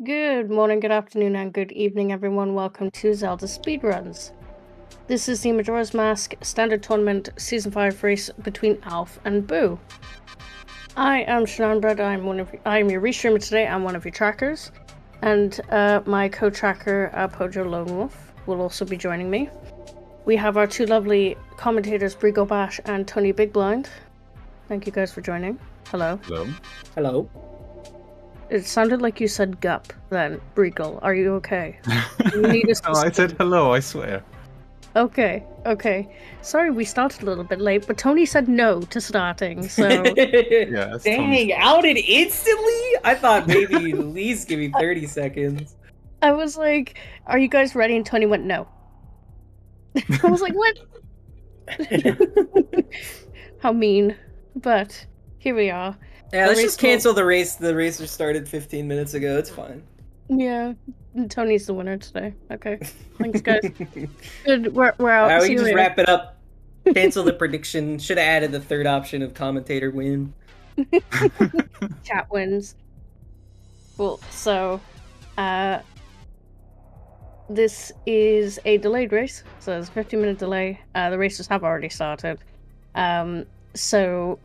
Good morning, good afternoon, and good evening, everyone. Welcome to Zelda Speedruns. This is the Majora's Mask Standard Tournament Season 5 race between Alf and Boo. I am Shenanbread, I am your restreamer today, I'm one of your trackers. And my co-tracker, Pojo Lone Wolf, will also be joining me. We have our two lovely commentators, Brigo Bash and Tony Big Blind. Thank you guys for joining. Hello. Hello. Hello. It sounded like you said gup then, Brigle. Are you okay? You need No, I said hello, I swear. Okay. Sorry we started a little bit late, but Tony said no to starting, so... Yeah, that's Dang, outed instantly? I thought maybe at least give me 30 seconds. I was like, are you guys ready? And Tony went, no. I was like, what? How mean. But here we are. Yeah, let's just cancel the race. The race started 15 minutes ago. It's fine. Yeah, Tony's the winner today. Okay, thanks, guys. Good, we're out. Alright, we can just wrap it up. Cancel the prediction. Should have added the third option of commentator win. Chat wins. Cool. So, this is a delayed race. So there's a 15-minute delay. The races have already started. So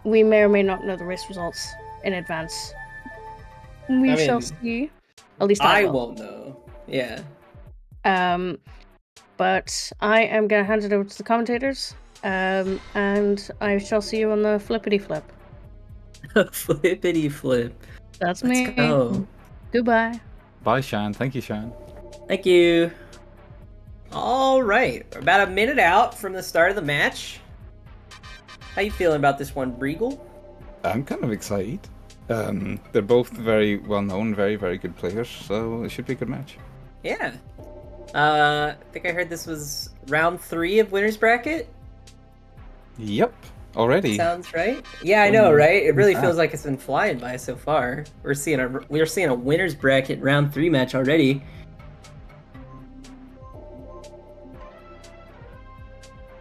we may or may not know the race results in advance. We shall see. At least I won't know. Yeah. But I am gonna hand it over to the commentators. And I shall see you on the flippity flip. Flippity flip. That's Let's me. go. Goodbye. Bye, Shan. Thank you, Shan. Thank you. All right, about a minute out from the start of the match. How you feeling about this one, Briegel? I'm kind of excited. They're both very well-known, very, very good players, so it should be a good match. Yeah. I think I heard this was round 3 of Winner's Bracket? Yep, already. Sounds right. Yeah, I know, right? It really feels like it's been flying by so far. We're seeing a Winner's Bracket round 3 match already.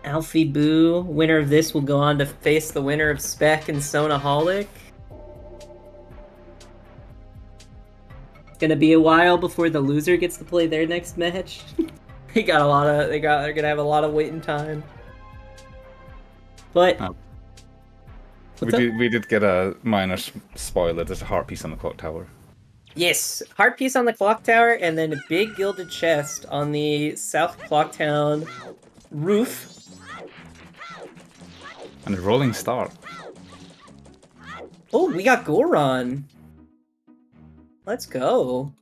Alfie Boo, winner of this, will go on to face the winner of Spec and Sonaholic. It's gonna be a while before the loser gets to play their next match. They're gonna have a lot of waiting time. But we did get a minor spoiler. There's a heart piece on the clock tower. Yes, heart piece on the clock tower, and then a big gilded chest on the South Clocktown roof. And a rolling start. Oh, we got Goron. Let's go.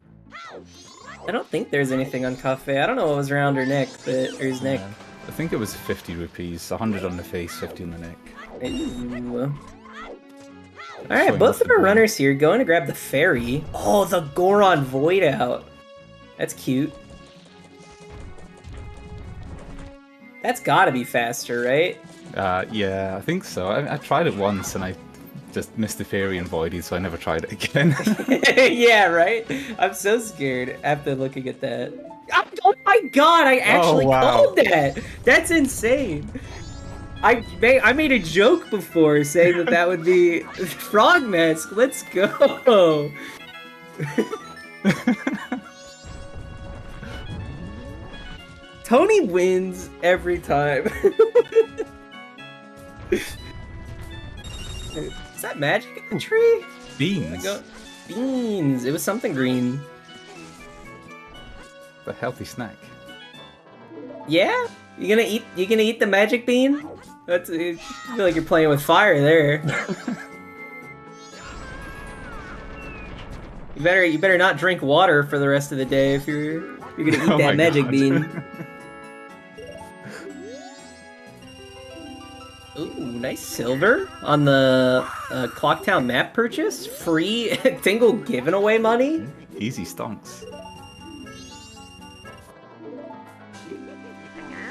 I don't think there's anything on Cafe. I don't know what was around her neck, or his neck. I think it was 50 rupees, 100 on the face, 50 on the neck. Ooh. Alright, both of our runners here going to grab the fairy. Oh, the Goron Void Out. That's cute. That's gotta be faster, right? Yeah, I think so. I tried it once and I just missed the fairy and voided, so I never tried it again. Yeah, right? I'm so scared after looking at that. Oh my god, I actually called that! That's insane! I made a joke before saying that would be Frog Mask. Let's go! Tony wins every time. Is that magic in the tree? Beans. Beans. It was something green. A healthy snack. Yeah? You gonna eat the magic bean? I feel like you're playing with fire there. You better not drink water for the rest of the day if you're gonna eat that magic bean. Ooh, nice silver on the Clocktown map purchase. Free Tingle giving away money. Easy stonks.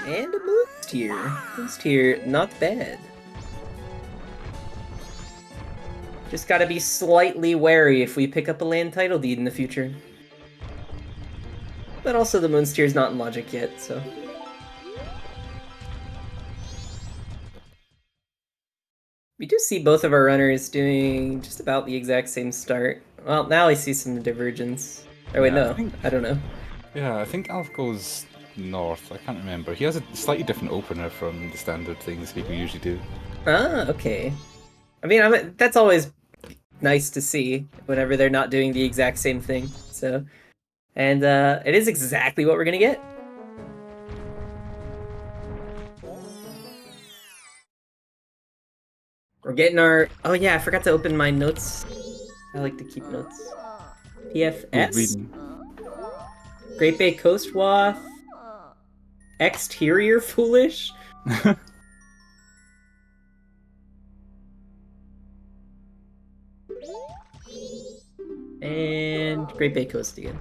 And a boost here. Boost here, not bad. Just gotta be slightly wary if we pick up a land title deed in the future. But also the Moonstier's not in Logic yet, so... We do see both of our runners doing just about the exact same start. Well, now I see some divergence. Oh wait, no, I don't know. Yeah, I think Alf goes north. I can't remember. He has a slightly different opener from the standard things people usually do. Ah, okay. I mean, that's always nice to see whenever they're not doing the exact same thing. So, and it is exactly what we're gonna get. We're getting our... Oh yeah, I forgot to open my notes. I like to keep notes. PFS? Great Bay Coast Wath? Exterior Foolish? And Great Bay Coast again.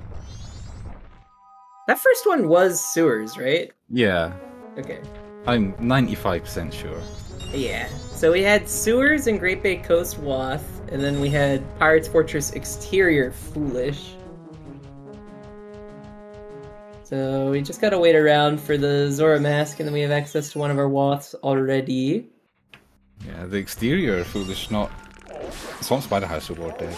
That first one was sewers, right? Yeah. Okay. I'm 95% sure. Yeah. So we had sewers and Great Bay Coast Wath, and then we had Pirates Fortress Exterior Foolish. So we just gotta wait around for the Zora Mask, and then we have access to one of our Waths already. Yeah, the exterior Foolish not... Swamp Spider House reward dead.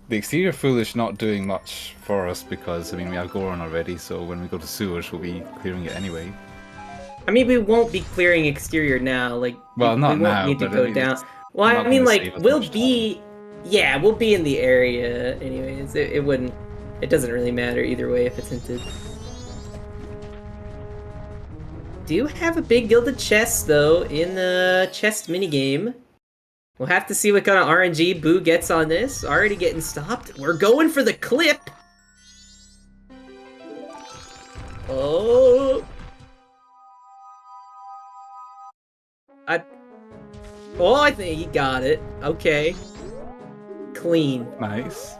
The exterior Foolish not doing much for us because, I mean, we have Goron already, so when we go to sewers, we'll be clearing it anyway. I mean, we won't be clearing exterior now, like, well, not we won't now, need to but go I mean, down. Well, I mean, like, we'll be... time. Yeah, we'll be in the area anyways. It wouldn't... It doesn't really matter either way if it's hinted. Do have a big gilded chest, though, in the chest minigame. We'll have to see what kind of RNG Boo gets on this. Already getting stopped. We're going for the clip! Oh... Oh, I think he got it. Okay. Clean. Nice.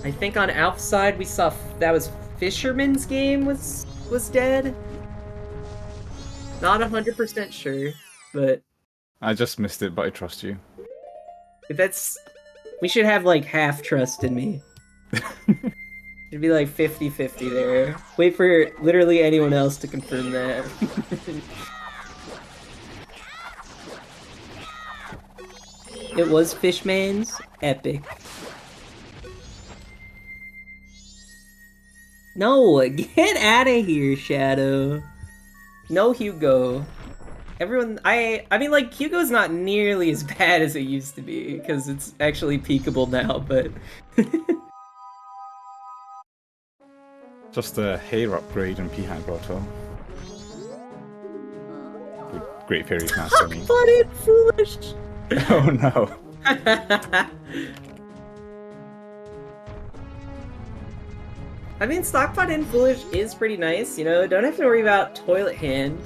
I think on Alp's side we saw that was Fisherman's Game was dead. Not 100% sure, but I just missed it, but I trust you. if that's... We should have like half trust in me. It'd be like 50-50 there. Wait for literally anyone else to confirm that. It was Fishman's epic. No, get out of here, Shadow. No Hugo. Everyone, I mean, like, Hugo's not nearly as bad as it used to be, because it's actually peakable now, but... Just a hair upgrade in Peahan Grotto. Great Fairy's Mask, I mean. Fuck-butted foolish! Oh no. I mean, Stockpot in Foolish is pretty nice, you know, don't have to worry about Toilet Hand.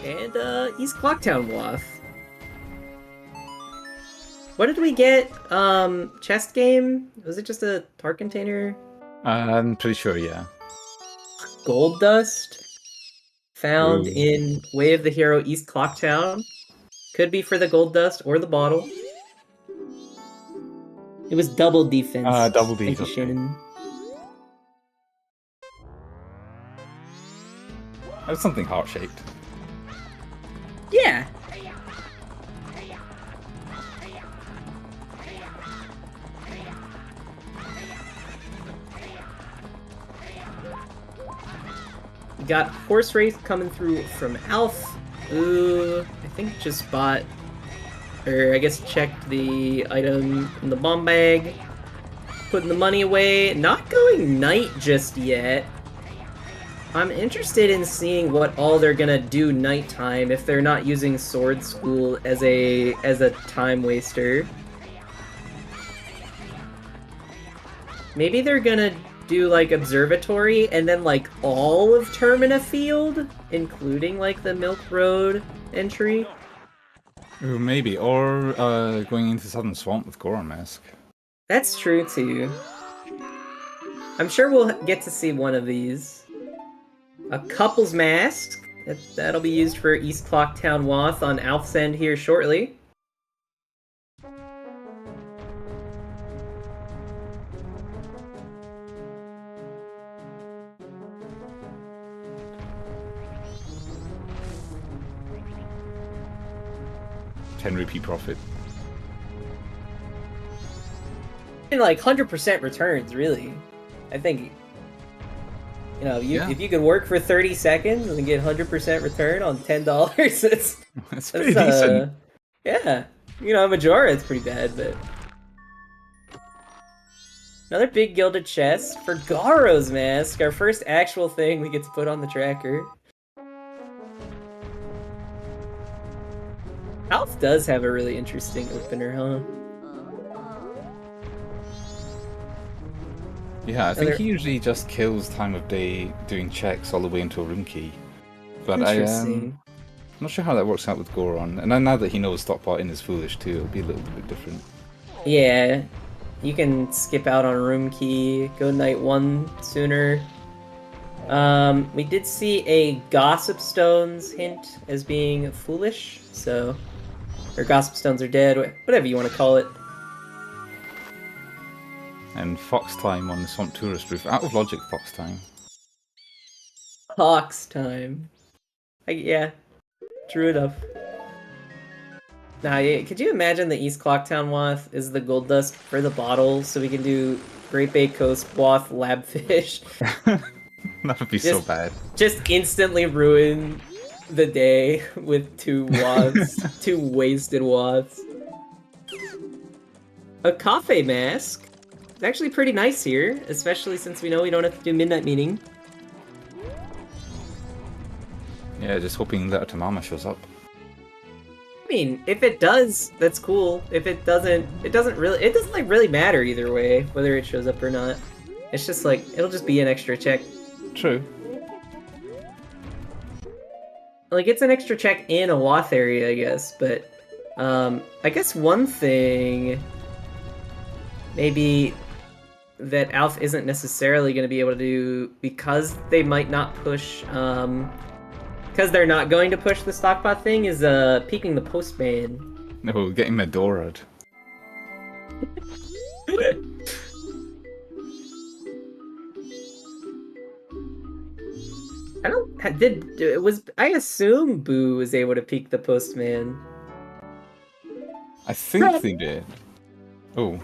And, East Clocktown Waff. What did we get? Chest game? Was it just a tar container? I'm pretty sure, yeah. Gold Dust? Found Ooh. in Way of the Hero East Clocktown. Could be for the Gold Dust or the bottle. It was double defense. Double D. Thank you, Shannon. That's something heart-shaped. Yeah. We got Horse Race coming through from Alf. Ooh, I think just bought, or I guess checked the item in the bomb bag. Putting the money away. Not going Knight just yet. I'm interested in seeing what all they're gonna do nighttime if they're not using Sword School as a time waster. Maybe they're gonna do like Observatory and then like all of Termina Field, including like the Milk Road entry. Ooh, maybe. Or going into Southern Swamp with Goron Mask. That's true too. I'm sure we'll get to see one of these. A Couple's Mask. That'll be used for East Clocktown Wath on Alf's End here shortly. 10 rupee profit. And like 100% returns, really. I think, you know, if you could work for 30 seconds and get 100% return on $10, that's pretty decent. Yeah, you know, Majora, it's pretty bad, but another big gilded chest for Garo's mask, our first actual thing we get to put on the tracker. Alf does have a really interesting opener, huh? Yeah, I think he usually just kills time of day doing checks all the way into a room key. But I'm not sure how that works out with Goron. And now that he knows stockpotting is foolish too, it'll be a little bit different. Yeah, you can skip out on a room key, go night 1 sooner. We did see a Gossip Stones hint as being foolish, so... Or Gossip Stones are dead, whatever you want to call it. And Fox Time on the Swamp Tourist roof. Out of logic, Fox Time. Fox Time. Yeah, true enough. Now, yeah, could you imagine the East Clocktown Wath is the gold dust for the bottle, so we can do Great Bay Coast Wath Labfish? That would be so bad. Just instantly ruin the day with 2 waths. 2 wasted waths. A Cafe mask. It's actually pretty nice here, especially since we know we don't have to do Midnight Meeting. Yeah, just hoping that Tamama shows up. I mean, if it does, that's cool. If it doesn't, it doesn't like really matter either way, whether it shows up or not. It's just like, it'll just be an extra check. True. Like, it's an extra check in a Wath area, I guess, but, I guess one thing, maybe, that Alf isn't necessarily going to be able to do, because they might not push, because they're not going to push the stockpot thing, is, peeking the postman. No, getting Medora'd. I assume Boo was able to peek the postman. I think they did. Oh.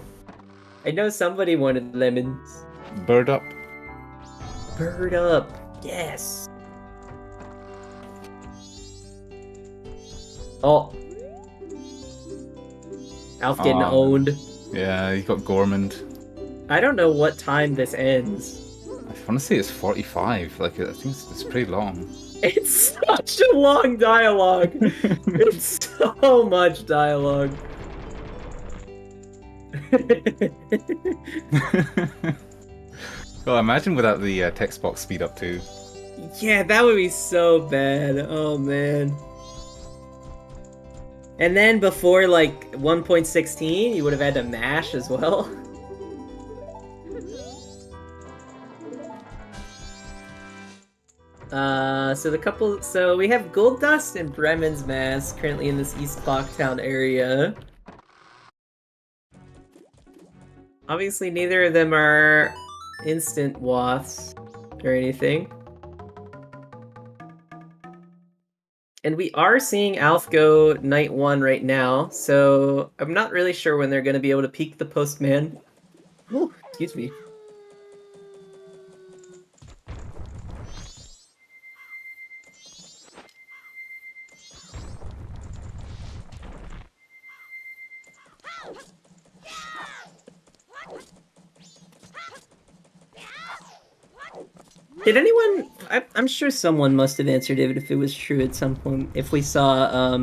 I know somebody wanted lemons. Bird up. Bird up. Yes. Oh. Alf getting owned. Yeah, he got Gormand. I don't know what time this ends. I want to say it's 45. Like, I think it's pretty long. It's such a long dialogue. It's so much dialogue. Well, imagine without the text box speed up too. Yeah, that would be so bad. Oh man. And then before like 1.16, you would have had to mash as well. So we have Gold Dust and Bremen's Mask currently in this East Clocktown area. Obviously, neither of them are instant Waths or anything. And we are seeing Alf go night 1 right now, so I'm not really sure when they're going to be able to peek the postman. Oh, excuse me. Did anyone... I'm sure someone must have answered it if it was true at some point. If we saw,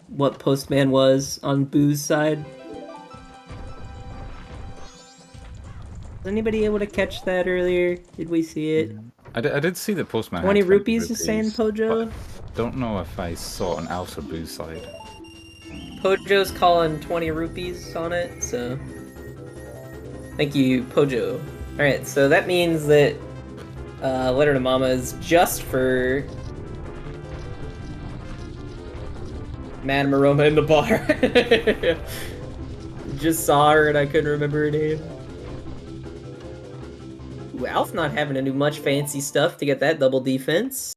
what Postman was on Boo's side. Was anybody able to catch that earlier? Did we see it? I did see the Postman 20 rupees is saying Pojo? Don't know if I saw it on Alf or Boo's side. Pojo's calling 20 rupees on it, so... Thank you, Pojo. Alright, so that means that Letter to Mama is just for Madame Aroma in the bar. Just saw her and I couldn't remember her name. Ooh, Alf not having to do much fancy stuff to get that double defense.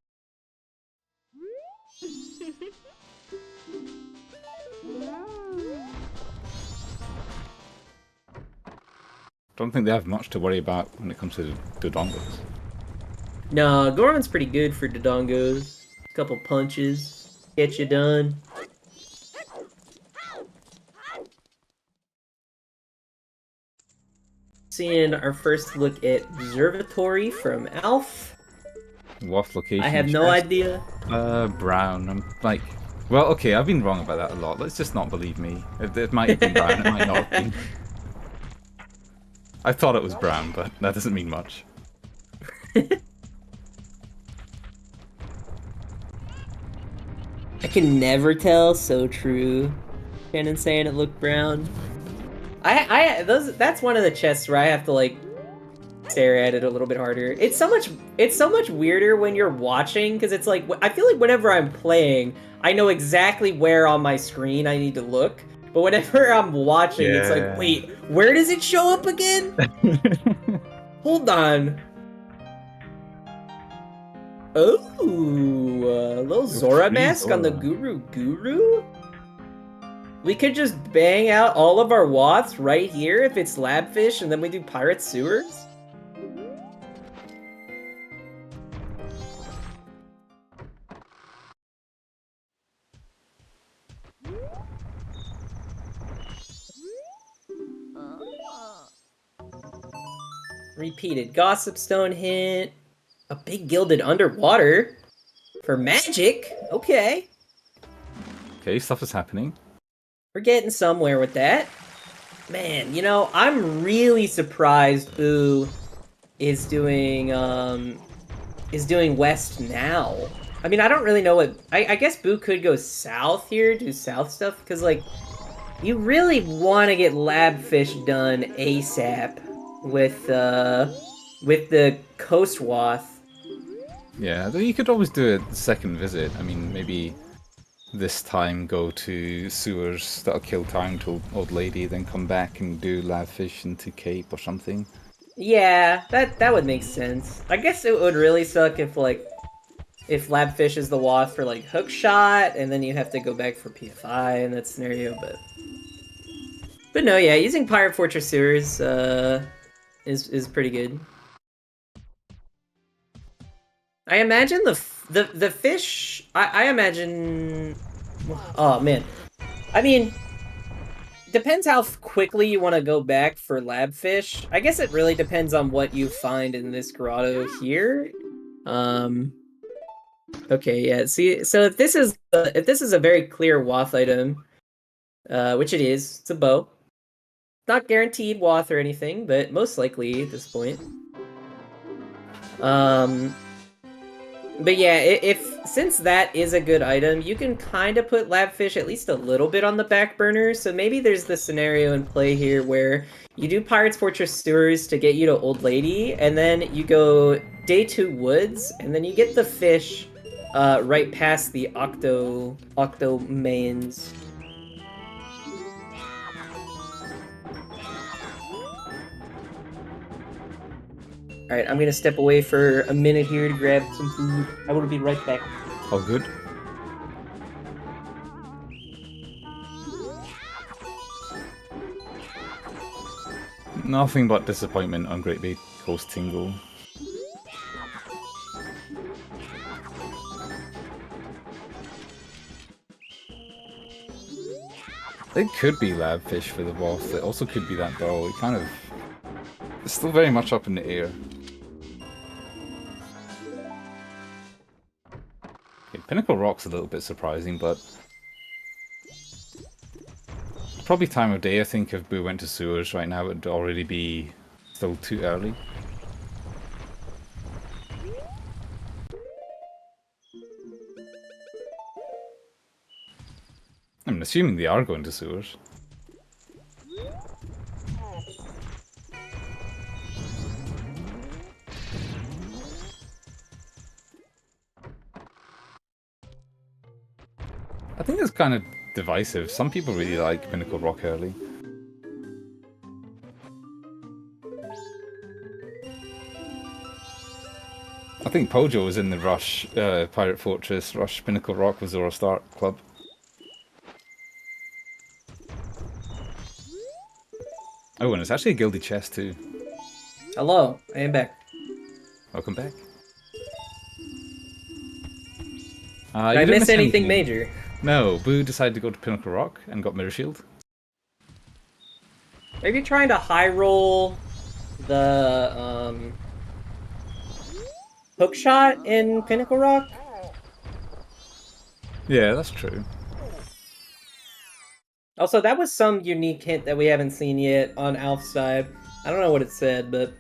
Don't think they have much to worry about when it comes to Dodongos. No, Gorman's pretty good for Dodongos. A couple punches, get you done. Seeing our first look at Observatory from Alf. Waft location. I have no idea. Brown. I'm like, well, okay, I've been wrong about that a lot. Let's just not believe me. It might have been brown, it might not have been. I thought it was brown, but that doesn't mean much. I can never tell. So true. Shannon saying it looked brown. That's one of the chests where I have to like stare at it a little bit harder. It's so much weirder when you're watching, because it's like, I feel like whenever I'm playing, I know exactly where on my screen I need to look. But whenever I'm watching, it's like, wait, where does it show up again? Hold on. Oh, a little Zora mask on the Guru? We could just bang out all of our Woths right here if it's Labfish, and then we do Pirate Sewers? Repeated Gossip Stone hint. A big gilded underwater. For magic? Okay. Okay, stuff is happening. We're getting somewhere with that. Man, you know, I'm really surprised Boo is doing west now. I mean, I don't really know what... I guess Boo could go south here, do south stuff, because, like, you really want to get Labfish done ASAP with the Coast Woth. Yeah, you could always do a second visit. I mean, maybe this time go to sewers that'll kill time to old lady, then come back and do Labfish into Cape or something. Yeah, that would make sense. I guess it would really suck if Labfish is the Woth for like Hookshot, and then you have to go back for PFI in that scenario, but no, yeah, using Pirate Fortress Sewers is pretty good. I imagine the fish. I imagine. Oh man, I mean, depends how quickly you want to go back for Labfish. I guess it really depends on what you find in this grotto here. Okay, yeah. See, so if this is a very clear Woth item, which it is, it's a bow. Not guaranteed Woth or anything, but most likely at this point. But yeah, since that is a good item, you can kind of put Labfish at least a little bit on the back burner. So maybe there's the scenario in play here where you do Pirate's Fortress Sewers to get you to Old Lady, and then you go Day 2 Woods, and then you get the fish right past the Octo mains. Alright, I'm gonna step away for a minute here to grab some food. I will be right back. All good. Nothing but disappointment on Great Bay Coast Tingle. It could be Labfish for the Woth. It also could be that bow. It kind of... It's still very much up in the air. Okay, Pinnacle Rock's a little bit surprising, but... Probably time of day, I think, if Boo went to sewers right now, it would already be still too early. I'm assuming they are going to sewers. I think it's kind of divisive. Some people really like Pinnacle Rock early. I think Pojo was in the Rush, Pirate Fortress, Rush Pinnacle Rock with Zora Start Club. Oh, and it's actually a gilded chest too. Hello, I am back. Welcome back. Did I miss anything major? No, Boo decided to go to Pinnacle Rock and got Mirror Shield. Maybe trying to high roll the hook shot in Pinnacle Rock? Yeah, that's true. Also, that was some unique hint that we haven't seen yet on Alf's side. I don't know what it said, but...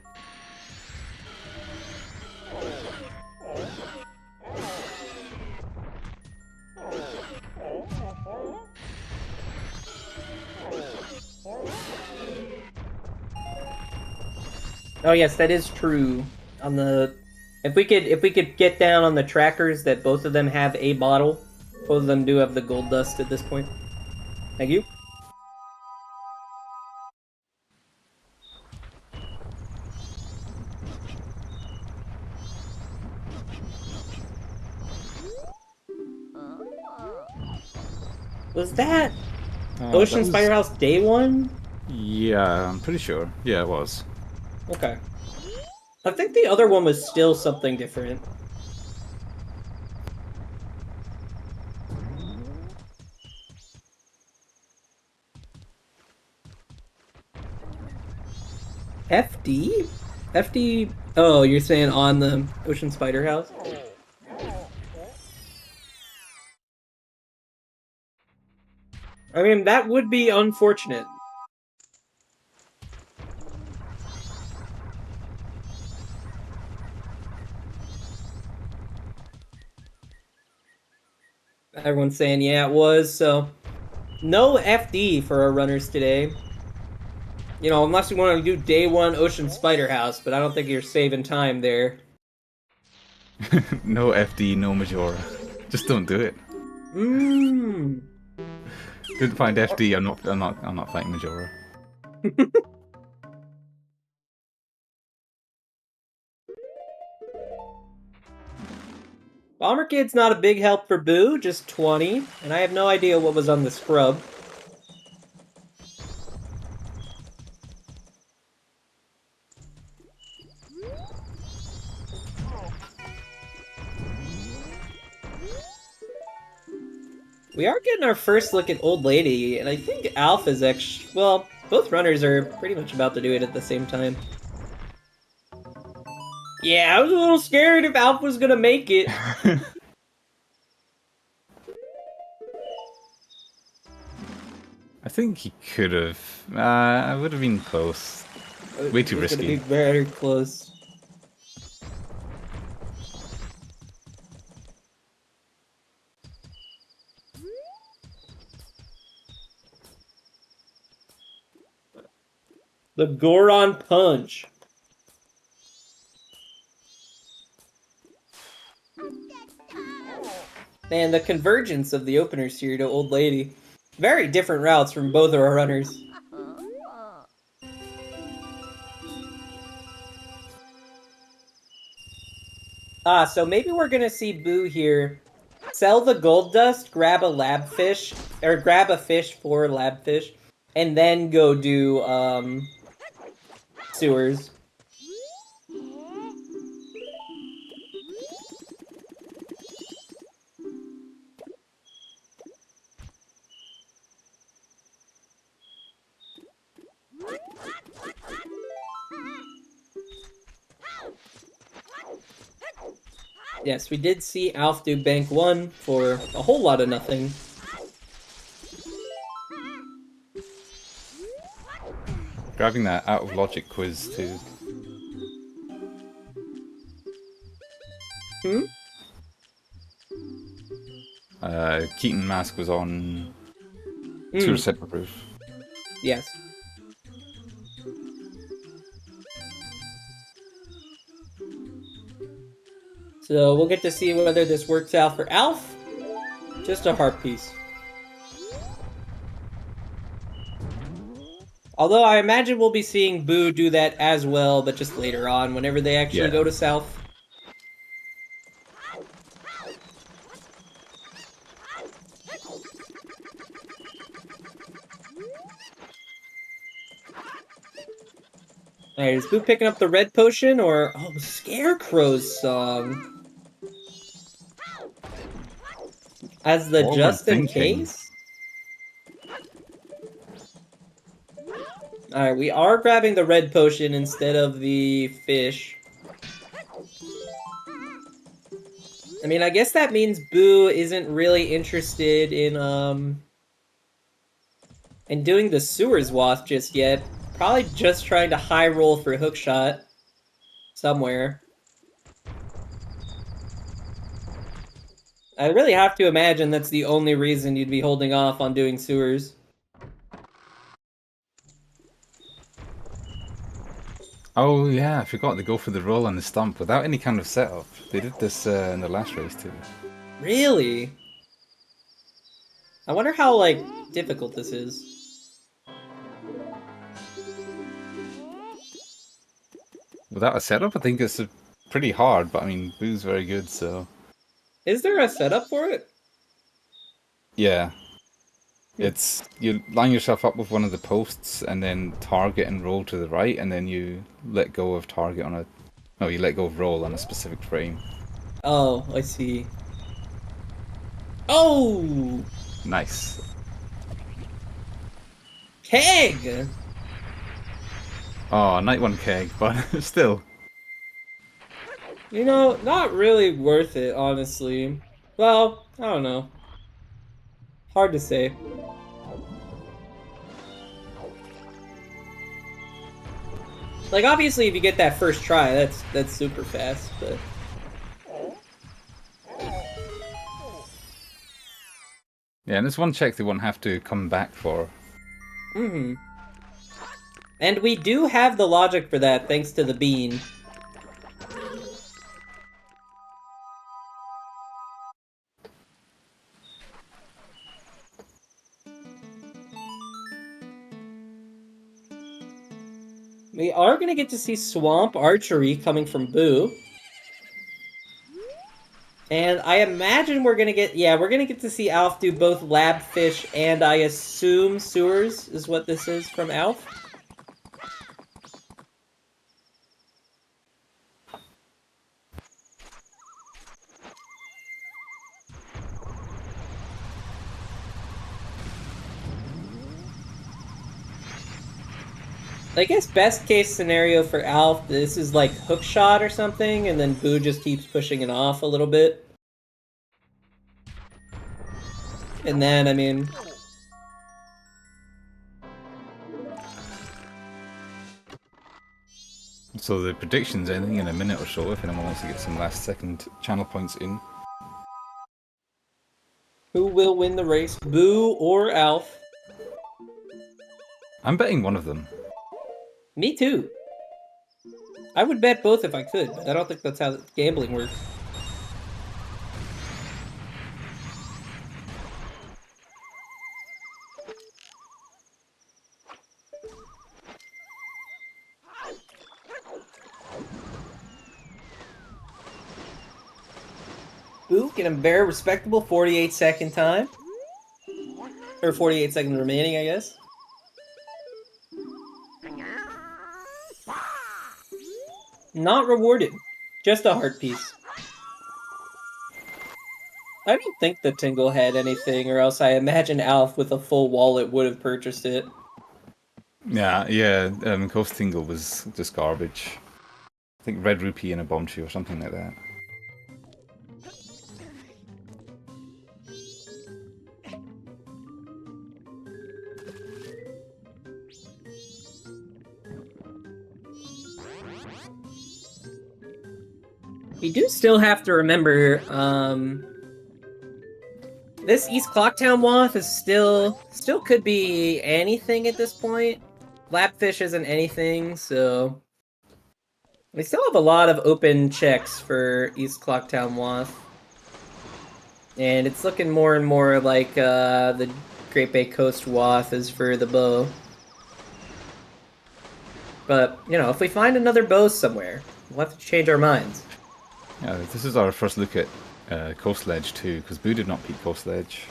Oh yes, that is true. On the... If we could get down on the trackers that both of them have a bottle, both of them do have the gold dust at this point. Thank you. Was that Ocean Spider House Day 1? Yeah, I'm pretty sure. Yeah, it was. Okay. I think the other one was still something different. FD? FD? Oh, you're saying on the Ocean Spider House? I mean, that would be unfortunate. Everyone's saying, yeah, it was, so... No FD for our runners today. You know, unless you want to do Day 1 Ocean Spider House, but I don't think you're saving time there. No FD, no Majora. Just don't do it. Didn't find FD, I'm not fighting Majora. Bomber Kid's not a big help for Boo, just 20, and I have no idea what was on the scrub. We are getting our first look at Old Lady, and I think Alpha is actually... Well, both runners are pretty much about to do it at the same time. Yeah, I was a little scared if Alpha was gonna make it. I think he could have. I would have been close. Way too risky. Gonna be very close. The Goron Punch. And the convergence of the openers here to Old Lady. Very different routes from both of our runners. So maybe we're gonna see Boo here sell the gold dust, grab a lab fish, or grab a fish for lab fish, and then go do, sewers. Yes, we did see Alf do Bank 1 for a whole lot of nothing. Grabbing that out of logic quiz too. Keaton Mask was on 2% proof. Yes. So we'll get to see whether this works out for Alf. Just a heart piece. Although I imagine we'll be seeing Boo do that as well, but just later on, whenever they actually go to South. Alright, is Boo picking up the red potion, or... Oh, Scarecrow's song. As the What just we're in thinking. case? Alright, we are grabbing the red potion instead of the fish. I mean, I guess that means Boo isn't really interested in doing the sewers waft just yet. Probably just trying to high roll for hookshot somewhere. I really have to imagine that's the only reason you'd be holding off on doing sewers. Oh yeah, I forgot they go for the roll on the stump without any kind of setup. They did this in the last race too. Really? I wonder how, like, difficult this is. Without a setup, I think it's pretty hard, but I mean, Boo's very good, so... Is there a setup for it? Yeah. It's, you line yourself up with one of the posts, and then target and roll to the right, and then you let go of target on a... No, you let go of roll on a specific frame. Oh, I see. Oh! Nice. Keg! Oh, night one keg, but still. You know, not really worth it, honestly. Well, I don't know. Hard to say. Like, obviously, if you get that first try, that's super fast, but... Yeah, and there's one check they won't have to come back for. Mm-hmm. And we do have the logic for that, thanks to the bean. We are going to get to see Swamp Archery coming from Boo. And I imagine we're going to get... Yeah, we're going to get to see Alf do both Lab Fish and I assume Sewers is what this is from Alf. I guess best case scenario for Alf, this is like hookshot or something, and then Boo just keeps pushing it off a little bit. And then, I mean... So the prediction's ending in a minute or so if anyone wants to get some last second channel points in. Who will win the race, Boo or Alf? I'm betting one of them. Me too. I would bet both if I could, but I don't think that's how gambling works. Boo get a very respectable 48-second time. Or 48 seconds remaining, I guess. Not rewarded. Just a heart piece. I don't think the Tingle had anything, or else I imagine Alf with a full wallet would have purchased it. Yeah, Coast Tingle was just garbage. I think Red Rupee and a Bomb Tree or something like that. We do still have to remember, this East Clocktown Waff is still could be anything at this point. Lapfish isn't anything, so... We still have a lot of open checks for East Clocktown Waff. And it's looking more and more like, the Great Bay Coast Waff is for the bow. But, you know, if we find another bow somewhere, we'll have to change our minds. Yeah, this is our first look at Coast Ledge too, because Boo did not peek Coast Ledge.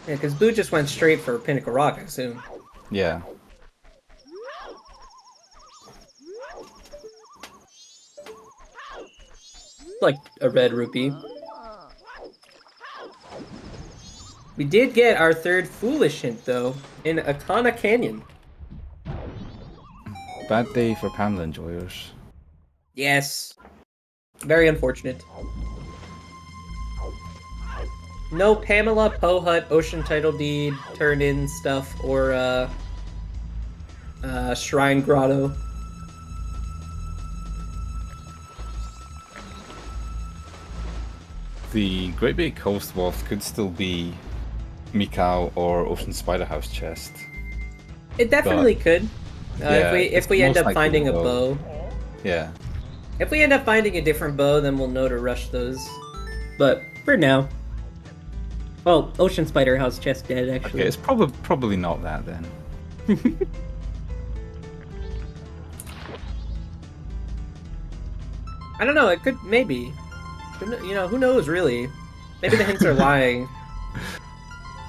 Yeah, because Boo just went straight for Pinnacle Rock, I assume. Yeah. like a red rupee. We did get our third foolish hint, though, in Akana Canyon. Bad day for Pamela enjoyers. Yes. Very unfortunate. No Pamela, Pohut, Ocean Title Deed, Turn-In stuff, or Shrine Grotto. The Great Big Coast Waft could still be Mikau or Ocean Spider House chest. It definitely could. If we end up finding a bow. Yeah. If we end up finding a different bow, then we'll know to rush those. But for now. Well, Ocean Spider House chest dead, actually. Okay, it's probably not that then. I don't know, it could, maybe. You know, who knows, really? Maybe the hints are lying.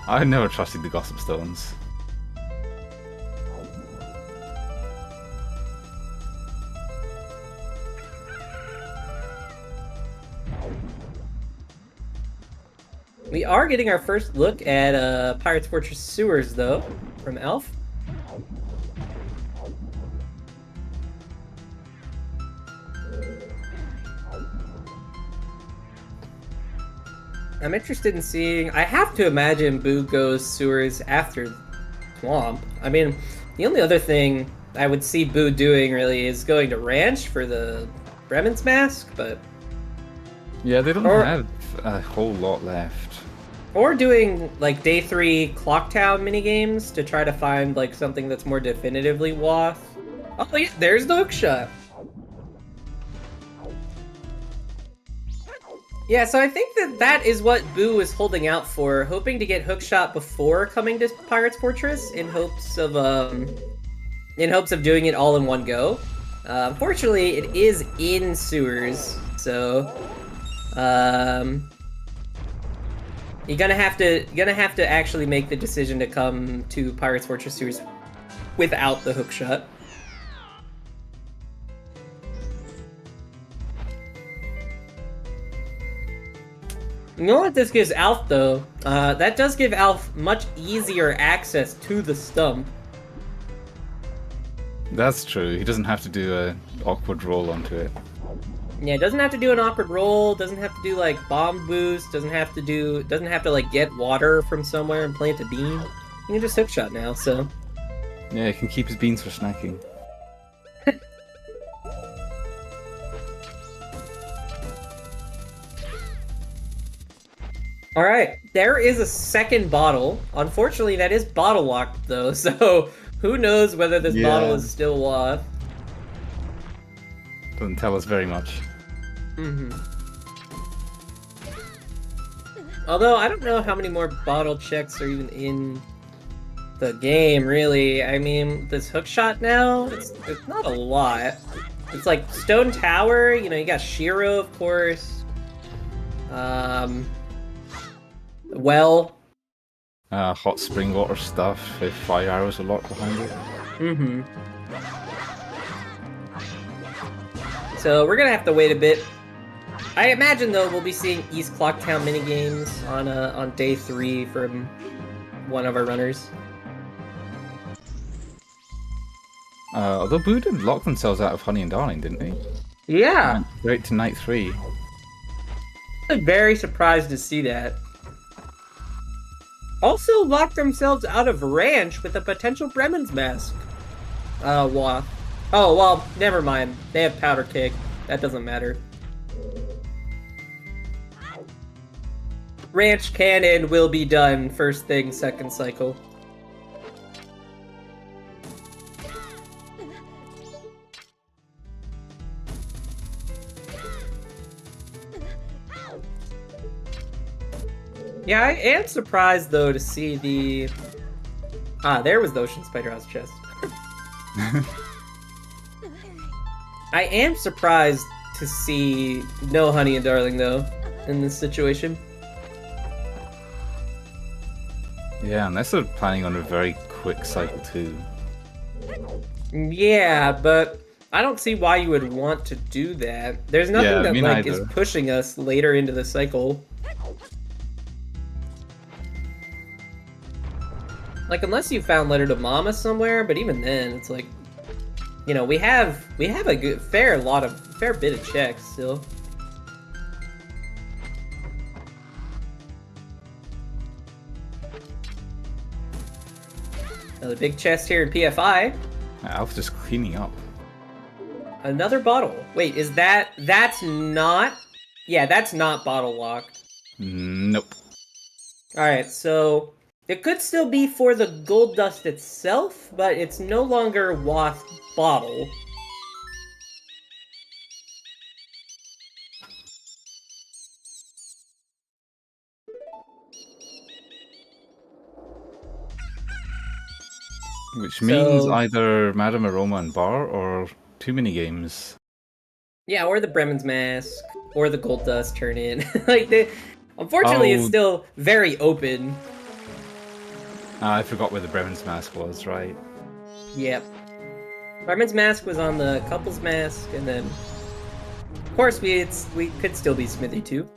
I never trusted the Gossip Stones. We are getting our first look at Pirates Fortress sewers, though, from Elf. I'm interested in seeing... I have to imagine Boo goes sewers after Swamp. I mean, the only other thing I would see Boo doing, really, is going to Ranch for the Bremen's Mask, but... Yeah, they don't have a whole lot left. Or doing, like, Day 3 Clocktown minigames to try to find, like, something that's more definitively Woth. Oh, yeah, there's the hookshot. Yeah, so I think that is what Boo is holding out for, hoping to get hookshot before coming to Pirates Fortress in hopes of doing it all in one go. Unfortunately, it is in sewers, so you're gonna have to actually make the decision to come to Pirates Fortress sewers without the hookshot. You know what this gives Alf, though? That does give Alf much easier access to the stump. That's true. He doesn't have to do an awkward roll onto it. Yeah, doesn't have to do an awkward roll, doesn't have to do, like, bomb boost, doesn't have to, like, get water from somewhere and plant a bean. You can just hookshot now, so... Yeah, he can keep his beans for snacking. Alright, there is a second bottle. Unfortunately, that is bottle locked, though, so who knows whether this bottle is still Woth. Doesn't tell us very much. Although, I don't know how many more bottle checks are even in the game, really. I mean, this hookshot now, it's not a lot. It's like Stone Tower, you know, you got Shiro, of course. Well. Hot spring water stuff, if 5 arrows are locked behind it. So we're gonna have to wait a bit. I imagine, though, we'll be seeing East Clocktown minigames on Day 3 from one of our runners. Although Boo did lock themselves out of Honey and Darling, didn't they? Yeah! Right to Night 3. I'm very surprised to see that. Also locked themselves out of Ranch with a potential Bremen's Mask. Woth. Oh, well, never mind. They have Powder Keg. That doesn't matter. Ranch Cannon will be done first thing, second cycle. Yeah, I am surprised, though, to see the... there was the Ocean Spider House chest. I am surprised to see no Honey and Darling, though, in this situation. Yeah, unless they're planning on a very quick cycle 2. Yeah, but I don't see why you would want to do that. There's nothing that like is pushing us later into the cycle. Like, unless you found Letter to Mama somewhere, but even then, it's like, you know, we have a fair bit of checks still. Another big chest here in PFI. Alf just cleaning up. Another bottle. Wait, that's not... Yeah, that's not bottle locked. Nope. Alright, so... It could still be for the gold dust itself, but it's no longer Wath bottle. Which means either Madame Aroma and Bar or too many games. Yeah, or the Bremen's Mask, or the gold dust turn in. Like, unfortunately, it's still very open. I forgot where the Bremen's Mask was, right? Yep. Bremen's Mask was on the Couple's Mask, and then... Of course, we could still be Smithy, too.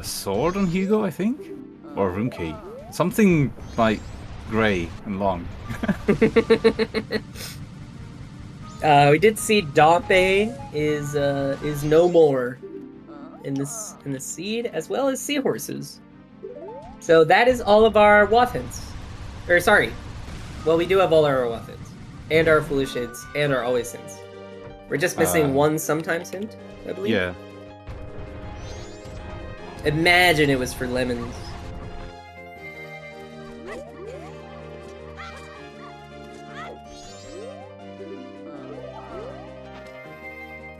Sword on Hugo, I think? Or room key. Something, like, grey and long. We did see Dompe is no more in the seed, as well as seahorses. So that is all of our Wathins. Or sorry, well, we do have all our Wathins, and our Foolish Hints, and our Always Hints. We're just missing one Sometimes Hint, I believe. Yeah. Imagine it was for lemons.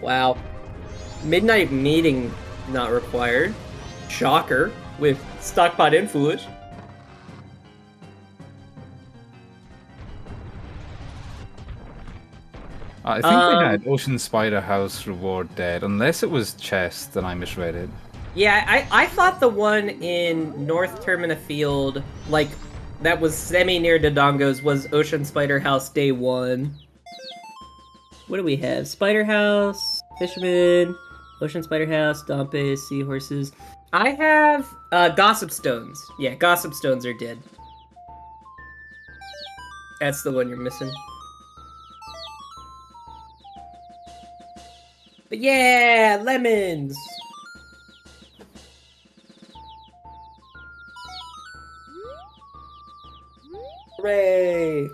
Wow. Midnight Meeting not required. Shocker, with Stockpot and Foolish. I think they had Ocean Spider House reward dead, unless it was chest, then I misread it. Yeah, I thought the one in North Termina Field, like, that was semi-near Dodongo's, was Ocean Spider House Day 1. What do we have? Spider House, Fisherman, Ocean Spider House, Dompe, Seahorses. I have Gossip Stones. Yeah, Gossip Stones are dead. That's the one you're missing. But yeah, lemons! Hooray!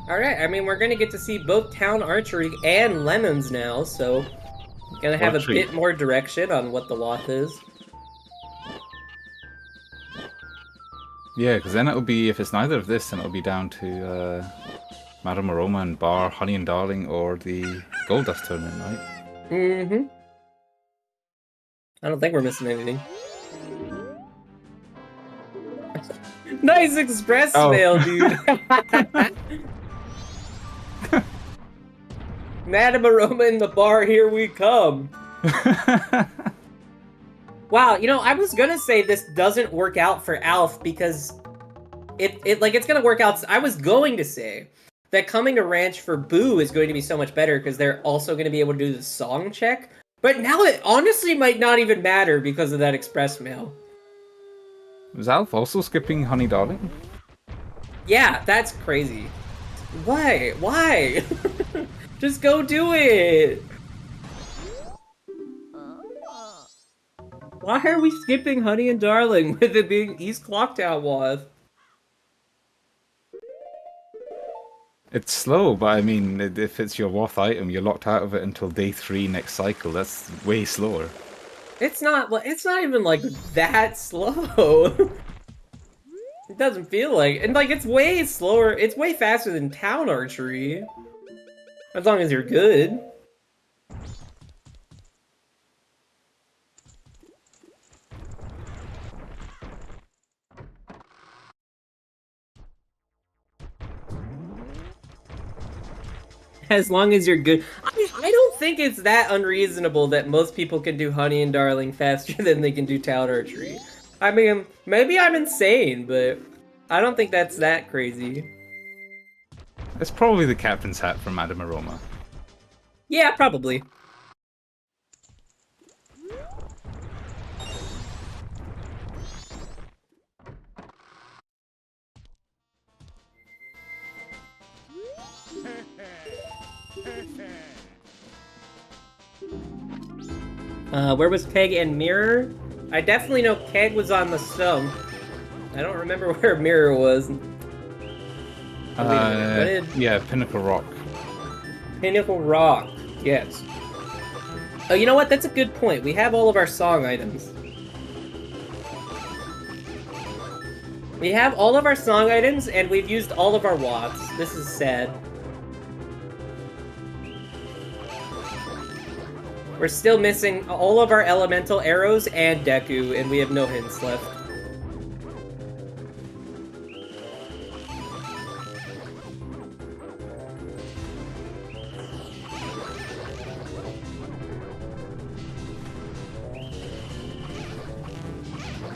Alright, I mean, we're gonna get to see both Town Archery and Lemons now, so... Gonna have a bit more direction on what the Wath is. Yeah, because then it'll be, if it's neither of this, then it'll be down to Madame Aroma and Bar, Honey and Darling, or the Gold Dust tournament, right? Mm-hmm. I don't think we're missing anything. Nice express mail, dude! Madame Aroma in the bar, here we come! Wow, you know, I was gonna say this doesn't work out for Alf because it's gonna work out. I was going to say that coming to Ranch for Boo is going to be so much better because they're also gonna be able to do the song check. But now it honestly might not even matter because of that express mail. Was Alf also skipping Honey Darling? Yeah, that's crazy. Why? Why? Just go do it! Why are we skipping Honey and Darling with it being East Clocktown Wath? It's slow, but I mean, if it's your Wath item, you're locked out of it until day 3 next cycle. That's way slower. It's not even like that slow. It doesn't feel like, and like it's way slower. It's way faster than Town Archery. As long as you're good. As long as you're good. I don't think it's that unreasonable that most people can do Honey and Darling faster than they can do Talent Archery. I mean, maybe I'm insane, but I don't think that's that crazy. It's probably the captain's hat from Madame Aroma. Yeah, probably. Where was Keg and Mirror? I definitely know Keg was on the stump. I don't remember where Mirror was. Yeah, Pinnacle Rock. Pinnacle Rock, yes. Oh, you know what? That's a good point. We have all of our song items. We have all of our song items, and we've used all of our watts. This is sad. We're still missing all of our elemental arrows and Deku, and we have no hints left.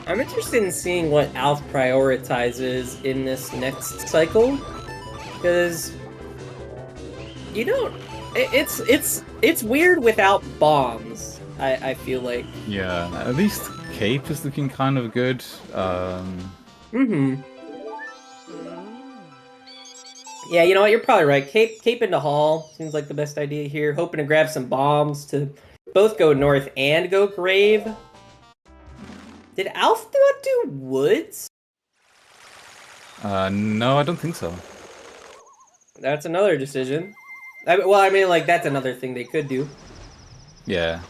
I'm interested in seeing what Alf prioritizes in this next cycle, because you don't. It's weird without bombs. I feel like. Yeah, at least Cape is looking kind of good. Yeah, you know what? You're probably right. Cape into Hall seems like the best idea here. Hoping to grab some bombs to both go north and go Grave. Did Alf not do Woods? No, I don't think so. That's another decision. Well, I mean, like, that's another thing they could do. Yeah.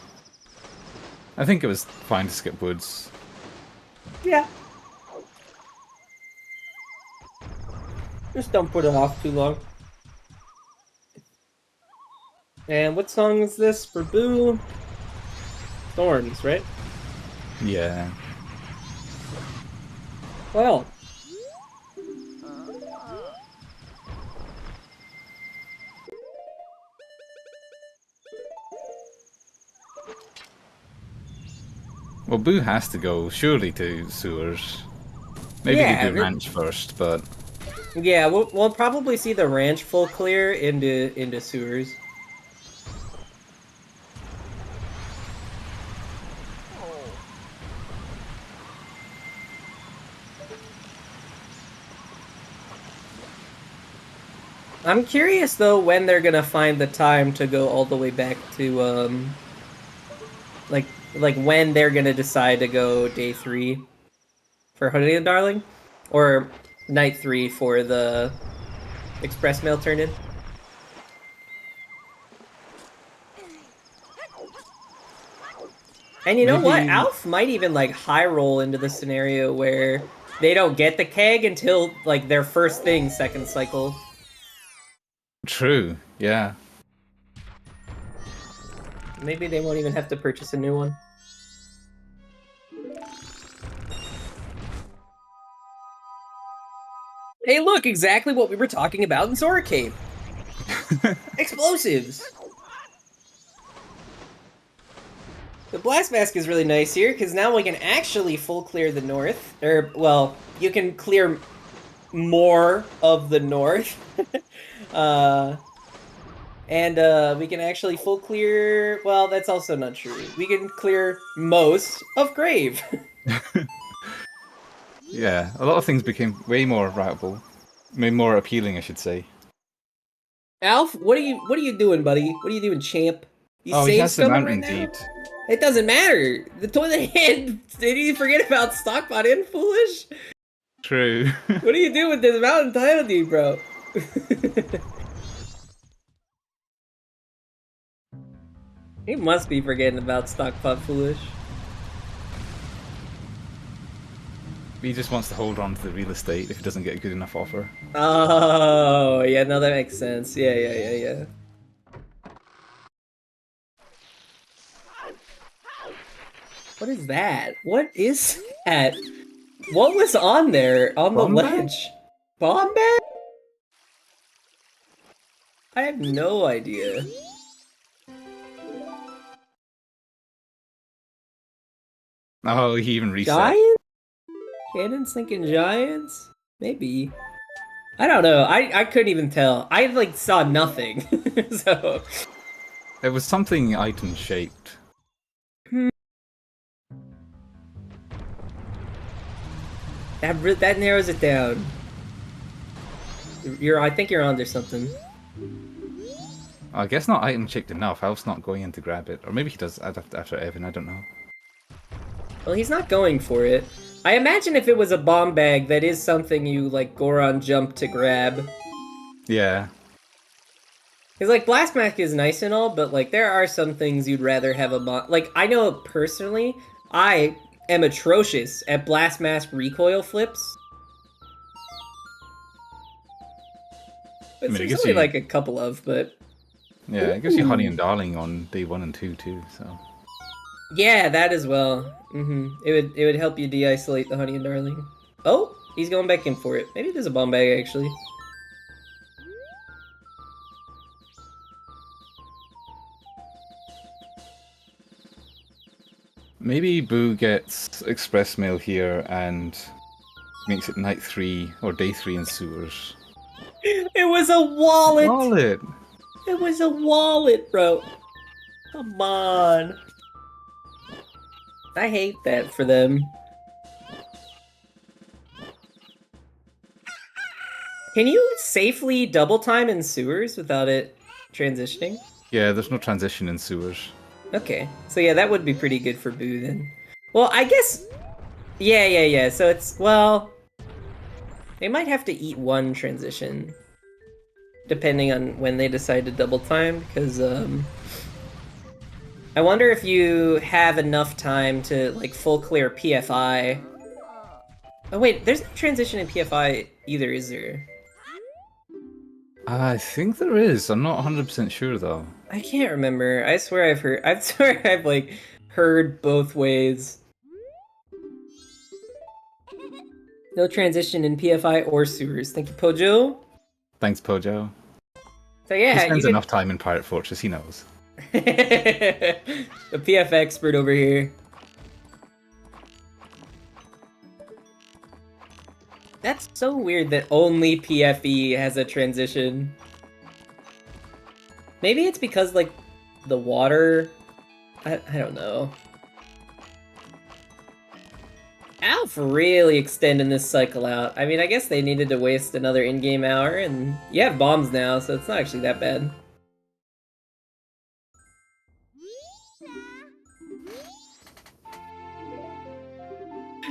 I think it was fine to skip Woods. Yeah. Just don't put it off too long. And what song is this for Boo? Thorns, right? Yeah. Well. Well, Boo has to go, surely, to sewers. Maybe Yeah, they do ranch first, but... Yeah, we'll probably see the ranch full clear into sewers. I'm curious though when they're gonna find the time to go all the way back to like when they're gonna decide to go day 3 for Honey and Darling, or night 3 for the express mail turn in. And you know what? Alf might even like high roll into the scenario where they don't get the keg until like their first thing second cycle. True, yeah. Maybe they won't even have to purchase a new one. Hey, look, exactly what we were talking about in Zora Cave. Explosives. The blast mask is really nice here because now we can actually full clear the north. Or, well, you can clear more of the north. And we can actually full clear... Well, that's also not true. We can clear most of Grave. Yeah, a lot of things became way more routable. More appealing, I should say. Alf, what are you doing, buddy? What are you doing, champ? You He has the mount right indeed. Now? It doesn't matter. The toilet hand. Did you forget about Stockbot in Foolish? True. What are you doing with this mountain title deed, bro? He must be forgetting about Stockpot Foolish. He just wants to hold on to the real estate if he doesn't get a good enough offer. Oh, yeah, no, that makes sense. Yeah. What is that? What is that? What was on there? On the ledge? Bomb bag? I have no idea. Oh, he even reset. Giants? Cannon's thinking giants? Maybe. I don't know. I couldn't even tell. I like saw nothing. So It was something item shaped. That narrows it down. I think you're onto something. I guess not item shaped enough. Alf's not going in to grab it, or maybe he does after Evan. I don't know. Well, he's not going for it. I imagine if it was a bomb bag, that is something you like Goron jump to grab. Yeah. Because like Blast Mask is nice and all, but like there are some things you'd rather have a bomb. Like I know personally, I am atrocious at Blast Mask recoil flips. But there's only like a couple of, but yeah, it gives you Honey and Darling on day 1 and 2 too. So yeah, that as well. It would help you de-isolate the Honey and Darling. Oh, he's going back in for it. Maybe there's a bomb bag actually. maybe Boo gets express mail here and makes it night 3 or day 3 in sewers. It was a wallet! Wallet! It was a wallet, bro. Come on. I hate that for them. Can you safely double time in sewers without it transitioning? Yeah, there's no transition in sewers. Okay, so yeah, that would be pretty good for Boo then. Well, I guess... Yeah, so it's... Well... They might have to eat one transition. Depending on when they decide to double time, because, I wonder if you have enough time to, like, full clear PFI. Oh wait, there's no transition in PFI either, is there? I think there is. I'm not 100% sure though. I can't remember. I swear I've like heard both ways. No transition in PFI or sewers. Thank you, Pojo. Thanks, Pojo. So yeah, he spends enough time in Pirate Fortress, he knows. The PF expert over here. That's so weird that only PFE has a transition. Maybe it's because, like, the water... I don't know. Alf really extending this cycle out. I mean, I guess they needed to waste another in-game hour, and you have bombs now, so it's not actually that bad.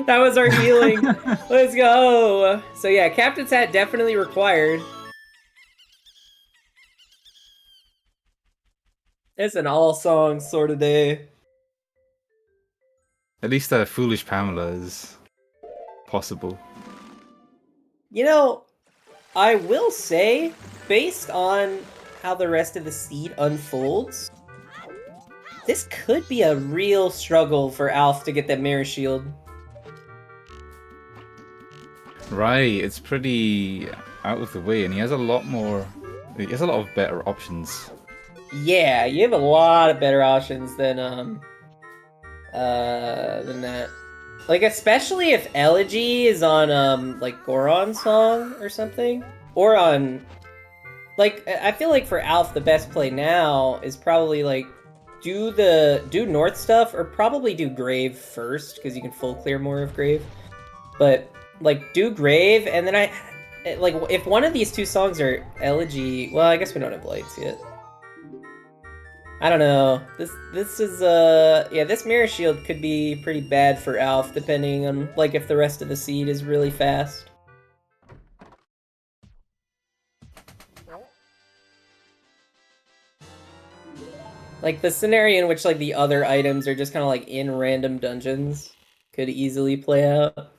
That was our healing. Let's go. So yeah, Captain's Hat definitely required. It's an all-song sort of day. At least a Foolish Pamela is possible. You know, I will say, based on how the rest of the seed unfolds, this could be a real struggle for Alf to get that Mirror Shield. Right, it's pretty out of the way, and he has a lot of better options. Yeah, you have a lot of better options than that. Like, especially if Elegy is on, like, Goron's song or something. Or on... Like, I feel like for Alf, the best play now is probably, like, do North stuff, or probably do Grave first, because you can full clear more of Grave. But... like, do Grave, and then like, if one of these two songs are Elegy... Well, I guess we don't have lights yet. I don't know. This is, yeah, this Mirror Shield could be pretty bad for Alf, depending on, like, if the rest of the seed is really fast. Like, the scenario in which, like, the other items are just kind of, like, in random dungeons could easily play out.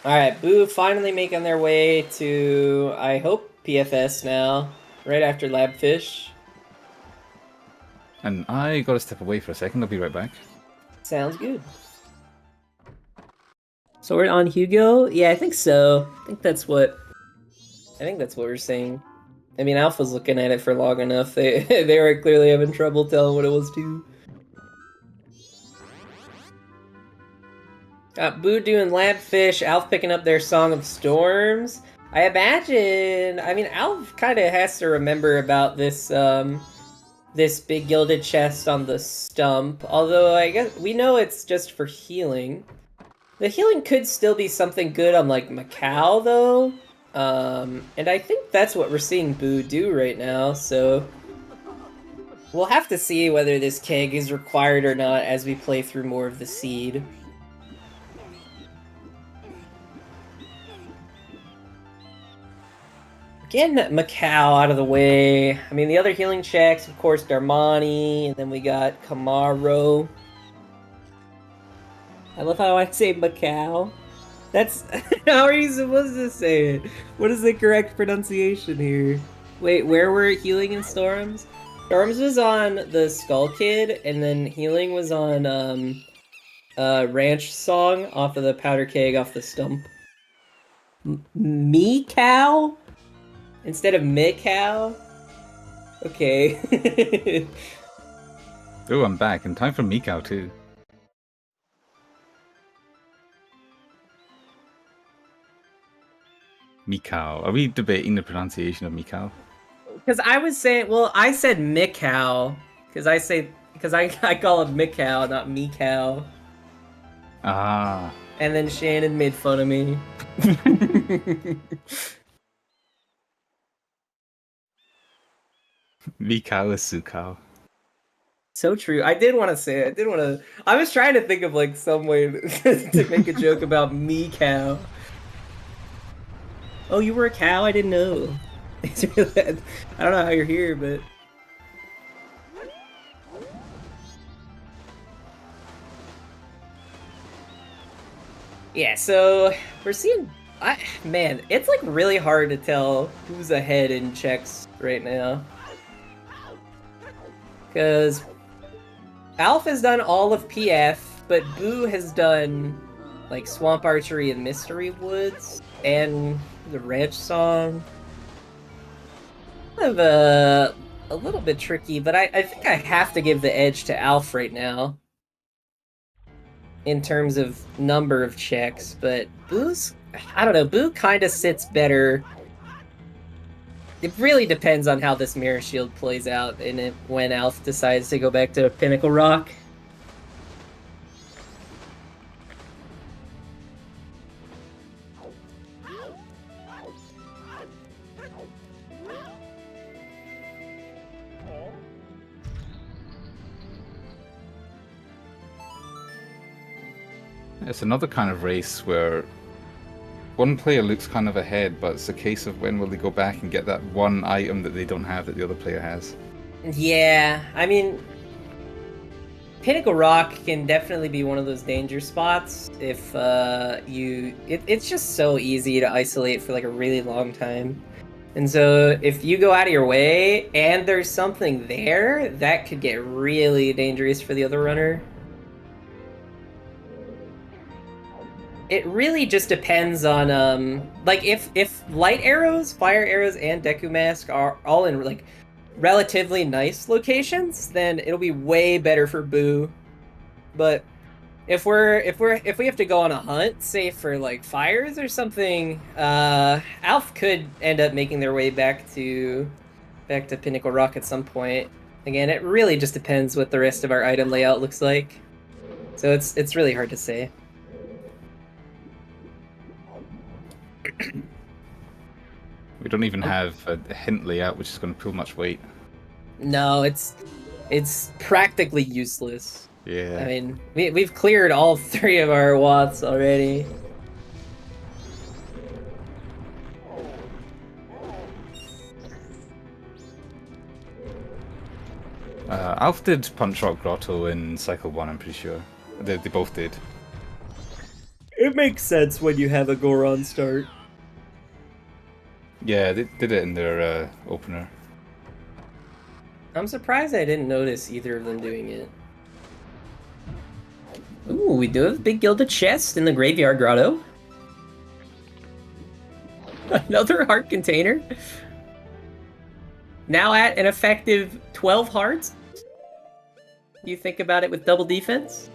Alright, Boo finally making their way to, I hope, PFS now, right after Labfish. And I gotta step away for a second, I'll be right back. Sounds good. Sword on Hugo? Yeah, I think so. I think that's what we're saying. I mean, Alpha's looking at it for long enough. They were clearly having trouble telling what it was too. Got Boo doing Labfish, Alf picking up their Song of Storms. I imagine. I mean, Alf kind of has to remember about this this big gilded chest on the stump. Although I guess we know it's just for healing. The healing could still be something good on like Macau though. And I think that's what we're seeing Boo do right now, so we'll have to see whether this keg is required or not as we play through more of the seed. Getting Macau out of the way. I mean, the other healing checks, of course, Darmani, and then we got Camaro. I love how I say Macau. That's... how are you supposed to say it? What is the correct pronunciation here? Wait, where were healing and Storms? Storms was on the Skull Kid, and then healing was on Ranch Song off of the Powder Keg off the stump. Me cow? Instead of Mikau? Okay. Oh, I'm back. And time for Mikau too. Mikau. Are we debating the pronunciation of Mikau? Because I was saying, well, I said Mikau. Because I call it Mikau, not Mikau. Ah. And then Shannon made fun of me. Mikau is Sukau. So true. I did want to say it. I was trying to think of like some way to make a joke about Mikau. Oh, you were a cow? I didn't know. I don't know how you're here, but... Yeah, so we're seeing... man, it's like really hard to tell who's ahead in checks right now. Because Alf has done all of PF, but Boo has done like Swamp Archery and Mystery Woods, and the Ranch Song. Kind of a little bit tricky, but I think I have to give the edge to Alf right now. In terms of number of checks, but Boo's... I don't know, Boo kind of sits better. It really depends on how this Mirror Shield plays out and when Alf decides to go back to Pinnacle Rock. It's another kind of race where one player looks kind of ahead, but it's a case of when will they go back and get that one item that they don't have that the other player has. Yeah, I mean, Pinnacle Rock can definitely be one of those danger spots if it's just so easy to isolate for like a really long time. And so if you go out of your way and there's something there, that could get really dangerous for the other runner. It really just depends on, like, if light arrows, fire arrows, and Deku Mask are all in, like, relatively nice locations, then it'll be way better for Boo. But if we have to go on a hunt, say for, like, fires or something, Alf could end up making their way back to Pinnacle Rock at some point. Again, it really just depends what the rest of our item layout looks like. So it's really hard to say. We don't even have a hint layout, which is going to pull much weight. No, it's practically useless. Yeah. I mean, we've cleared all 3 of our watts already. Alf did Punch Rock Grotto in Cycle 1, I'm pretty sure. They both did. It makes sense when you have a Goron start. Yeah, they did it in their opener. I'm surprised I didn't notice either of them doing it. Ooh, Ooh, we do have a big gilded chest in the graveyard grotto. Another heart container. Now at an effective 12 hearts. You think about it with double defense?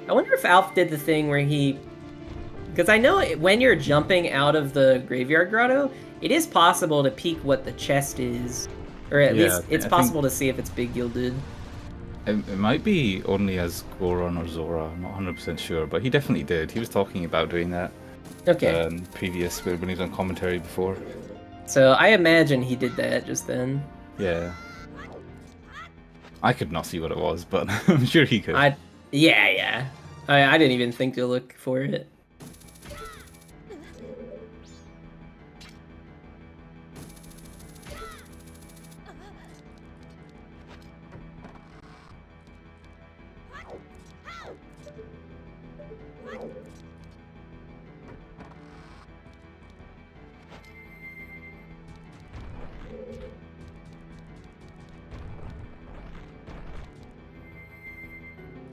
I wonder if Alf did the thing where he... Because I know when you're jumping out of the graveyard grotto, it is possible to peek what the chest is. Or at least it's possible to see if it's big gilded. It might be only as Goron or Zora, I'm not 100% sure, but he definitely did. He was talking about doing that. Okay. Previous, when he was on commentary before. So I imagine he did that just then. Yeah. I could not see what it was, but I'm sure he could. Yeah. I didn't even think to look for it.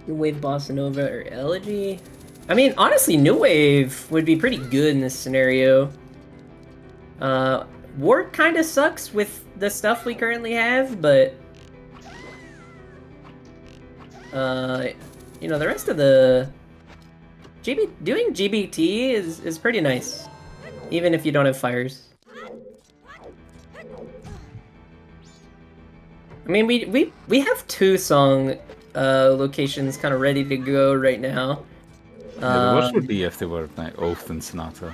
New Wave Bossa Nova or Elegy? I mean, honestly, New Wave would be pretty good in this scenario. War kind of sucks with the stuff we currently have, but... you know, the rest of the... doing GBT is pretty nice. Even if you don't have fires. I mean, we have 2 song locations kind of ready to go right now. The worst would be if they were like Oath and Sonata.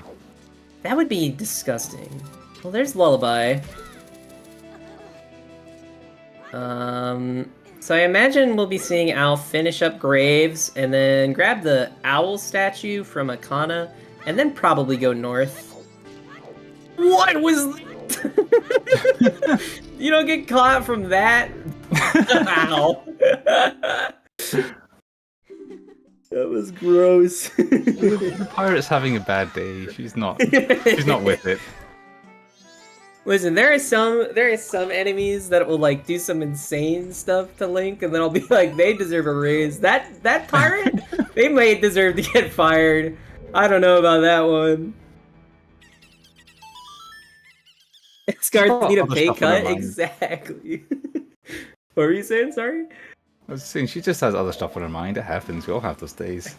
That would be disgusting. Well, there's Lullaby. So I imagine we'll be seeing Alf finish up Graves and then grab the owl statue from Akana and then probably go north. What was... You don't get caught from that? Ow. That was gross. The pirate's having a bad day. She's not with it. Listen, there are some enemies that will like do some insane stuff to Link, and then I'll be like, they deserve a raise. That pirate, they may deserve to get fired. I don't know about that one. Scar's need a pay cut? Exactly. What were you saying? Sorry? I was saying she just has other stuff on her mind. It happens. We all have those days.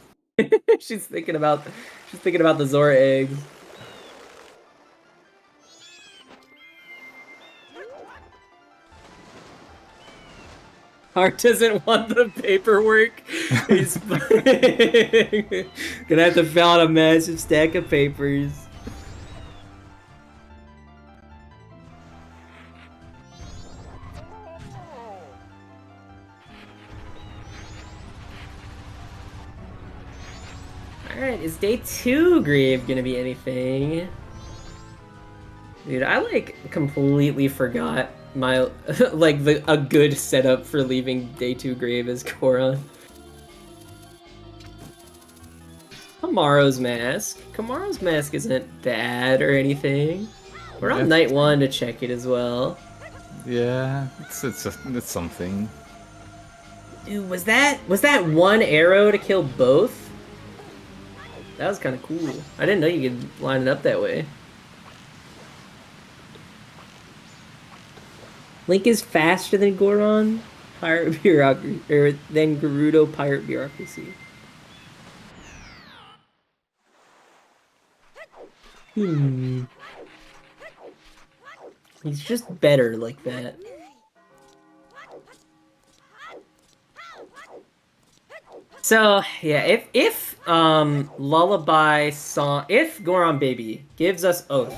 She's thinking about the Zora eggs. Hart doesn't want the paperwork. He's gonna have to fill out a massive stack of papers. Alright, is day 2 Grave gonna be anything? Dude, I like completely forgot my like a good setup for leaving day 2 Grave as Korra. Kamaro's mask. Kamaro's mask isn't bad or anything. We're on night 1 to check it as well. Yeah, it's something. Dude, was that one arrow to kill both? That was kind of cool. I didn't know you could line it up that way. Link is faster than Goron, pirate bureaucracy, or than Gerudo pirate bureaucracy. He's just better like that. So yeah, if Lullaby song, if Goron Baby gives us Oath,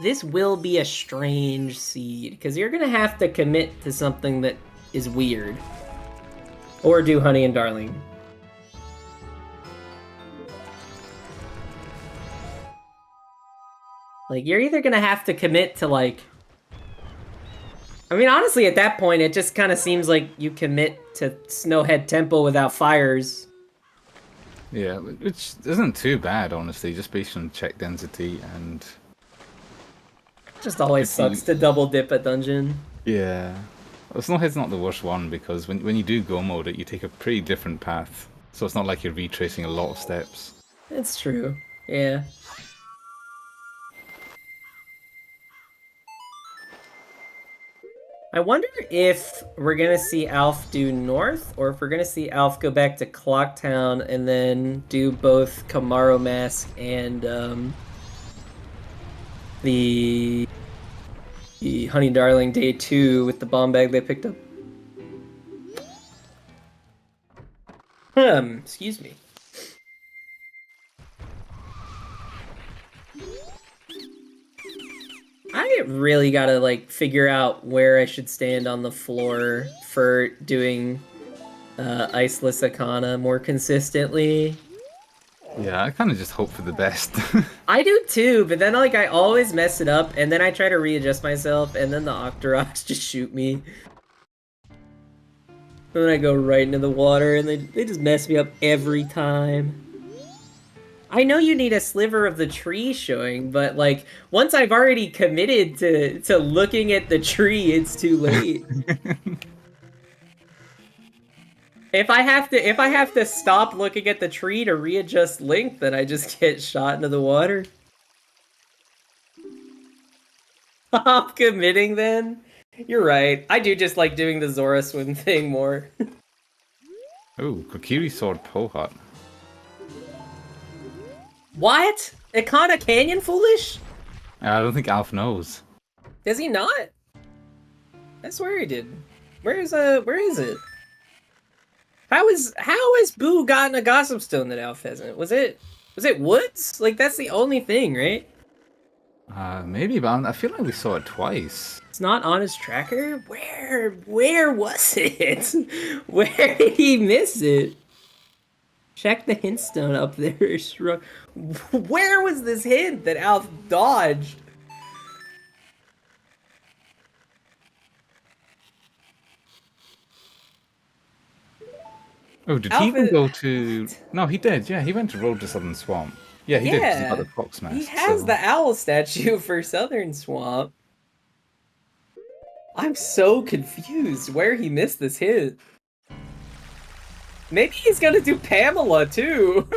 this will be a strange seed because you're gonna have to commit to something that is weird, or do Honey and Darling. Like you're either gonna have to commit to like. I mean, honestly, at that point, it just kind of seems like you commit to Snowhead Temple without fires. Yeah, which isn't too bad, honestly, just based on check density and Just always sucks to double dip a dungeon. Yeah. Well, Snowhead's not the worst one because when you do go mode it, you take a pretty different path. So it's not like you're retracing a lot of steps. It's true. Yeah. I wonder if we're gonna see Alf do north, or if we're gonna see Alf go back to Clocktown and then do both Kamaro Mask and the Honey Darling Day 2 with the bomb bag they picked up. Excuse me. I really gotta, like, figure out where I should stand on the floor for doing Iceless Akana more consistently. Yeah, I kind of just hope for the best. I do too, but then, like, I always mess it up, and then I try to readjust myself, and then the Octoroks just shoot me. And then I go right into the water, and they just mess me up every time. I know you need a sliver of the tree showing, but, like, once I've already committed to looking at the tree, it's too late. If I have to stop looking at the tree to readjust length, then I just get shot into the water. Stop committing then? You're right. I do just like doing the Zora swim thing more. Ooh, Kokiri Sword Pohat. What? Akana Canyon foolish? I don't think Alf knows. Does he not? I swear he did. Where is it? How has Boo gotten a Gossip Stone that Alf hasn't? Was it Woods? Like, that's the only thing, right? Maybe, but I feel like we saw it twice. It's not on his tracker? Where was it? Where did he miss it? Check the hint stone up there. Where was this hint that Alf dodged? Oh, did he even go to... No, he did, yeah. He went to Road to Southern Swamp. Yeah, he did, because he got the fox mask. He has the owl statue for Southern Swamp. I'm so confused where he missed this hit. Maybe he's gonna do Pamela, too.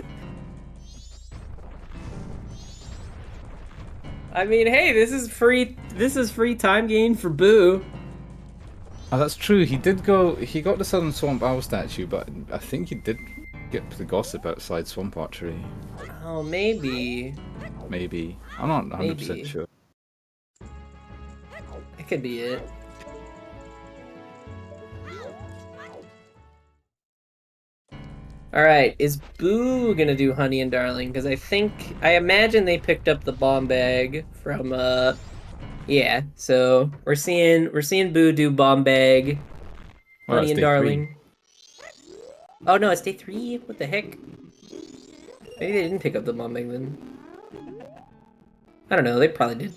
I mean, hey, this is free time gain for Boo. Oh, that's true. He got the Southern Swamp Owl statue, but I think he did get the gossip outside Swamp Archery. Oh, maybe. Maybe. I'm not 100% sure. It could be it. Alright, is Boo gonna do Honey and Darling? Because I imagine they picked up the bomb bag from, yeah, so we're seeing Boo do bomb bag, Honey and Darling. 3. Oh no, it's day 3? What the heck? Maybe they didn't pick up the bomb bag then. I don't know, they probably did.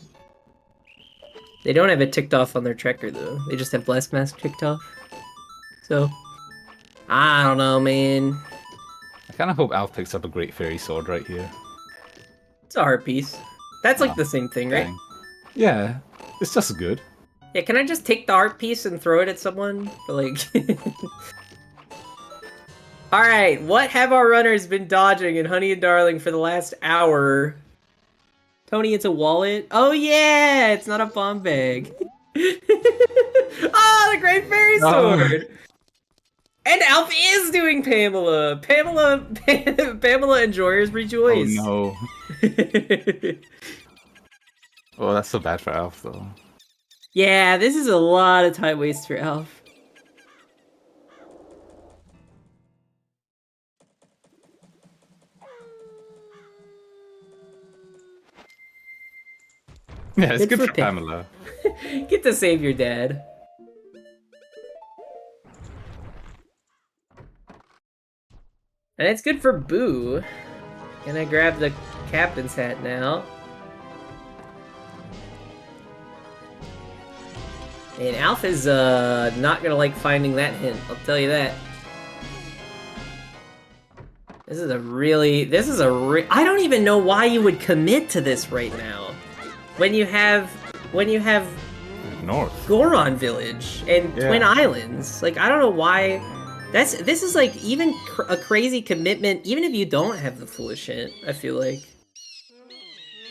They don't have it ticked off on their tracker though. They just have Blast Mask ticked off. So, I don't know, man. I kind of hope Alf picks up a Great Fairy Sword right here. It's a heart piece. That's like the same thing, right? Dang. Yeah, it's just good. Yeah, can I just take the art piece and throw it at someone? For like... Alright, what have our runners been dodging in Honey and Darling for the last hour? Tony, it's a wallet? Oh yeah, it's not a bomb bag. Oh, the Great Fairy Sword! And Alf is doing Pamela! Pamela enjoyers rejoice! Oh no. Oh, that's so bad for Alf, though. Yeah, this is a lot of time waste for Alf. Yeah, it's good for Pamela. Get to save your dad. And it's good for Boo. Gonna grab the captain's hat now. And Alf is not gonna like finding that hint, I'll tell you that. I don't even know why you would commit to this right now. When you have when you have North Goron Village and Twin Islands. Like, I don't know why. This is like even a crazy commitment, even if you don't have the foolish hint. I feel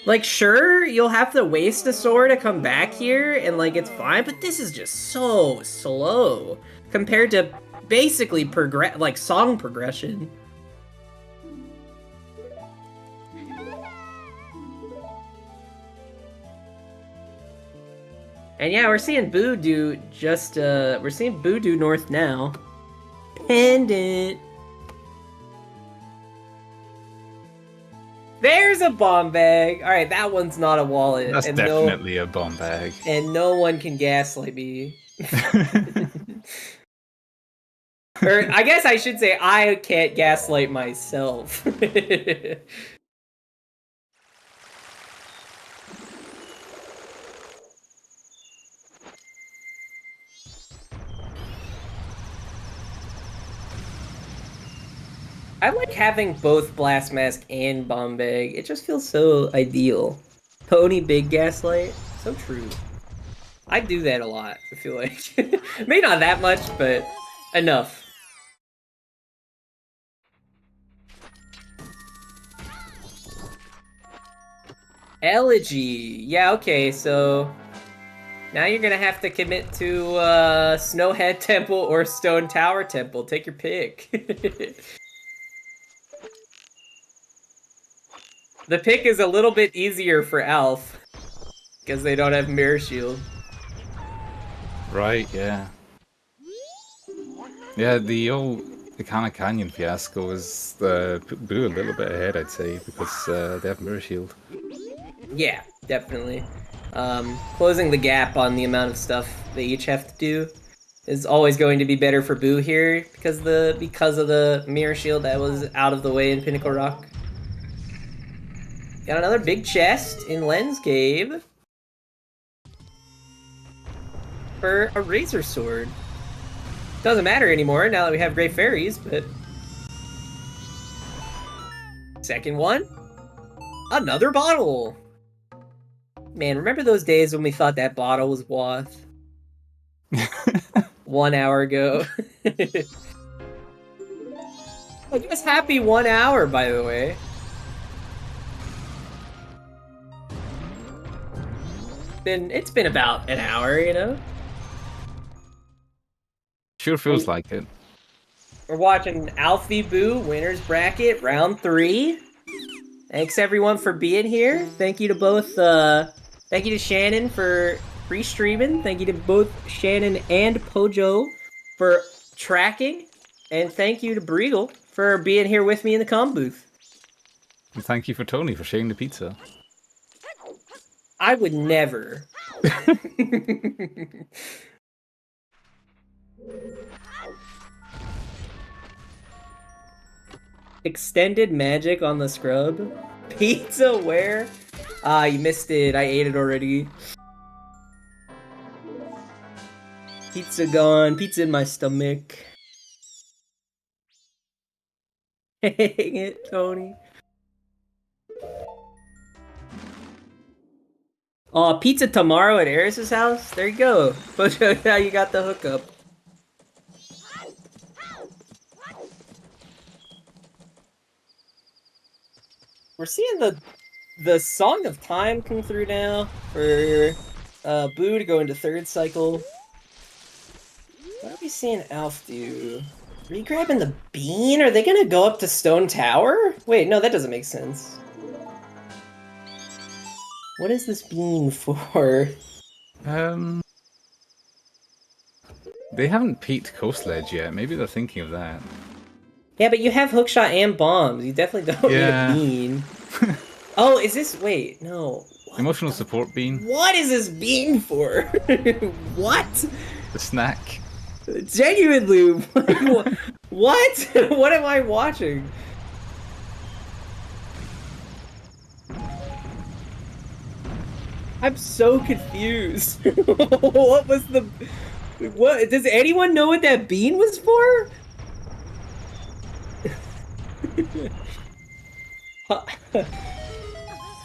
like sure you'll have to waste a sword to come back here, and like it's fine, but this is just so slow compared to basically song progression. And yeah, we're seeing Boo do North now. Pendant. There's a bomb bag. All right, that one's not a wallet. That's definitely a bomb bag. And no one can gaslight me. Or I guess I should say I can't gaslight myself. I like having both Blast Mask and Bomb Bag. It just feels so ideal. Pony Big Gaslight. So true. I do that a lot, I feel like. Maybe not that much, but enough. Elegy. Yeah, okay, so now you're gonna have to commit to Snowhead Temple or Stone Tower Temple. Take your pick. The pick is a little bit easier for Alf, because they don't have Mirror Shield. Right, yeah. Yeah, the old Ikana Canyon fiasco is put Boo a little bit ahead, I'd say, because they have Mirror Shield. Yeah, definitely. Closing the gap on the amount of stuff they each have to do is always going to be better for Boo here, because of the Mirror Shield that was out of the way in Pinnacle Rock. Got another big chest in Lens Cave for a Razor Sword. Doesn't matter anymore now that we have Great Fairies, but... Second one. Another bottle! Man, remember those days when we thought that bottle was Wath? 1 hour ago. Oh, give us happy 1 hour, by the way. It's been about an hour, you know? Sure feels like it. We're watching Alfie Boo Winners Bracket Round 3. Thanks everyone for being here. Thank you to both, thank you to Shannon for pre-streaming. Thank you to both Shannon and Pojo for tracking. And thank you to Briegel for being here with me in the comm booth. And thank you for Tony for sharing the pizza. I would never. Extended magic on the scrub. Pizza where? Ah, you missed it. I ate it already. Pizza gone. Pizza in my stomach. Dang it, Tony. Oh, pizza tomorrow at Eris's house? There you go. Pojo, now you got the hookup. We're seeing the Song of Time come through now for Boo to go into third cycle. What are we seeing Alf do? Are you grabbing the bean? Are they gonna go up to Stone Tower? Wait, no, that doesn't make sense. What is this bean for? They haven't peaked Coast Ledge yet. Maybe they're thinking of that. Yeah, but you have hookshot and bombs. You definitely don't need a bean. Oh, is this... Wait, no. What Emotional support bean. What is this bean for? What? The snack. Genuinely. What? What am I watching? I'm so confused. What was the... What? Does anyone know what that bean was for?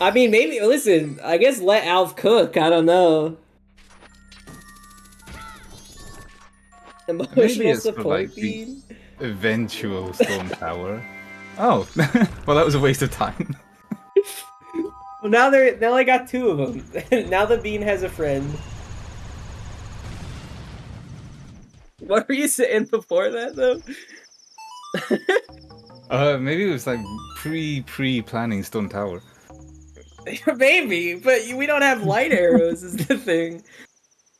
I mean, maybe, listen, I guess let Alf cook, I don't know. Maybe Emotional it's for like support the bean? eventual stone tower. Oh, well that was a waste of time. Well, now they got 2 of them. Now the bean has a friend. What were you saying before that, though? Maybe it was like pre-planning stone tower. Maybe, but we don't have light arrows is the thing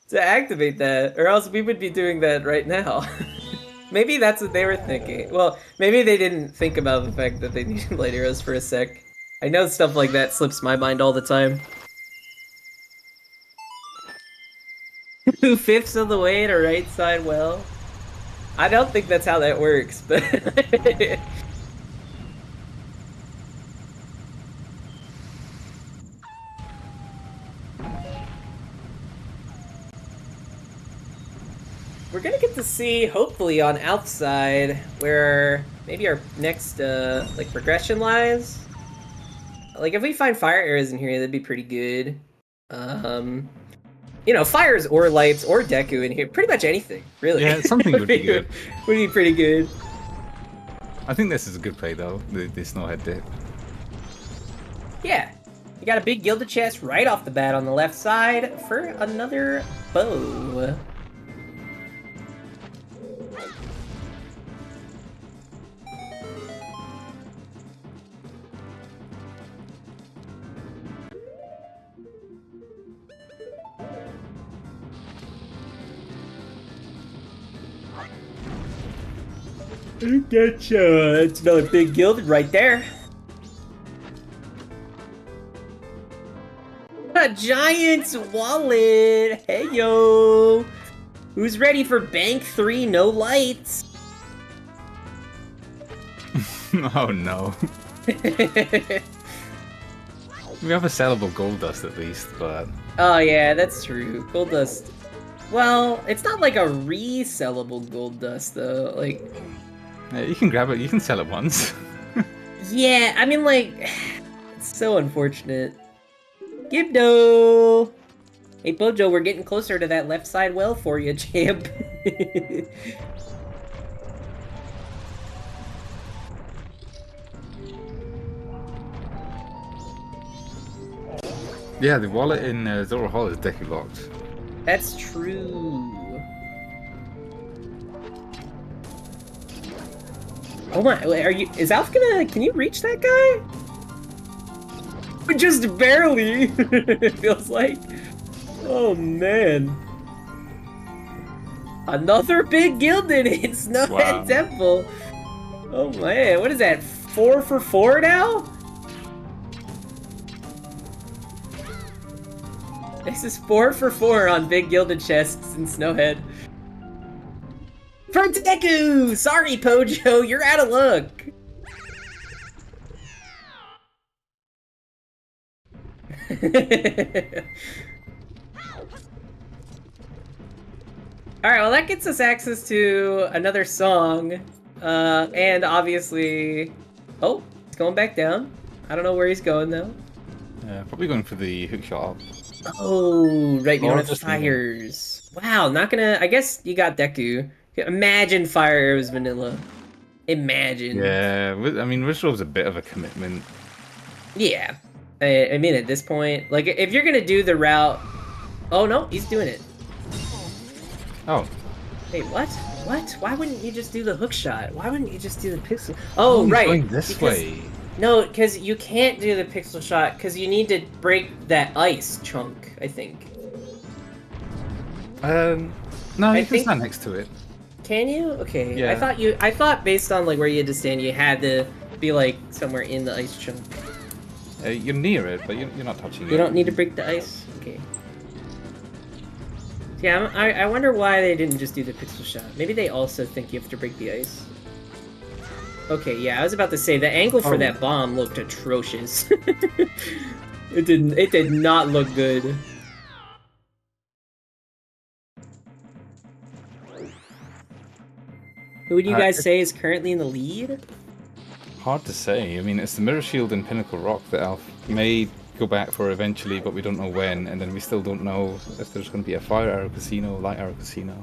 to activate that, or else we would be doing that right now. Maybe that's what they were thinking. Well, maybe they didn't think about the fact that they needed light arrows for a sec. I know stuff like that slips my mind all the time. 2/5 of the way to right side well? I don't think that's how that works, but... We're gonna get to see, hopefully, on outside, where maybe our next, like, progression lies. Like, if we find fire arrows in here, that'd be pretty good. You know, fires or lights or Deku in here, pretty much anything, really. Yeah, something would be good. Would be pretty good. I think this is a good play though, the Snowhead dip. Yeah. You got a big gilded chest right off the bat on the left side for another bow. Gotcha. That's another big gilded right there. A giant's wallet. Hey yo. Who's ready for Bank 3 no lights? Oh no. We have a sellable gold dust at least, but... Oh yeah, that's true. Gold dust. Well, it's not like a resellable gold dust though. Like... Yeah, you can grab it, you can sell it once. Yeah, I mean like... It's so unfortunate. Gibdo! Hey Bojo, we're getting closer to that left side well for you, champ. Yeah, the wallet in Zora Hall is Deku locked. That's true. Oh my, is Alf gonna, can you reach that guy? Just barely, it feels like. Oh man. Another big gilded in Snowhead Temple. Oh man, what is that, 4 for 4 now? This is 4 for 4 on big gilded chests in Snowhead. For Deku! Sorry, Pojo, you're out of luck. Alright, well that gets us access to another song. And obviously... Oh, it's going back down. I don't know where he's going though. Probably going for the hookshot. Oh, right, we Or don't have fires. Wow, not gonna... I guess you got Deku. Imagine Fire Arrows vanilla. Imagine. Yeah, I mean, Wish Rove's a bit of a commitment. Yeah. I mean, at this point, like, if you're gonna do the route... Oh, no, he's doing it. Oh. Wait, what? What? Why wouldn't you just do the hook shot? Why wouldn't you just do the pixel... Oh, he's right. going this way. No, because you can't do the pixel shot, because you need to break that ice chunk, I think. No, you can stand next to it. Can you? Okay. Yeah. I thought based on like where you had to stand, you had to be like somewhere in the ice chunk. You're near it, but you're not touching it. You don't need to break the ice? Okay. Yeah, I wonder why they didn't just do the pixel shot. Maybe they also think you have to break the ice. Okay, yeah, I was about to say, the angle for that bomb looked atrocious. It did not look good. Who would you guys say is currently in the lead? Hard to say. I mean, it's the Mirror Shield and Pinnacle Rock that Alf may go back for eventually, but we don't know when, and then we still don't know if there's going to be a fire arrow casino, light arrow casino.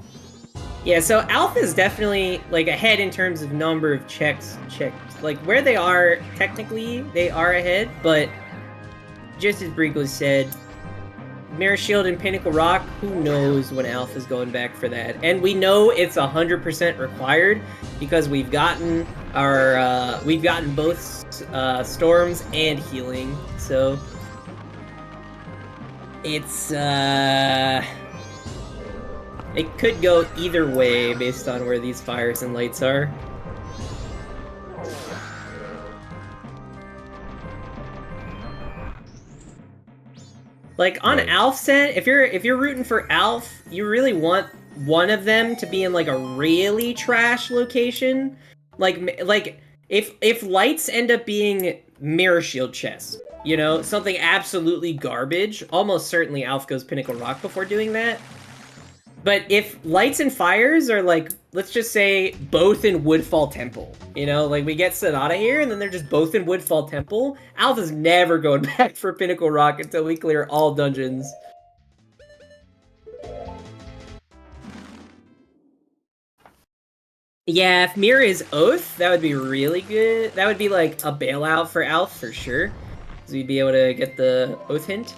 Yeah, so Alpha is definitely like ahead in terms of number of checks checked. Like where they are technically, they are ahead, but just as Briegel said, Mirror Shield and Pinnacle Rock, who knows when Alpha's going back for that? And we know it's 100% required because we've gotten both storms and healing, so it's it could go either way based on where these fires and lights are. Like on Right. Alf's end, if you're rooting for Alf, you really want one of them to be in like a really trash location. Like if lights end up being Mirror Shield chests, you know, something absolutely garbage, almost certainly Alf goes Pinnacle Rock before doing that. But if lights and fires are like, let's just say both in Woodfall Temple, you know, like we get Sonata here and then they're just both in Woodfall Temple, Alpha's never going back for Pinnacle Rock until we clear all dungeons. Yeah, if Mirror is Oath, that would be really good. That would be like a bailout for Alf for sure. Because we'd be able to get the Oath hint.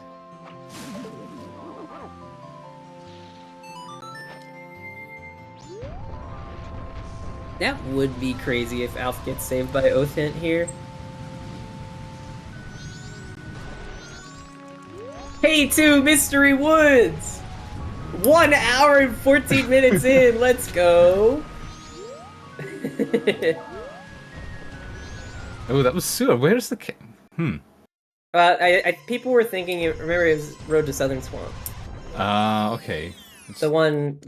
That would be crazy if Alf gets saved by Oath Hint here. Hey, to Mystery Woods! 1 hour and 14 minutes in, let's go! Oh, that was sewer. Where's the People were thinking, remember it was Road to Southern Swamp. Okay. The one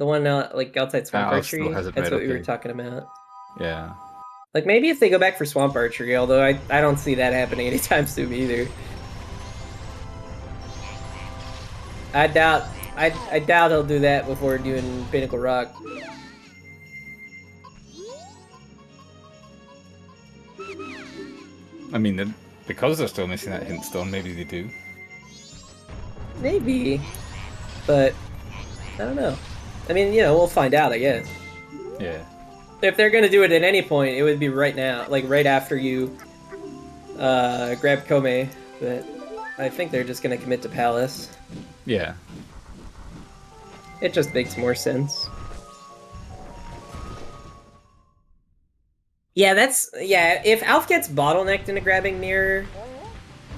like outside Swamp Archery, has it that's right, what we were okay. talking about. Yeah. Like, maybe if they go back for Swamp Archery, although I don't see that happening anytime soon either. I doubt he'll do that before doing Pinnacle Rock. I mean, because they're still missing that hint stone, maybe they do. Maybe. But, I don't know. I mean, you know, we'll find out, I guess. Yeah. If they're gonna do it at any point, it would be right now, like right after you grab Kome, but I think they're just gonna commit to Palace. Yeah. It just makes more sense. Yeah, if Alf gets bottlenecked into grabbing Mirror,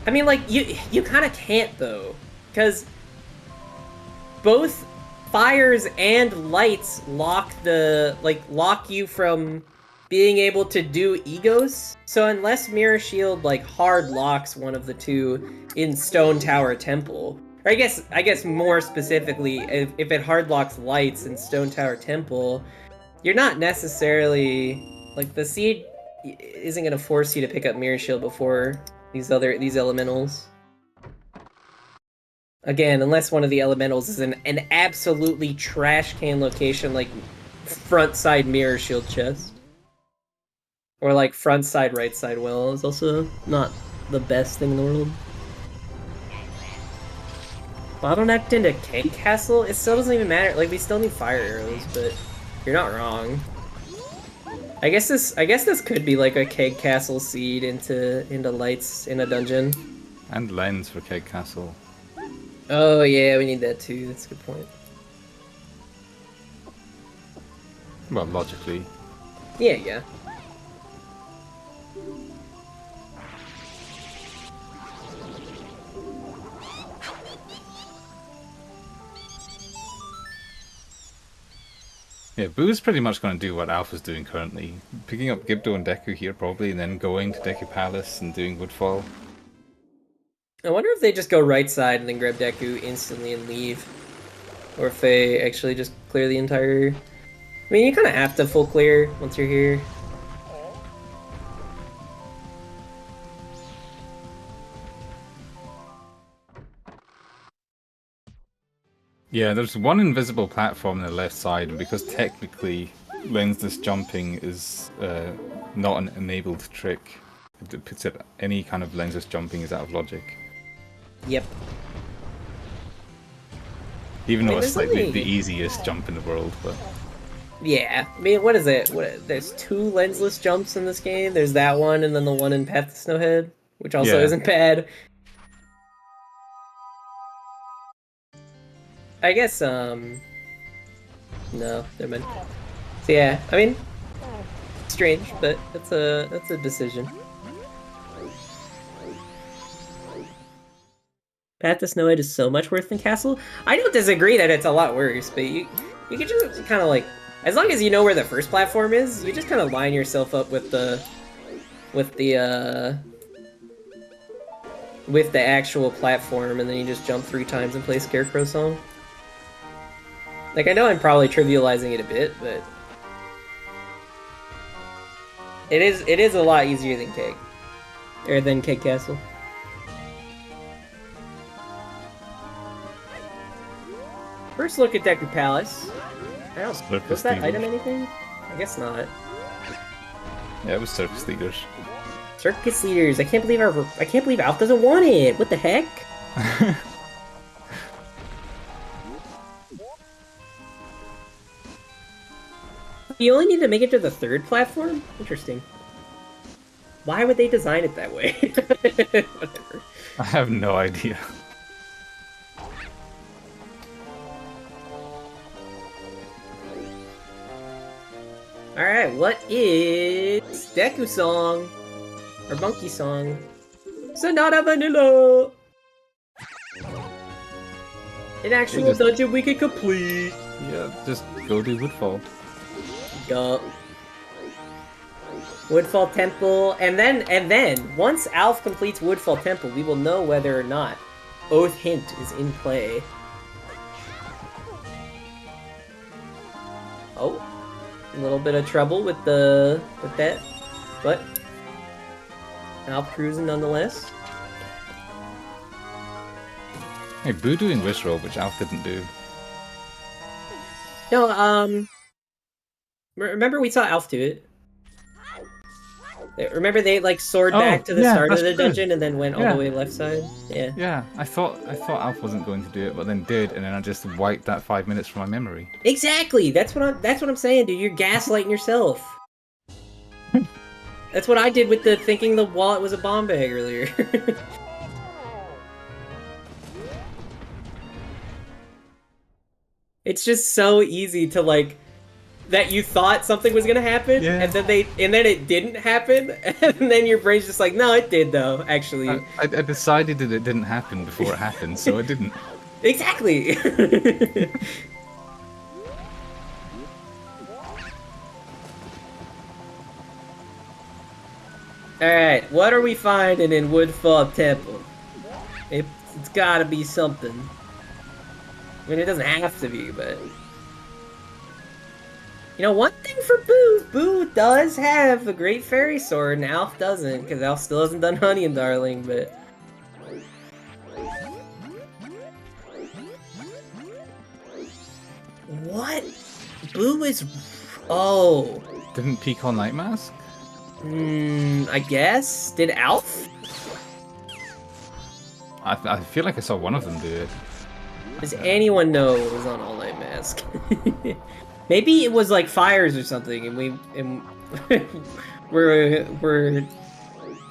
I mean, like, you kind of can't, though, because both fires and lights lock you from being able to do egos. So unless Mirror Shield like hard locks one of the two in Stone Tower Temple, or I guess more specifically, if it hard locks lights in Stone Tower Temple, you're not necessarily like the seed isn't gonna force you to pick up Mirror Shield before these elementals. Again, unless one of the elementals is an absolutely trash can location like front side Mirror Shield chest. Or like front side right side well is also not the best thing in the world. Bottlenecked into Keg Castle? It still doesn't even matter. Like, we still need fire arrows, but you're not wrong. I guess this could be like a Keg Castle seed into lights in a dungeon. And lens for Keg Castle. Oh yeah, we need that too. That's a good point. Well, logically. Yeah. Yeah, Boo's pretty much going to do what Alpha's doing currently. Picking up Gibdo and Deku here probably, and then going to Deku Palace and doing Woodfall. I wonder if they just go right side and then grab Deku instantly and leave. Or if they actually just clear the entire... I mean, you kind of have to full clear once you're here. Yeah, there's one invisible platform on the left side, and because technically lensless jumping is not an enabled trick, it puts it any kind of lensless jumping is out of logic. Yep. Even I though mean, it's like the easiest jump in the world, but... Yeah, I mean, what is it? There's 2 lensless jumps in this game. There's that one, and then the one in Path to Snowhead, which also isn't bad. I guess, no, never mind. So yeah, I mean, strange, but that's a decision. Path to Snowhead is so much worse than Castle. I don't disagree that it's a lot worse, but you can just kind of like, as long as you know where the first platform is, you just kind of line yourself up with the actual platform, and then you just jump 3 times and play Scarecrow song. Like, I know I'm probably trivializing it a bit, but it is a lot easier than Cake, or than Cake Castle. First look at Deku Palace. Was that item anything? I guess not. Yeah, it was Circus Leaders. Circus Leaders. I can't believe Alf doesn't want it. What the heck? You only need to make it to the 3rd platform? Interesting. Why would they design it that way? Whatever. I have no idea. Alright, what is Deku Song? Or Monkey Song? Sonata Vanilla! An actual dungeon we can complete! Yeah, just go do Woodfall. Yup. Woodfall Temple, and then, once Alf completes Woodfall Temple, we will know whether or not Oath Hint is in play. Oh. A little bit of trouble with that, but Alf cruising nonetheless. Hey, Boo doing Wish Roll, which Alf didn't do. No, remember we saw Alf do it? Remember they like soared back to the start of the dungeon and then went all the way left side? Yeah. Yeah, I thought Alf wasn't going to do it, but then did, and then I just wiped that 5 minutes from my memory. Exactly. That's what I'm saying, dude. You're gaslighting yourself. That's what I did with the thinking the wallet was a bomb bag earlier. It's just so easy to like that you thought something was gonna happen, and then it didn't happen, and then your brain's just like, no, it did though. Actually, I decided that it didn't happen before it happened, so it didn't. Exactly. All right, what are we finding in Woodfall Temple? It's gotta be something. I mean, it doesn't have to be, but... You know, one thing for Boo! Boo does have a great fairy sword, and Alf doesn't, because Alf still hasn't done Honey and Darling, but... What? Boo is... Oh... Didn't Peak on Night Mask? I guess? Did Alf? I feel like I saw one of them do it. Does anyone know what was on All Night Mask? Maybe it was like fires or something, and we're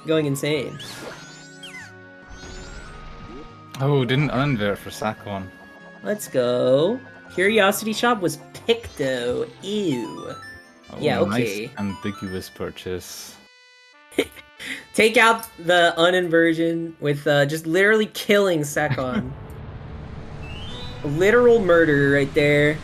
going insane. Oh, didn't unvert for Sakon. Let's go. Curiosity Shop was Picto. Ew. Oh, yeah, okay. Nice ambiguous purchase. Take out the uninversion with just literally killing Sakon. Literal murder right there.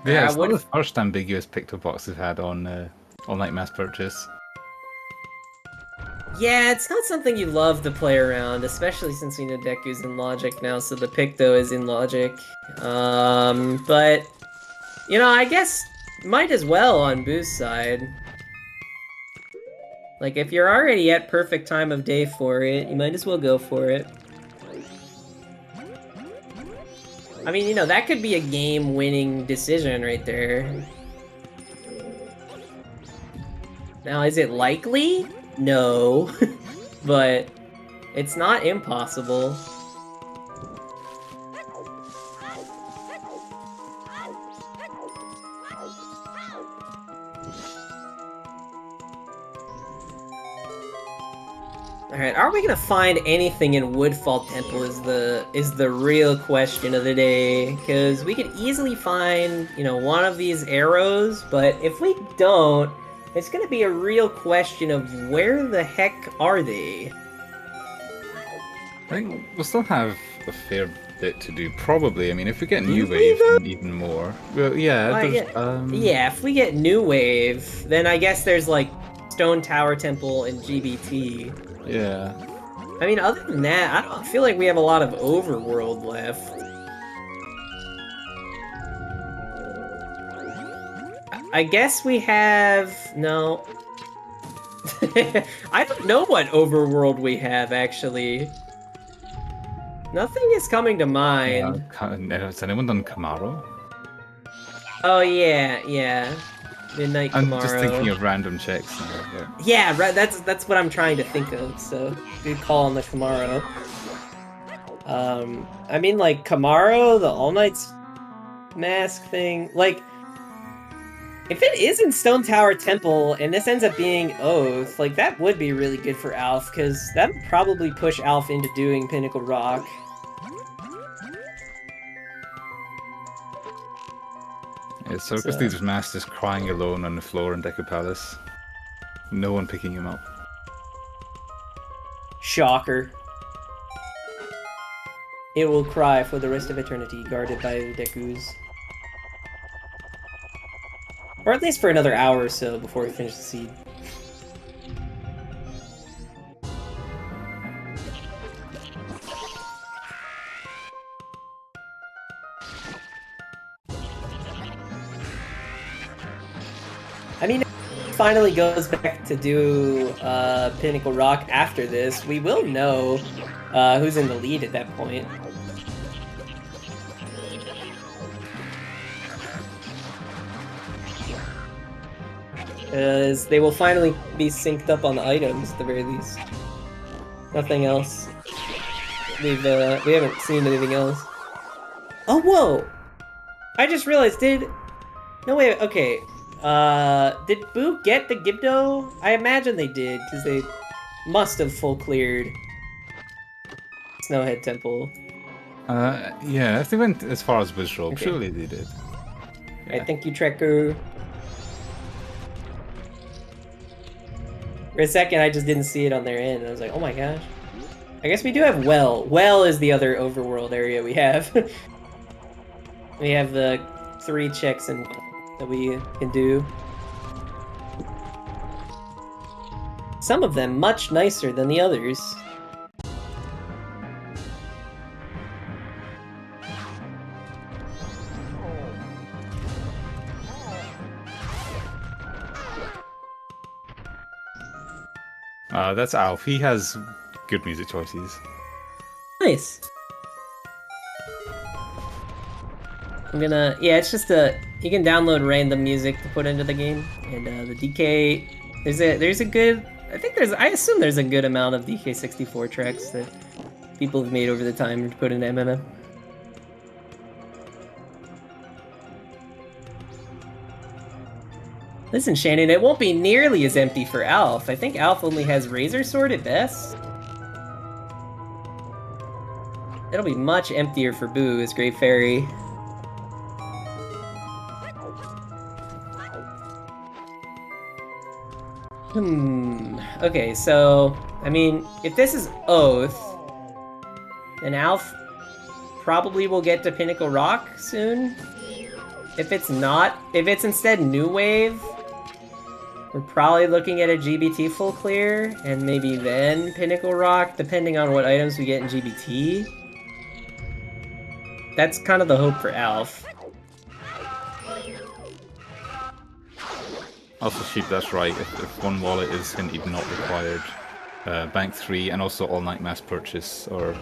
Yeah, it's not the first ambiguous Picto box we've had on All Night Mass Purchase. Yeah, it's not something you love to play around, especially since we know Deku's in Logic now, so the Picto is in Logic. But, you know, I guess might as well on Boo's side. Like, if you're already at perfect time of day for it, you might as well go for it. I mean, you know, that could be a game-winning decision right there. Now, is it likely? No. But it's not impossible. Alright, are we gonna find anything in Woodfall Temple is the real question of the day. Because we could easily find, you know, one of these arrows, but if we don't, it's gonna be a real question of where the heck are they? I think we'll still have a fair bit to do, probably. I mean, if we get New Wave and even more. Well, yeah, yeah, if we get New Wave, then I guess there's like Stone Tower Temple and GBT. Yeah. I mean, other than that, I don't feel like we have a lot of overworld left. I guess we have... no. I don't know what overworld we have, actually. Nothing is coming to mind. Has anyone done Camaro? Oh, yeah. Midnight I'm Camaro. just thinking of random checks now. Yeah, right. That's what I'm trying to think of. So good call on the Camaro. I mean, like Camaro, the All Knight's mask thing. Like, if it is in Stone Tower Temple and this ends up being Oath, like that would be really good for Alf because that would probably push Alf into doing Pinnacle Rock. Yeah, Circus Leader's mask is crying alone on the floor in Deku Palace. No one picking him up. Shocker. It will cry for the rest of eternity, guarded by the Dekus. Or at least for another hour or so before we finish the seed. I mean, if it finally goes back to do Pinnacle Rock after this, we will know who's in the lead at that point. Because they will finally be synced up on the items at the very least. Nothing else. We haven't seen anything else. Oh, whoa! I just realized, no, wait, okay. Did Boo get the Gibdo? I imagine they did, because they must have full cleared Snowhead Temple. Yeah, if they went as far as Wizrobe, Okay. surely they did. I thank you, Trekker. For a second, I just didn't see it on their end. I was like, oh my gosh. I guess we do have Well. Well is the other overworld area we have. We have the 3 checks and that we can do. Some of them much nicer than the others. That's Alf. He has good music choices. Nice. I'm gonna... yeah, it's just you can download random music to put into the game. And the DK... There's a good... I assume there's a good amount of DK64 tracks that people have made over the time to put into MMM. Listen, Shannon, it won't be nearly as empty for Alf. I think Alf only has Razor Sword at best. It'll be much emptier for Boo as Great Fairy. Okay, so, I mean, if this is Oath, then Alf probably will get to Pinnacle Rock soon. If it's not, if it's instead New Wave, we're probably looking at a GBT full clear, and maybe then Pinnacle Rock, depending on what items we get in GBT. That's kind of the hope for Alf. Also, Sheep, that's right. If one wallet is indeed not required, Bank 3 and also all-night mass purchase or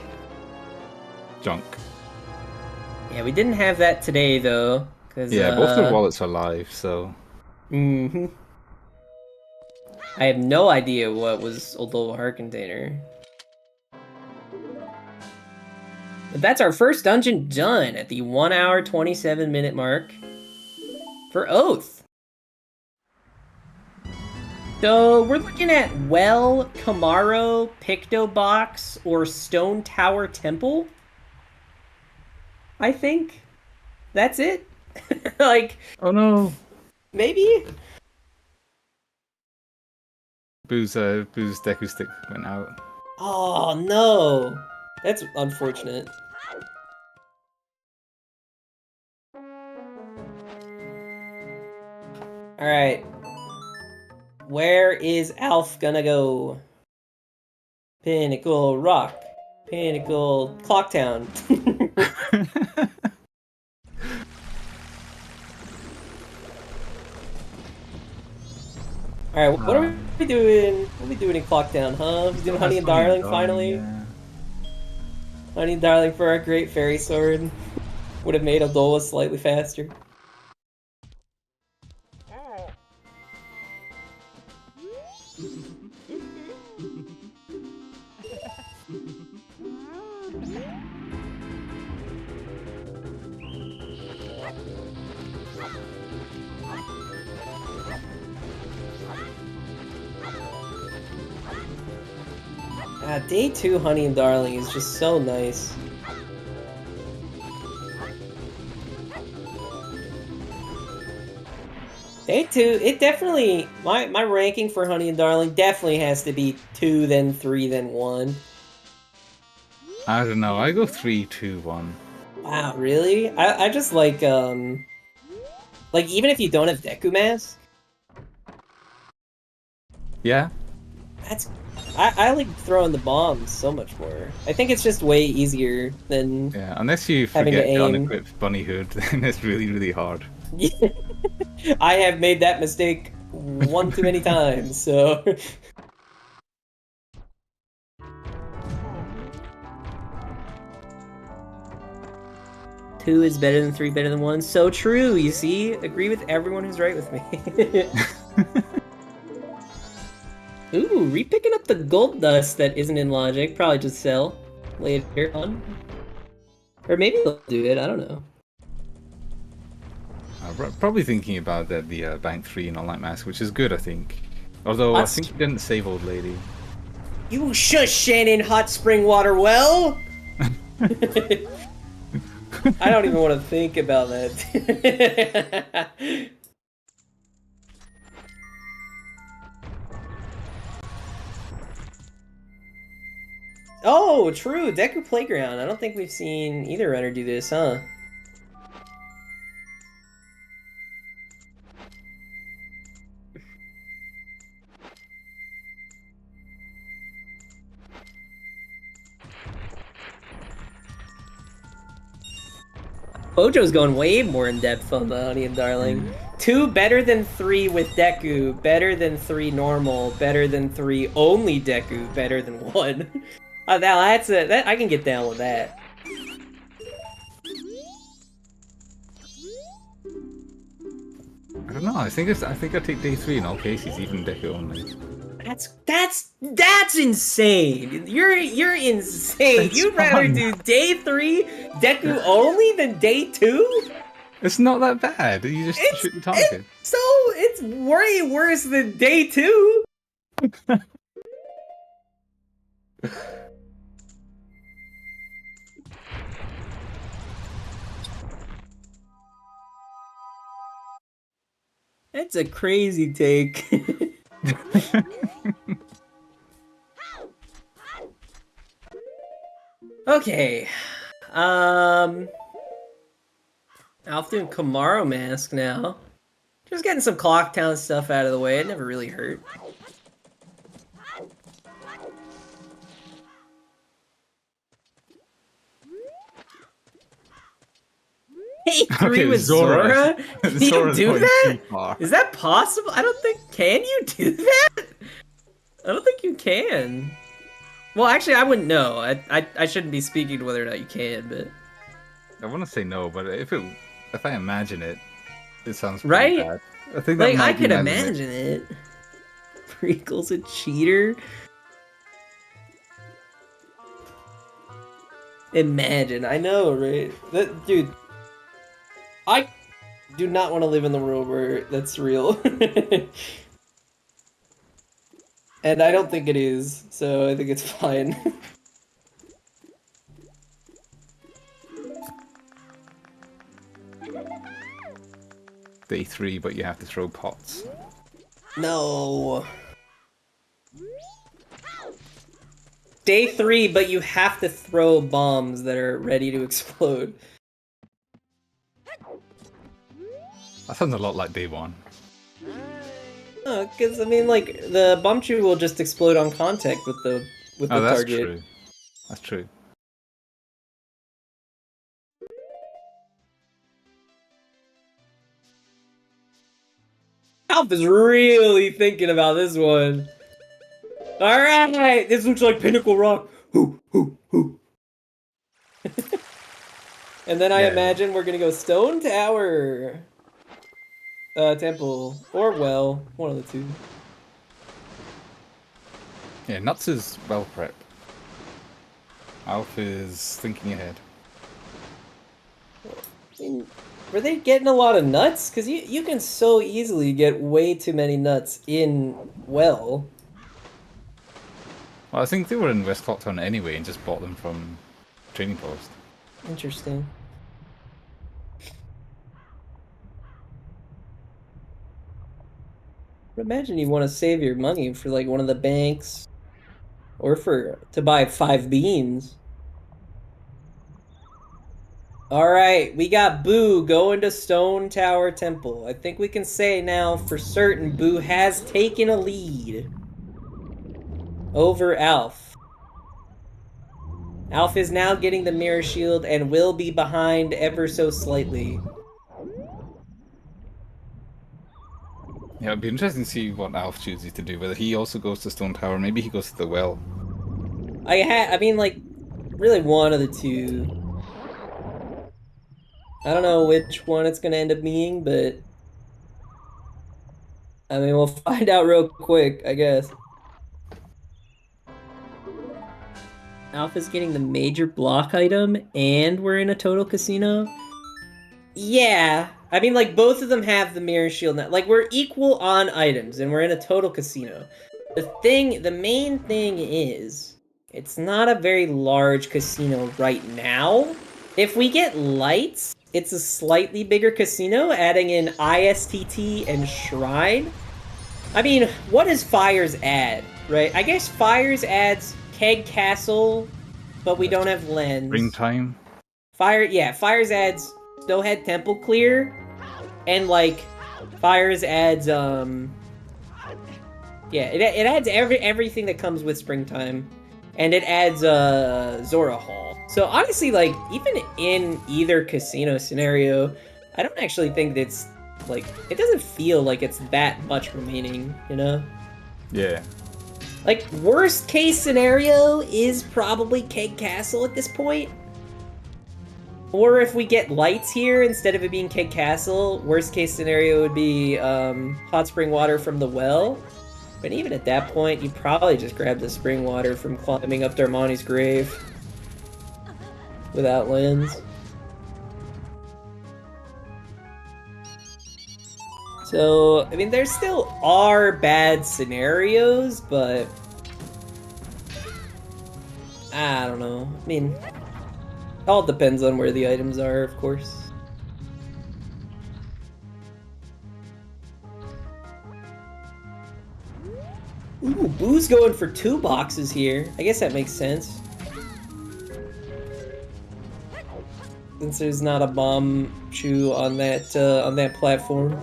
junk. Yeah, we didn't have that today though. Yeah, both their wallets are live, so. Mm-hmm. I have no idea what was Oldova Heart Container. But that's our first dungeon done at the 1 hour 27 minute mark for Oath. So we're looking at Well, Camaro, Picto Box, or Stone Tower Temple. I think that's it. Like, oh no, maybe. Boo's Deku stick went out. Oh no, that's unfortunate. All right, where is Alf gonna go? Pinnacle Rock, Pinnacle Clocktown. All right, what are we doing? What are we doing in Clocktown, huh? We're doing Honey and Darling finally. Yeah. Honey and Darling for our great fairy sword. Would have made Odola slightly faster. Day 2 Honey and Darling is just so nice. Day 2, it definitely, my ranking for Honey and Darling definitely has to be 2, then 3, then 1. I don't know, I go 3, 2, 1. Wow, really? I just like even if you don't have Deku Mask? Yeah? I like throwing the bombs so much more. I think it's just way easier than unless you forget to unequip Bunny Hood, then it's really, really hard. I have made that mistake one too many times, so... 2 is better than 3, better than 1. So true, you see? Agree with everyone who's right with me. Ooh, re-picking up the gold dust that isn't in Logic. Probably just sell later on. Or maybe they'll do it, I don't know. Probably thinking about the Bank 3 and All Night Mask, which is good, I think. Although, I think he didn't save Old Lady. You shush, Shannon Hot Spring Water Well! I don't even want to think about that. Oh, true! Deku Playground. I don't think we've seen either runner do this, huh? Bojo's going way more in depth on the Honey and Darling. 2 better than 3 with Deku, better than 3 normal, better than 3 only Deku, better than 1. That's I can get down with that. I don't know. I think I take day 3 in all cases, even Deku only. That's insane. You're insane. You'd rather do day 3 Deku only than day 2? It's not that bad. You just shoot the target. It's way worse than day 2. That's a crazy take. Okay. Alf doing Camaro Mask now. Just getting some Clocktown stuff out of the way. It never really hurt. Hey, 3 with Zora? Can you do that? Is that possible? I don't think... Can you do that? I don't think you can. Well, actually, I wouldn't know. I shouldn't be speaking to whether or not you can, but... I want to say no, but if I imagine it, it sounds pretty Right? bad. I think that Like, I might be could my limit. imagine it. Prequel's a cheater? Imagine, I know, right? Dude, I do not want to live in the world where that's real. And I don't think it is, so I think it's fine. Day 3, but you have to throw pots. No. Day 3, but you have to throw bombs that are ready to explode. That sounds a lot like day 1. Oh, because I mean, like, the Bumchu will just explode on contact with the That's target. true. That's true. Alf is really thinking about this one. Alright! This looks like Pinnacle Rock. Hoo, hoo, hoo. And then I imagine we're gonna go Stone Tower. Temple. Or well. One of the two. Yeah, Nuts is well prepped. Alf is thinking ahead. I mean, were they getting a lot of nuts? Because you can so easily get way too many nuts in well. Well, I think they were in West Clocktown anyway and just bought them from Training Post. Interesting. Imagine you want to save your money for like one of the banks, or to buy 5 beans. All right, we got Boo going to Stone Tower Temple. I think we can say now for certain Boo has taken a lead over Alf. Alf is now getting the Mirror Shield and will be behind ever so slightly. Yeah, it'd be interesting to see what Alf chooses to do. Whether he also goes to Stone Tower, maybe he goes to the well. I mean, like, really one of the two. I don't know which one it's gonna end up being, but I mean, we'll find out real quick, I guess. Alpha's getting the major block item, and we're in a total casino? Yeah. I mean, like, both of them have the Mirror Shield now. Like, we're equal on items, and we're in a total casino. The main thing is, it's not a very large casino right now. If we get lights, it's a slightly bigger casino, adding in ISTT and Shrine. I mean, what does Fires add, right? I guess Fires adds Keg Castle, but we don't have Lens. Springtime? Fires adds Snowhead Temple Clear, and, like, Fires adds, it adds everything that comes with Springtime, and it adds, Zora Hall. So, honestly, like, even in either casino scenario, I don't actually think it's, like, it doesn't feel like it's that much remaining, you know? Yeah. Like, worst case scenario is probably Keg Castle at this point. Or if we get lights here, instead of it being Keg Castle, worst case scenario would be hot spring water from the well. But even at that point, you'd probably just grab the spring water from climbing up Darmani's grave. Without Lens. So, I mean, there still are bad scenarios, but I don't know. I mean, all depends on where the items are, of course. Ooh, Boo's going for 2 boxes here. I guess that makes sense. Since there's not a bomb chew on that platform.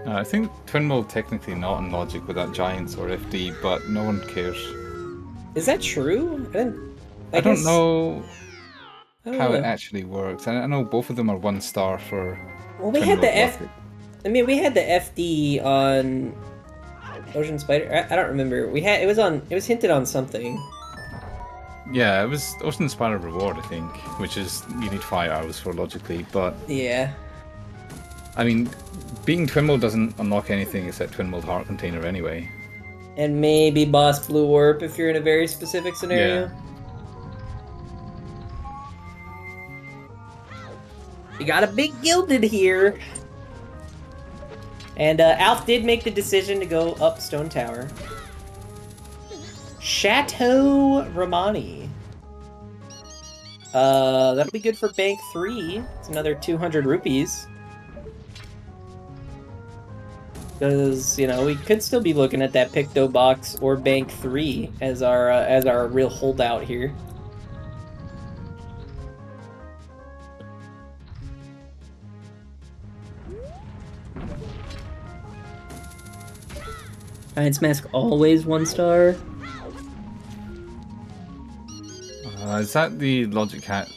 I think Twin Mode technically not in logic with that Giants or FD, but no one cares. Is that true? I don't know how it actually works. I know both of them are 1 star for. Well, we had the we had the FD on Ocean Spider. I don't remember. It was hinted on something. Yeah, it was Ocean Spider Reward, I think, which is you need 5 arrows for logically, but yeah. I mean, being Twinmold doesn't unlock anything except Twinmold Heart Container anyway. And maybe Boss Blue Warp if you're in a very specific scenario. Yeah. You got a big gilded here. And Alf did make the decision to go up Stone Tower. Chateau Romani. That'll be good for Bank 3. It's another 200 rupees. Because, you know, we could still be looking at that Picto Box or Bank 3 as our real holdout here. Giant's Mask always 1 star. Is that the logic hack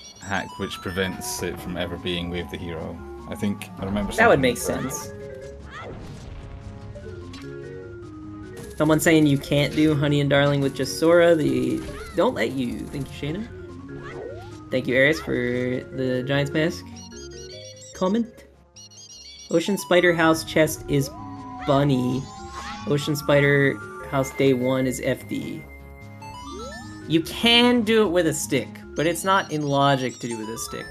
which prevents it from ever being Wave the Hero? I think I remember. That would make sense. Someone saying you can't do Honey and Darling with just Sora. They don't let you. Thank you, Shayna. Thank you, Aris, for the Giant's Mask comment. Ocean Spider House chest is Bunny. Ocean Spider House Day 1 is FD. You can do it with a stick, but it's not in logic to do with a stick.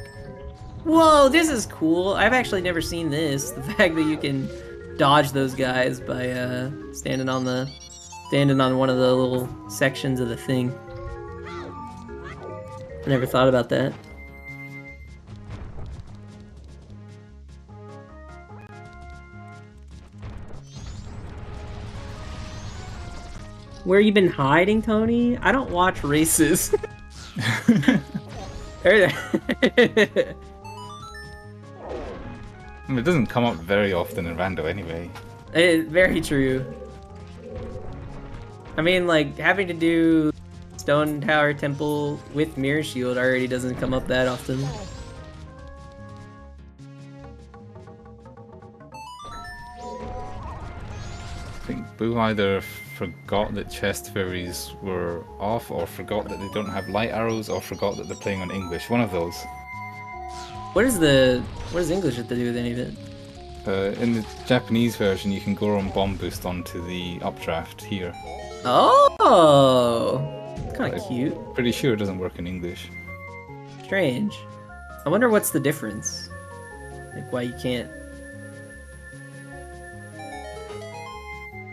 Whoa, this is cool. I've actually never seen this. The fact that you can dodge those guys by standing on one of the little sections of the thing. I never thought about that. Where you been hiding, Tony? I don't watch races. It doesn't come up very often in Rando anyway. Very true. I mean, like, having to do Stone Tower Temple with Mirror Shield already doesn't come up that often. I think Boo either forgot that chest fairies were off, or forgot that they don't have light arrows, or forgot that they're playing on English. One of those. What does English have to do with any of it? In the Japanese version, you can go on bomb boost onto the updraft here. Oh, kind of cute. Pretty sure it doesn't work in English. Strange. I wonder what's the difference. Like why you can't.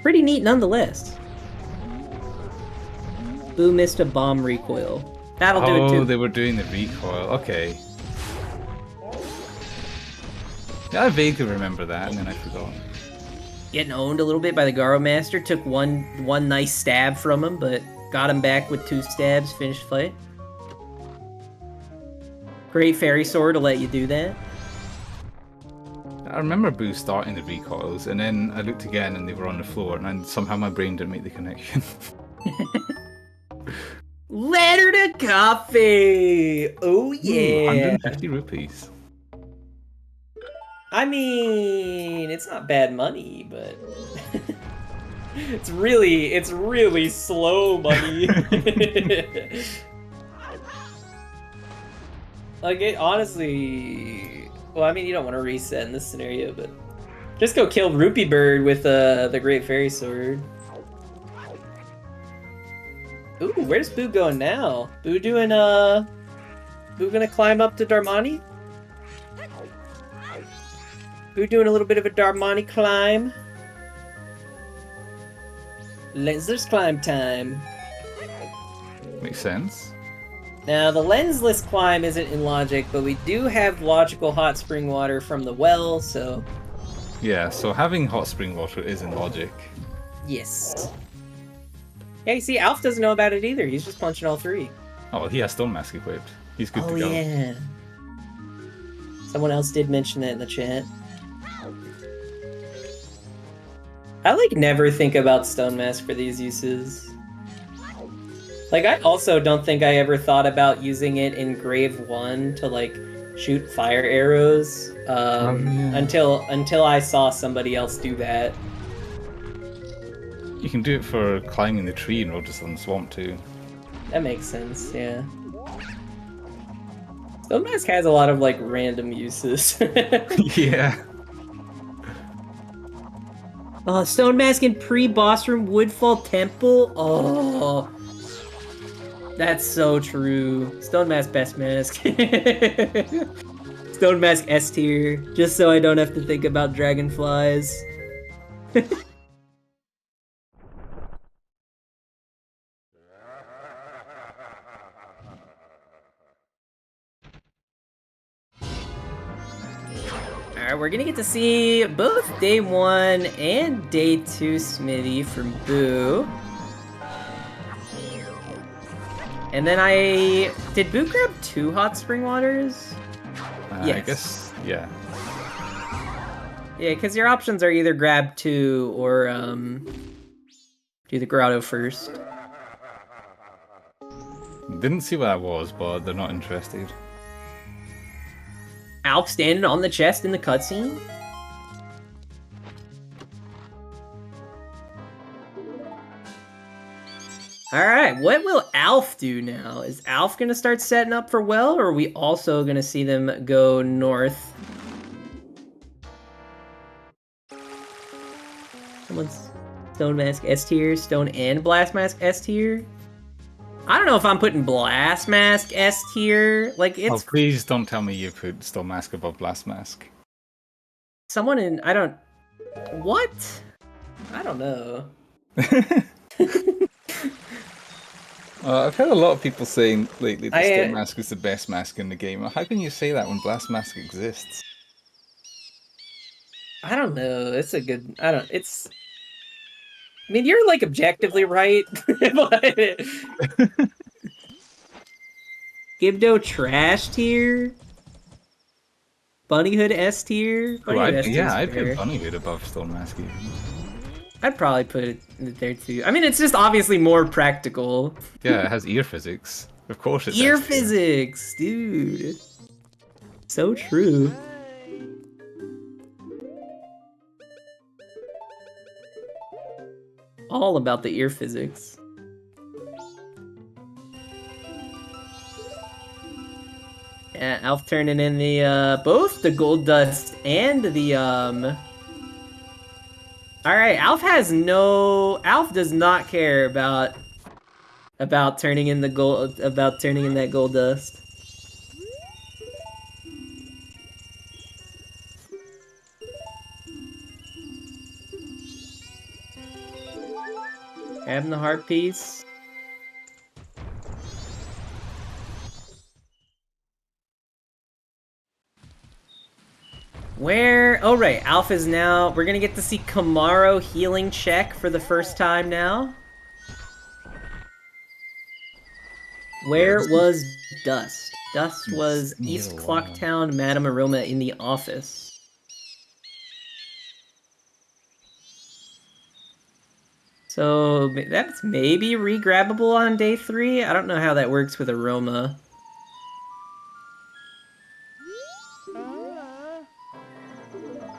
Pretty neat nonetheless. Boo missed a bomb recoil. That'll do it too. Oh, they were doing the recoil. Okay. Yeah, I vaguely remember that, and then I forgot. Getting owned a little bit by the Garo Master. Took one nice stab from him, but got him back with 2 stabs. Finished fight. Great fairy sword to let you do that. I remember Boo starting the recoils, and then I looked again and they were on the floor, and somehow my brain didn't make the connection. Letter to coffee! Oh yeah! Ooh, 150 rupees. I mean, it's not bad money, but it's really slow money. Like, it honestly... Well, I mean, you don't want to reset in this scenario, but... Just go kill Rupee Bird with the Great Fairy Sword. Ooh, where's Boo going now? Boo doing, Boo gonna climb up to Darmani? Boo doing a little bit of a Darmani climb. Lensless climb time. Makes sense. Now, the lensless climb isn't in logic, but we do have logical hot spring water from the well, so... Yeah, so having hot spring water is in logic. Yes. Yeah, you see, Alf doesn't know about it either. He's just punching all 3. Oh, well, he has Stone Mask equipped. He's good to go. Oh, yeah. Someone else did mention that in the chat. I, like, never think about Stone Mask for these uses. Like, I also don't think I ever thought about using it in Grave 1 to, like, shoot fire arrows, until I saw somebody else do that. You can do it for climbing the tree in Rotus on the Swamp, too. That makes sense, yeah. Stone Mask has a lot of, like, random uses. Yeah. Oh, Stone Mask in pre-boss room, Woodfall Temple. Oh, that's so true. Stone Mask best mask. Stone Mask S tier, just so I don't have to think about dragonflies. Alright, we're gonna get to see both day 1 and day 2 Smithy from Boo. And then did Boo grab 2 hot spring waters? Yes. I guess, yeah. Yeah, because your options are either grab 2 or do the grotto first. Didn't see what that was, but they're not interested. Alf standing on the chest in the cutscene? Alright, what will Alf do now? Is Alf gonna start setting up for Well, or are we also gonna see them go north? Someone's Stone Mask S tier, Stone and Blast Mask S tier? I don't know if I'm putting Blast Mask S tier. Like, it's... Oh, please don't tell me you put Stone Mask above Blast Mask. Someone in... I don't... What? I don't know. I've heard a lot of people saying lately that Stone Mask is the best mask in the game. How can you say that when Blast Mask exists? I don't know. It's a good... It's... I mean, you're, like, objectively right. But... Gibdo trash tier? Bunnyhood S tier? I'd put Bunnyhood above Stone Mask even. I'd probably put it there too. I mean, it's just obviously more practical. Yeah, it has ear physics. Of course it's ear physics, dude. So true. All about the ear physics. Yeah, Alf turning in the both the gold dust and the Alright, Alf does not care about turning in the gold turning in that gold dust. Grabbing the heart piece. Oh right, Alf is now... We're gonna get to see Kamaro healing check for the first time now. Where was Dust? Dust was East Clocktown, Madame Aroma in the office. So that's maybe re-grabbable on day 3? I don't know how that works with Aroma.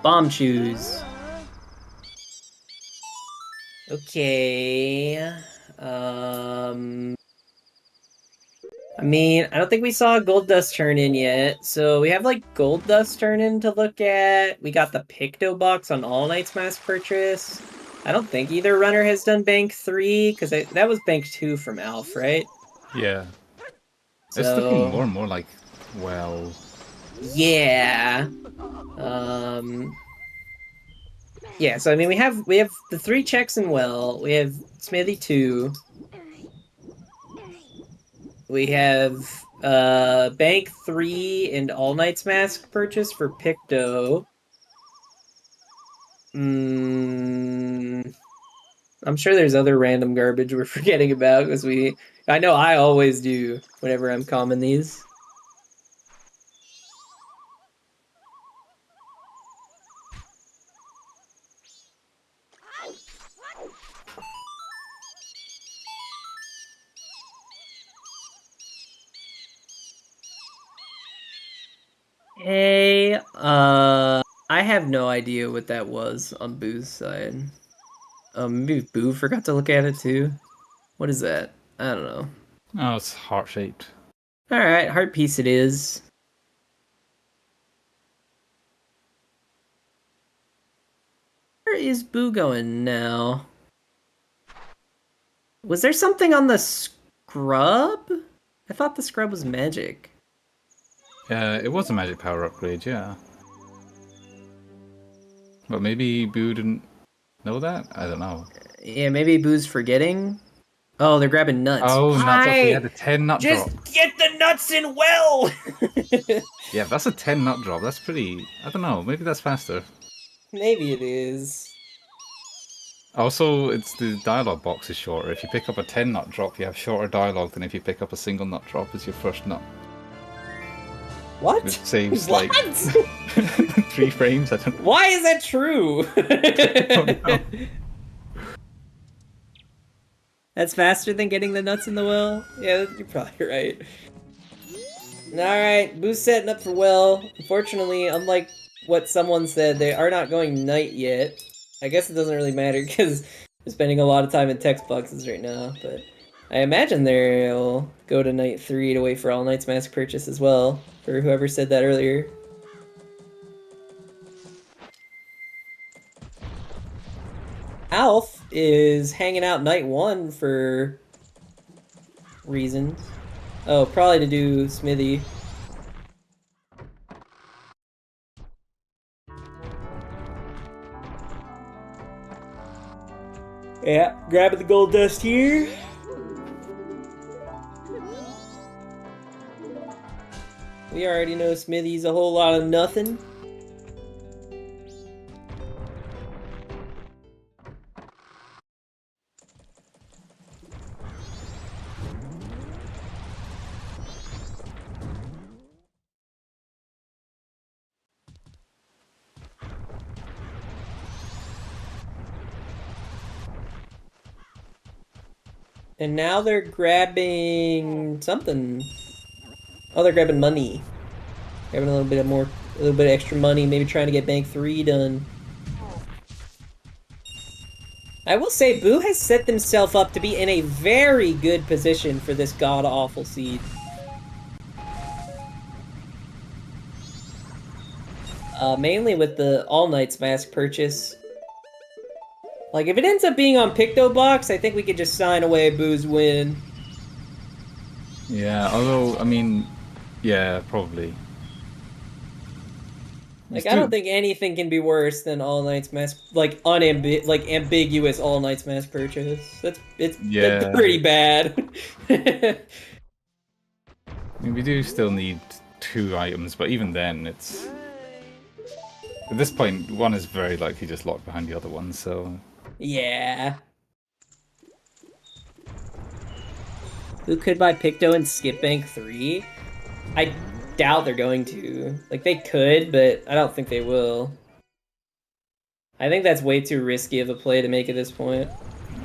Bombchus. Okay. I mean, I don't think we saw Gold Dust turn in yet. So we have like Gold Dust turn in to look at. We got the Picto box on All Knight's mass purchase. I don't think either runner has done Bank 3, because that was Bank 2 from Alf, right? Yeah. So... It's looking more and more like, well... Yeah. Yeah, so I mean we have the 3 checks in Well, we have Smithy 2. We have Bank 3 and All Knight's mask purchase for Picto. I'm sure there's other random garbage we're forgetting about, because I know I always do whenever I'm common these. Hey, I have no idea what that was on Boo's side. Maybe Boo forgot to look at it too. What is that? I don't know. Oh, it's heart-shaped. Alright, heart piece it is. Where is Boo going now? Was there something on the scrub? I thought the scrub was magic. It was a magic power upgrade, yeah. But maybe Boo didn't know that? I don't know. Yeah, maybe Boo's forgetting. Oh, they're grabbing nuts. Oh, nuts. Okay, yeah, the 10 nut drop. Just get the nuts in well! Yeah, if that's a 10 nut drop, that's pretty... I don't know, maybe that's faster. Maybe it is. Also, it's the dialogue box is shorter. If you pick up a 10 nut drop, you have shorter dialogue than if you pick up a single nut drop as your first nut. What? Which saves what? like 3 frames. I don't know. Why is that true? That's faster than getting the nuts in the well? Yeah, you're probably right. Alright, Boo's setting up for well. Unfortunately, unlike what someone said, they are not going night yet. I guess it doesn't really matter because they're spending a lot of time in text boxes right now, but I imagine they'll go to night 3 to wait for All Knight's Mask purchase as well, for whoever said that earlier. Alf is hanging out night 1 for reasons. Oh, probably to do Smithy. Yeah, grabbing the gold dust here. We already know Smithy's a whole lot of nothing. And now they're grabbing something. Oh, they're grabbing money. Grabbing a little bit extra money, maybe trying to get Bank 3 done. I will say, Boo has set themselves up to be in a very good position for this god-awful seed. Mainly with the All Knight's Mask purchase. Like, if it ends up being on Picto Box, I think we could just sign away Boo's win. Yeah, although, I mean, yeah, probably. Like, I don't think anything can be worse than All Knight's Mask, like, ambiguous All Knight's Mask purchase. That's pretty bad. I mean, we do still need 2 items, but even then, it's... At this point, one is very likely just locked behind the other one, so... Yeah. Who could buy Picto and skip Bank 3? I doubt they're going to. Like, they could, but I don't think they will. I think that's way too risky of a play to make at this point.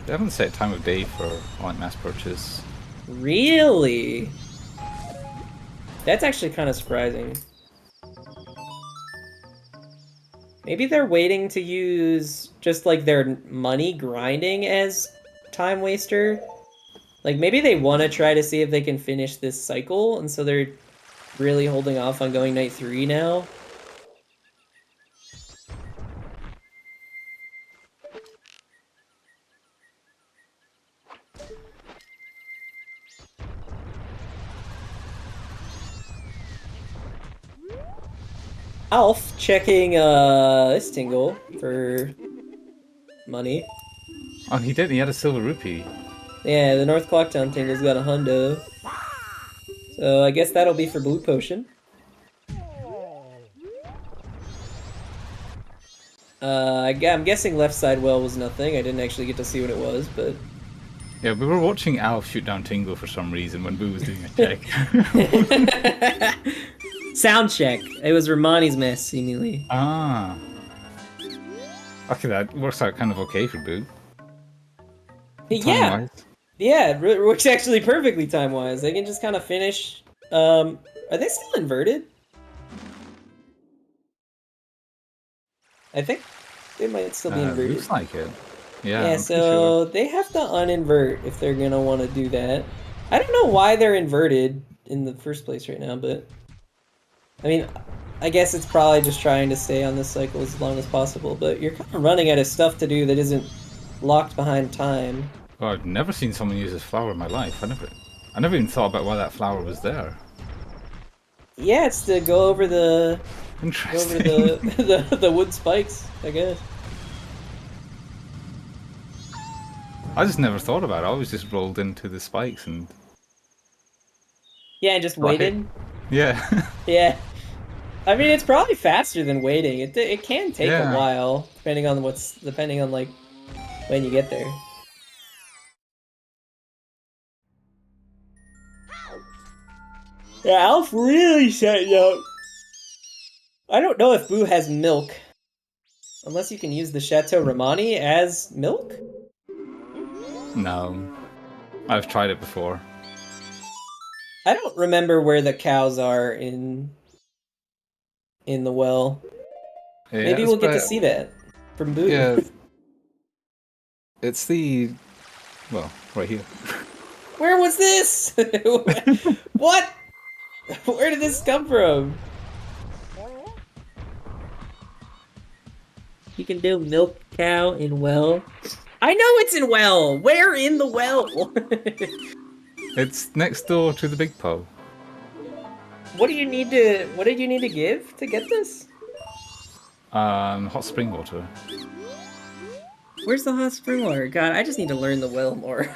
They haven't set time of day for online mass purchase. Really? That's actually kind of surprising. Maybe they're waiting to use just, like, their money grinding as time waster. Like, maybe they want to try to see if they can finish this cycle, and so they're really holding off on going night 3 now. Alf checking this tingle for money. Oh, he did. He had a silver rupee. Yeah, the North Clocktown tingle's got a hundo. So I guess that'll be for Blue Potion. I'm guessing left side well was nothing. I didn't actually get to see what it was, but... Yeah, we were watching Alf shoot down Tingle for some reason when Boo was doing a check. Sound check. It was Romani's mess, seemingly. Ah. Okay, that works out kind of okay for Boo. Yeah. Time-wise. Yeah, it works actually perfectly time-wise. They can just kind of finish... are they still inverted? I think they might still be inverted. Looks like it. Yeah, Yeah, so they have to uninvert if they're gonna want to do that. I don't know why they're inverted in the first place right now, but I mean, I guess it's probably just trying to stay on this cycle as long as possible, but you're kind of running out of stuff to do that isn't locked behind time. Oh, I've never seen someone use this flower in my life. I never even thought about why that flower was there. Yeah, it's to go over the Interesting. the wood spikes, I guess. I just never thought about it. I always just rolled into the spikes and... Yeah, and just waited. Yeah. Yeah. I mean, it's probably faster than waiting. It can take a while, depending on like when you get there. Yeah, Alf really set you up. I don't know if Boo has milk. Unless you can use the Chateau Romani as milk? No. I've tried it before. I don't remember where the cows are in the well. Yeah, maybe we'll get to see that from Boo. Yeah. It's the... well, right here. Where was this? What? Where did this come from? You can do milk cow in well. I know it's in well. Where in the well? It's next door to the big po. What did you need to give to get this? Hot spring water. Where's the hot spring water? God, I just need to learn the well more.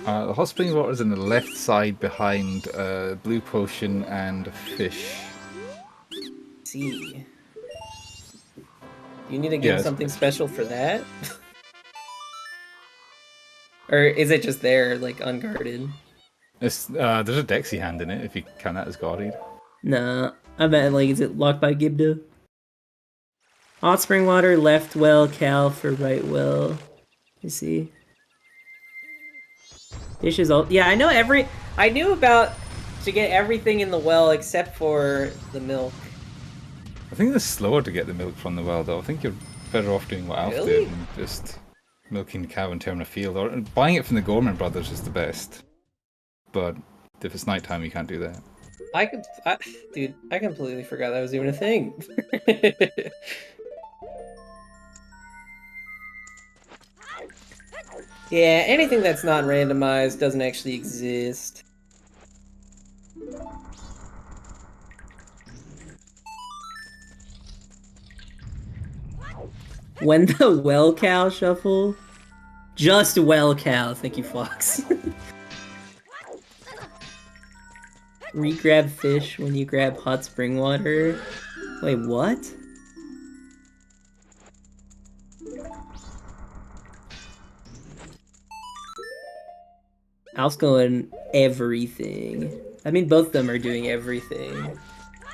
The hot spring water is in the left side behind blue potion and fish. See. You need to give something special for that? Or is it just there, like, unguarded? It's, there's a Dexy hand in it, if you count that as guarded. Nah, I bet, like, is it locked by Gibda? Hot spring water, left well, Cal for right well. You see? Dishes all... Yeah, I knew about to get everything in the well except for the milk. I think it's slower to get the milk from the well, though. I think you're better off doing what Alf did and just milking the cow and turning a field. Or buying it from the Gorman brothers is the best. But if it's nighttime, you can't do that. Dude, I completely forgot that was even a thing. Yeah, anything that's not randomized doesn't actually exist. When the well cow shuffle? Just well cow, thank you, Fox. Re-grab fish when you grab hot spring water. Wait, what? Alf's going everything. I mean, both of them are doing everything.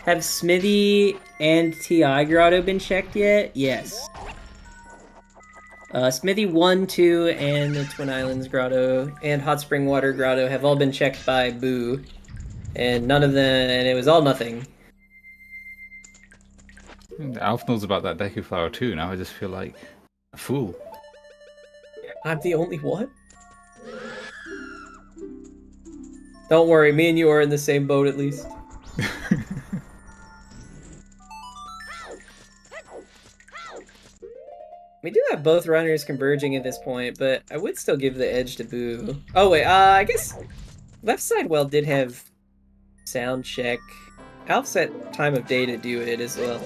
Have Smithy and TI Grotto been checked yet? Yes. Smithy 1, 2, and the Twin Islands Grotto and Hot Spring Water Grotto have all been checked by Boo. And none of them, and it was all nothing. Alf knows about that Deku flower too, now I just feel like a fool. I'm the only one? Don't worry, me and you are in the same boat at least. We do have both runners converging at this point, but I would still give the edge to Boo. Oh wait, I guess left side well did have sound check. Alf set time of day to do it as well.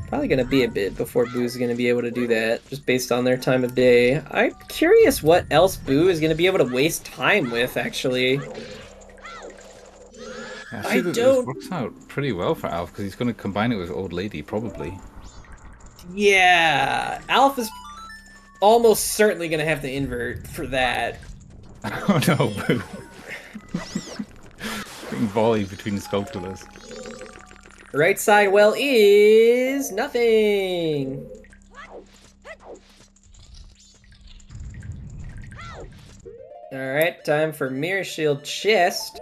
Probably gonna be a bit before Boo's gonna be able to do that, just based on their time of day. I'm curious what else Boo is gonna be able to waste time with, actually. Yeah, I think this works out pretty well for Alf, because he's going to combine it with Old Lady, probably. Yeah, Alf is almost certainly gonna have to invert for that. Oh no, Boo. Getting volleyed between Sculptulus. Right side well is nothing. Alright, time for Mirror Shield Chest.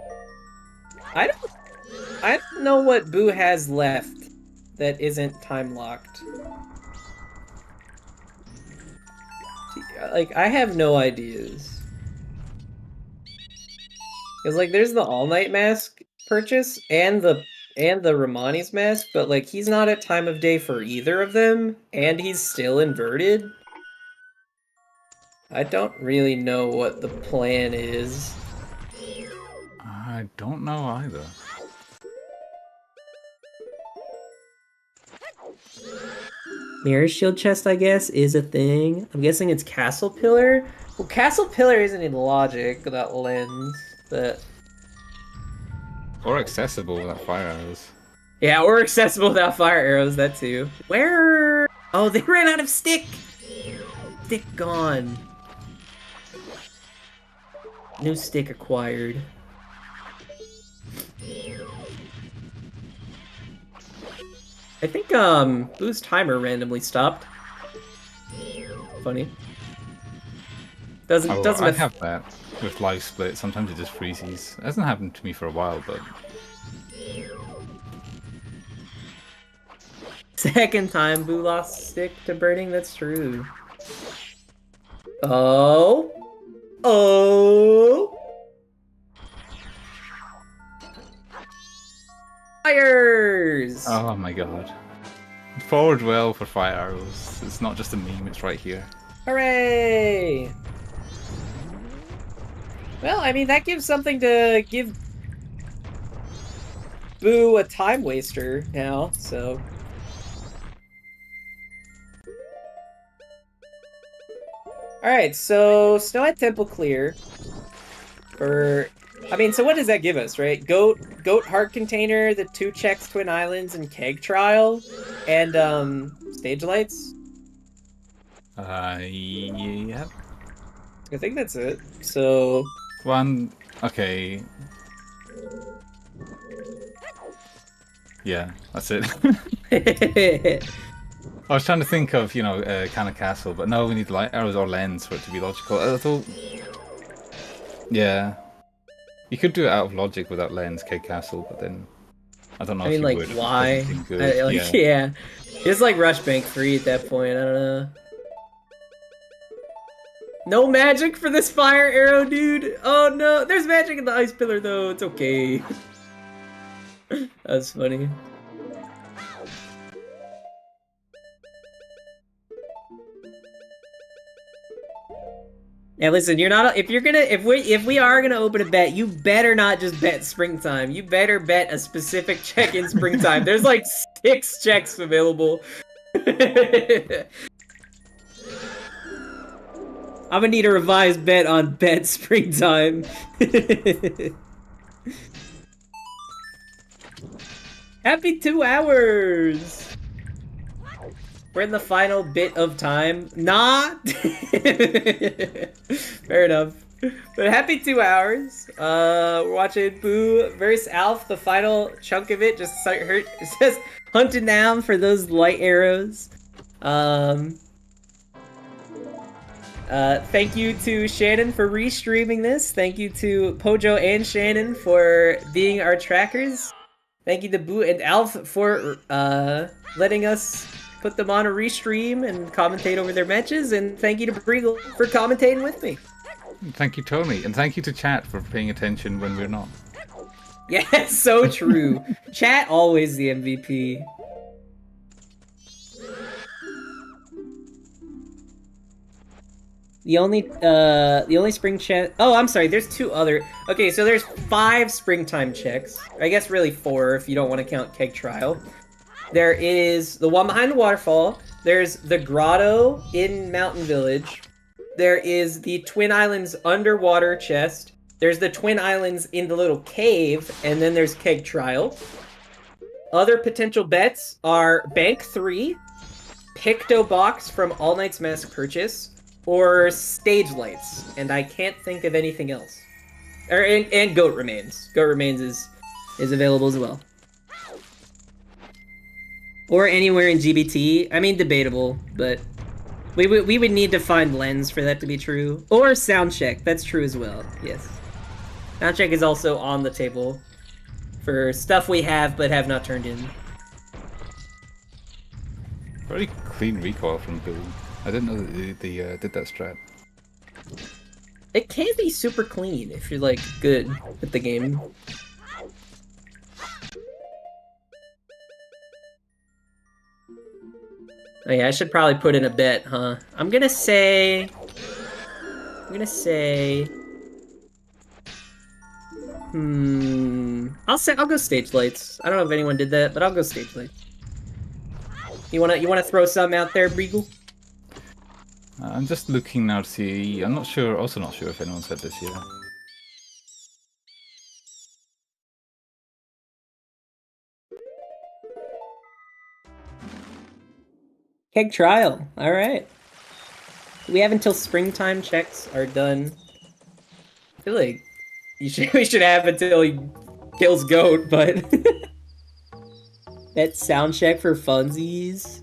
I don't know what Boo has left that isn't time locked. like, I have no ideas. Because, like, there's the All Night mask purchase and the Romani's mask, but, like, he's not at time of day for either of them, and he's still inverted. I don't really know what the plan is. I don't know either. Mirror Shield chest, I guess, is a thing. I'm guessing it's Castle Pillar. Well, Castle Pillar isn't in logic without lens, but... Or accessible without fire arrows. Yeah, or accessible without fire arrows, that too. Where? Oh, they ran out of stick! Stick gone. New stick acquired. I think, Boo's timer randomly stopped. Funny. I have that with live split. Sometimes it just freezes. It hasn't happened to me for a while, but... Second time Boo lost stick to burning, that's true. Oh. Oh. Fires! Oh my god. Forward well for fire arrows. It's not just a meme, it's right here. Hooray! Well, I mean, that gives something to give Boo a time waster now, so... Alright, so Snowhead Temple clear. For... I mean, so what does that give us, right? Goat Heart Container, the 2 checks, Twin Islands, and Keg Trial, and, Stage Lights? Yeah. I think that's it. So... Okay. Yeah, that's it. I was trying to think of, you know, kind of castle, but no, we need light arrows or lens for it to be logical. I thought... Yeah. You could do it out of logic without lens, Keg Castle, but then... I don't know if you like, would. why? Yeah. It's like Rush Bank 3 at that point, I don't know. No magic for this fire arrow, dude! Oh no! There's magic in the ice pillar, though. It's okay. That's funny. Yeah, listen, you're not, if we are gonna open a bet, you better not just bet springtime. You better bet a specific check in springtime. There's like 6 checks available. I'm gonna need a revised bet on bet springtime. Happy 2 hours! We're in the final bit of time. Nah! Fair enough. But happy 2 hours. We're watching Boo versus Alf, the final chunk of it. Just it says hunting down for those light arrows. Thank you to Shannon for restreaming this. Thank you to Pojo and Shannon for being our trackers. Thank you to Boo and Alf for letting us put them on a restream and commentate over their matches, and thank you to Breagle for commentating with me. Thank you, Tony, and thank you to chat for paying attention when we're not. Yeah, so true. Chat always the MVP. The only spring check. Oh, I'm sorry. There's 2 other. Okay, so there's 5 springtime checks. I guess really 4 if you don't want to count Keg Trial. There is the one behind the waterfall. There's the grotto in Mountain Village. There is the Twin Islands underwater chest. There's the Twin Islands in the little cave, and then there's Keg Trial. Other potential bets are Bank 3, Picto Box from All Night's Mask Purchase, or Stage Lights, and I can't think of anything else. And Goat Remains. Goat Remains is available as well. Or anywhere in GBT. I mean, debatable, but we would need to find lens for that to be true. Or Soundcheck. That's true as well. Yes. Soundcheck is also on the table for stuff we have but have not turned in. Very clean recoil from Boo. I didn't know that they did that strat. It can be super clean if you're like good at the game. Oh yeah, I should probably put in a bet, huh? I'm gonna say... I'll go stage lights. I don't know if anyone did that, but I'll go stage lights. You wanna throw something out there, Breagle? I'm just looking now to see. I'm not sure. Also, not sure if anyone said this yet. Keg trial. All right. We have until springtime checks are done. I feel like we should have until he kills Goat, but that sound check for funsies.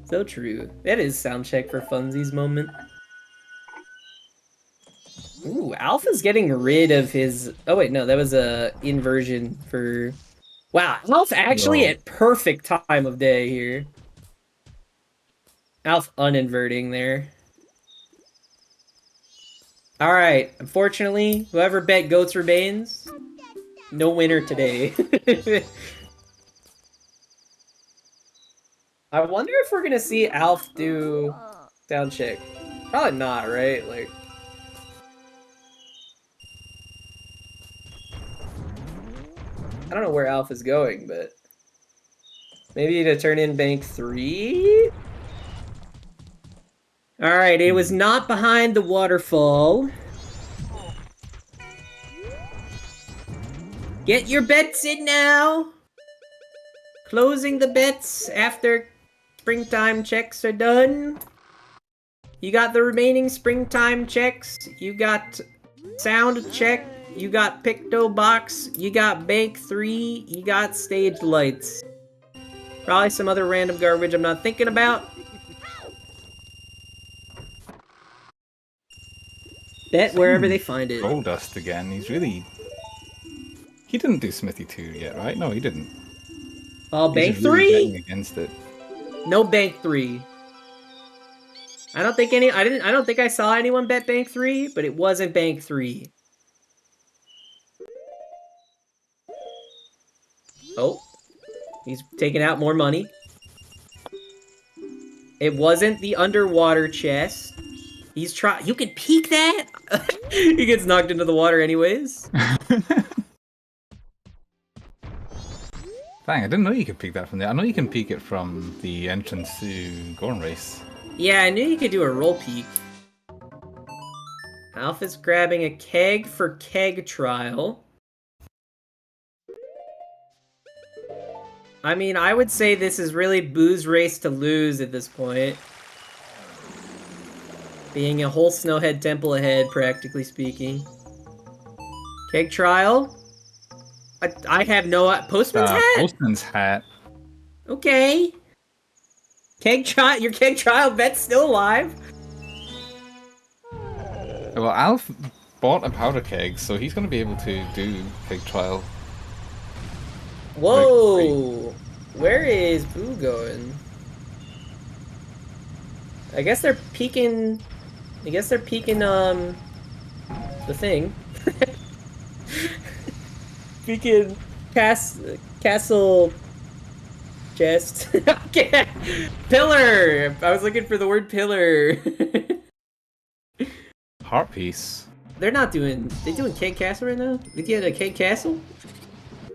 So true. That is sound check for funsies moment. Ooh, Alpha's getting rid of his... Oh wait, no, that was a inversion for... Wow, Alpha actually at perfect time of day here. Alpha uninverting there. Alright, unfortunately, whoever bet Goats remains, no winner today. I wonder if we're gonna see Alf do sound check. Probably not, right? Like... I don't know where Alf is going, but... Maybe to turn in bank 3? Alright, it was not behind the waterfall. Get your bets in now! Closing the bets after springtime checks are done. You got the remaining springtime checks. You got sound check. You got Picto Box. You got bank 3. You got stage lights. Probably some other random garbage I'm not thinking about. Bet wherever they find it. Gold dust again. He's really... He didn't do Smithy 2 yet, right? No, he didn't. Oh, bank He's really 3? betting against it. No bank 3. I don't think I saw anyone bet bank 3, but it wasn't bank 3. Oh. He's taking out more money. It wasn't the underwater chest. He's trying. You can peek that? He gets knocked into the water anyways. Dang, I didn't know you could peek that from there. I know you can peek it from the entrance to Gorn Race. Yeah, I knew you could do a roll peek. Alpha's grabbing a keg for keg trial. I mean, I would say this is really Boo's race to lose at this point. Being a whole Snowhead Temple ahead, practically speaking. Keg trial? I have no... Postman's hat? Postman's hat. Okay. Your keg trial bet's still alive. Well, Alf bought a powder keg, so he's going to be able to do keg trial. Whoa! Where is Boo going? I guess they're peeking... the thing. Peeking castle chest. Okay. Pillar! I was looking for the word pillar. Heart piece. They're doing keg castle right now? We getting a keg castle?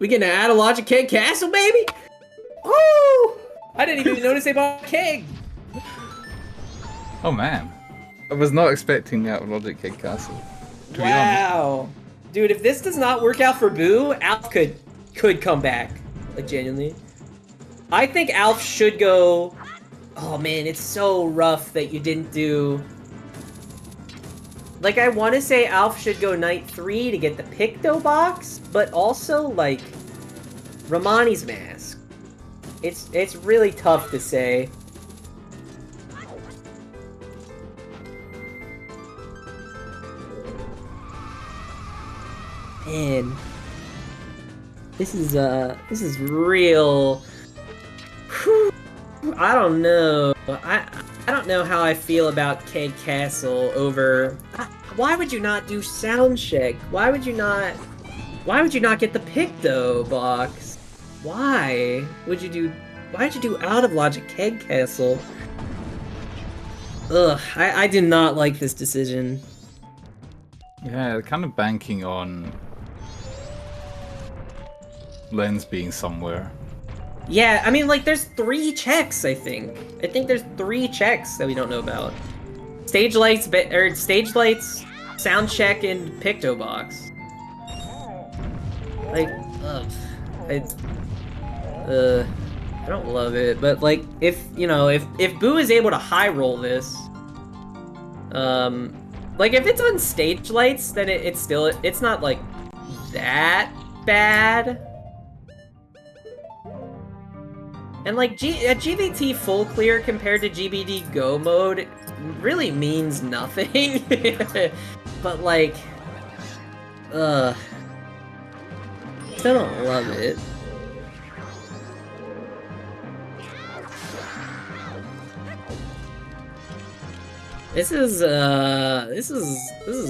We getting an Adalogic keg castle, baby? Oh! I didn't even notice they bought a keg. Oh man. I was not expecting the Adalogic keg castle. Wow. Dude, if this does not work out for Boo, Alf could come back. Like, genuinely. I think Alf should go... Oh man, it's so rough that you didn't do... Like, I want to say Alf should go Night 3 to get the Picto Box, but also, like, Romani's Mask. It's really tough to say. Man. This is real... Whew. I don't know. I don't know how I feel about Keg Castle over... why would you not do sound check? Why would you not get the Picto box? Why'd you do out of logic Keg Castle? Ugh, I did not like this decision. Yeah, kind of banking on Lens being somewhere. Yeah, I mean, like, there's 3 checks, I think. I think there's 3 checks that we don't know about. Stage lights, sound check, and Picto box. Like, ugh. I don't love it, but, like, if Boo is able to high roll this, like, if it's on stage lights, then it's not, like, that bad. And, like, a GBT full clear compared to GBD go mode really means nothing. But, like, still don't love it. This is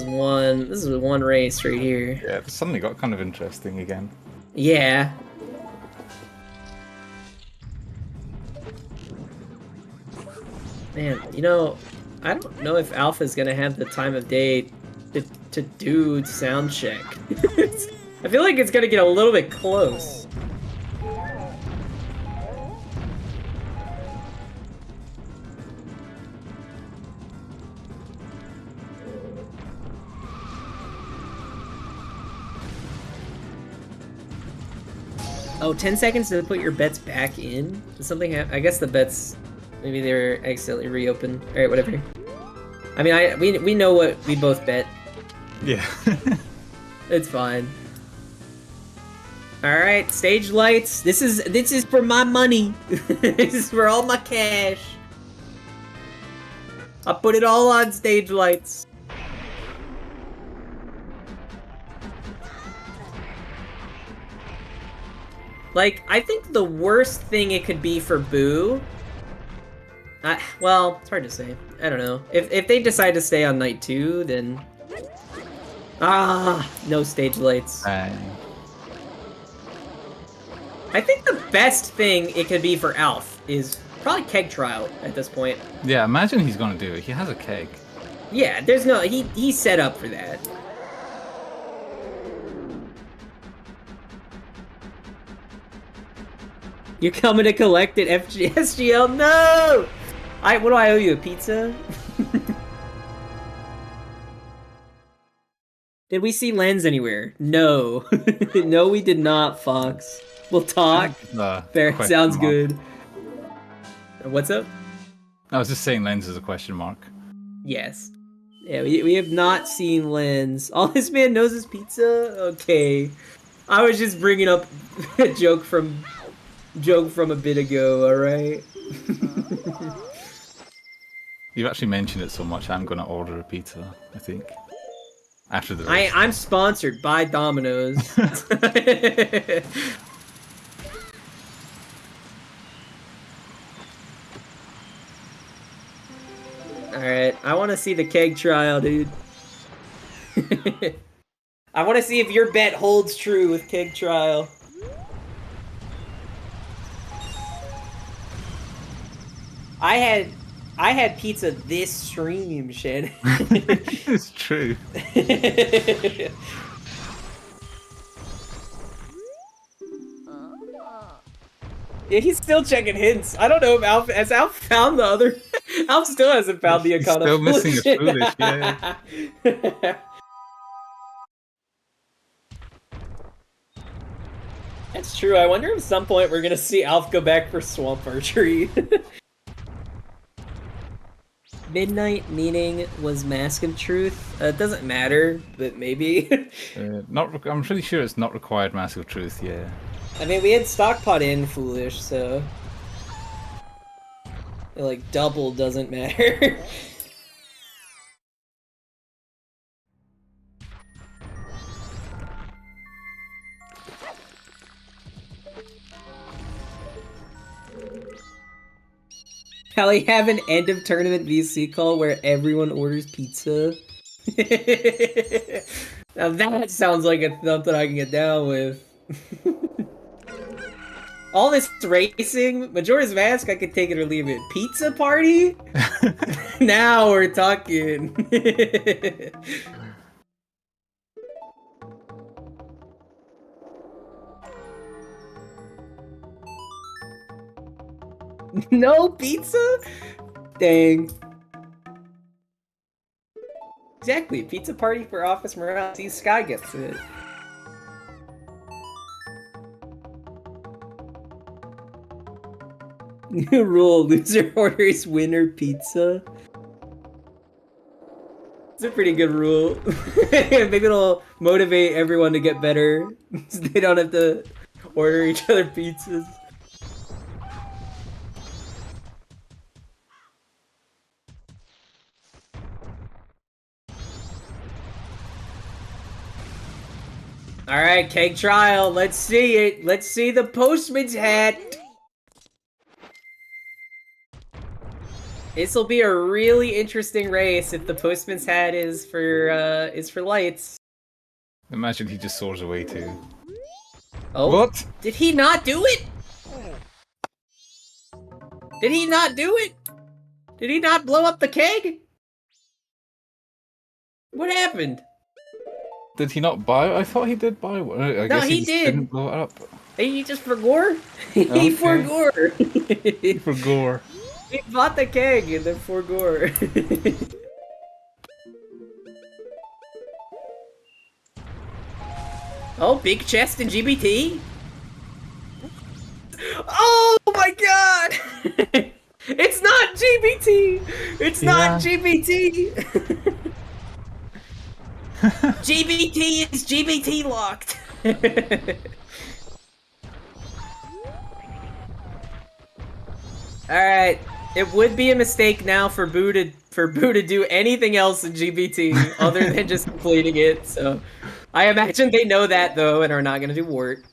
one race right here. Yeah, it suddenly got kind of interesting again. Yeah. Man, you know, I don't know if Alpha's gonna have the time of day to do sound check. I feel like it's gonna get a little bit close. Oh, 10 seconds to put your bets back in? Does something happen? I guess the bets, maybe they were accidentally reopened. Alright, whatever. I mean, we know what we both bet. Yeah. It's fine. Alright, stage lights. This is for my money. This is for all my cash. I put it all on stage lights. Like, I think the worst thing it could be for Boo... well, it's hard to say. I don't know. If they decide to stay on night 2, then... no stage lights. I think the best thing it could be for Alf is probably Keg Trial at this point. Yeah, imagine he's gonna do it. He has a keg. Yeah, there's no... He's set up for that. You're coming to collect it, SGL? No! What do I owe you, a pizza? Did we see Lens anywhere? No. No, we did not, Fox. We'll talk. Fair, sounds good. What's up? I was just saying Lens is a question mark. Yes. Yeah, we have not seen Lens. All this man knows is pizza? Okay. I was just bringing up a joke from a bit ago, alright? You've actually mentioned it so much, I'm gonna order a pizza, I think. After the race. I'm sponsored by Domino's. Alright, I want to see the Keg Trial, dude. I want to see if your bet holds true with Keg Trial. I had pizza this stream, shit. It's true. Yeah, he's still checking hints. I don't know if Alf found the other. Alf still hasn't found the account. Still missing a foolish, yeah. That's true. I wonder if at some point we're gonna see Alf go back for Swamp Archery. Midnight meaning was Mask of Truth. It doesn't matter, but maybe. I'm pretty sure it's not required Mask of Truth, yeah. I mean, we had Stockpot in Foolish, so... like, double doesn't matter. Probably have an end of tournament VC call where everyone orders pizza. Now that sounds like something I can get down with. All this racing, Majora's Mask, I could take it or leave it. Pizza party? Now we're talking. No pizza? Dang. Exactly, pizza party for Office Morale. See, Sky gets it. New rule, loser orders winner pizza. It's a pretty good rule. Maybe it'll motivate everyone to get better, so they don't have to order each other pizzas. Alright, keg trial, let's see it. Let's see the postman's hat. This'll be a really interesting race if the postman's hat is for lights. Imagine he just soars away too. Oh, what? Did he not do it? Did he not do it? Did he not blow up the keg? What happened? Did he not buy it? I thought he did buy one. I guess he did. Didn't blow it up. He just forgore? He forgore. Forgore. He bought the keg and then forgore. Oh, big chest in GBT? Oh my god! It's not GBT! It's not GBT! GBT is GBT locked! Alright, it would be a mistake now for Boo to do anything else in GBT other than just completing it, so I imagine they know that though and are not gonna do Wart.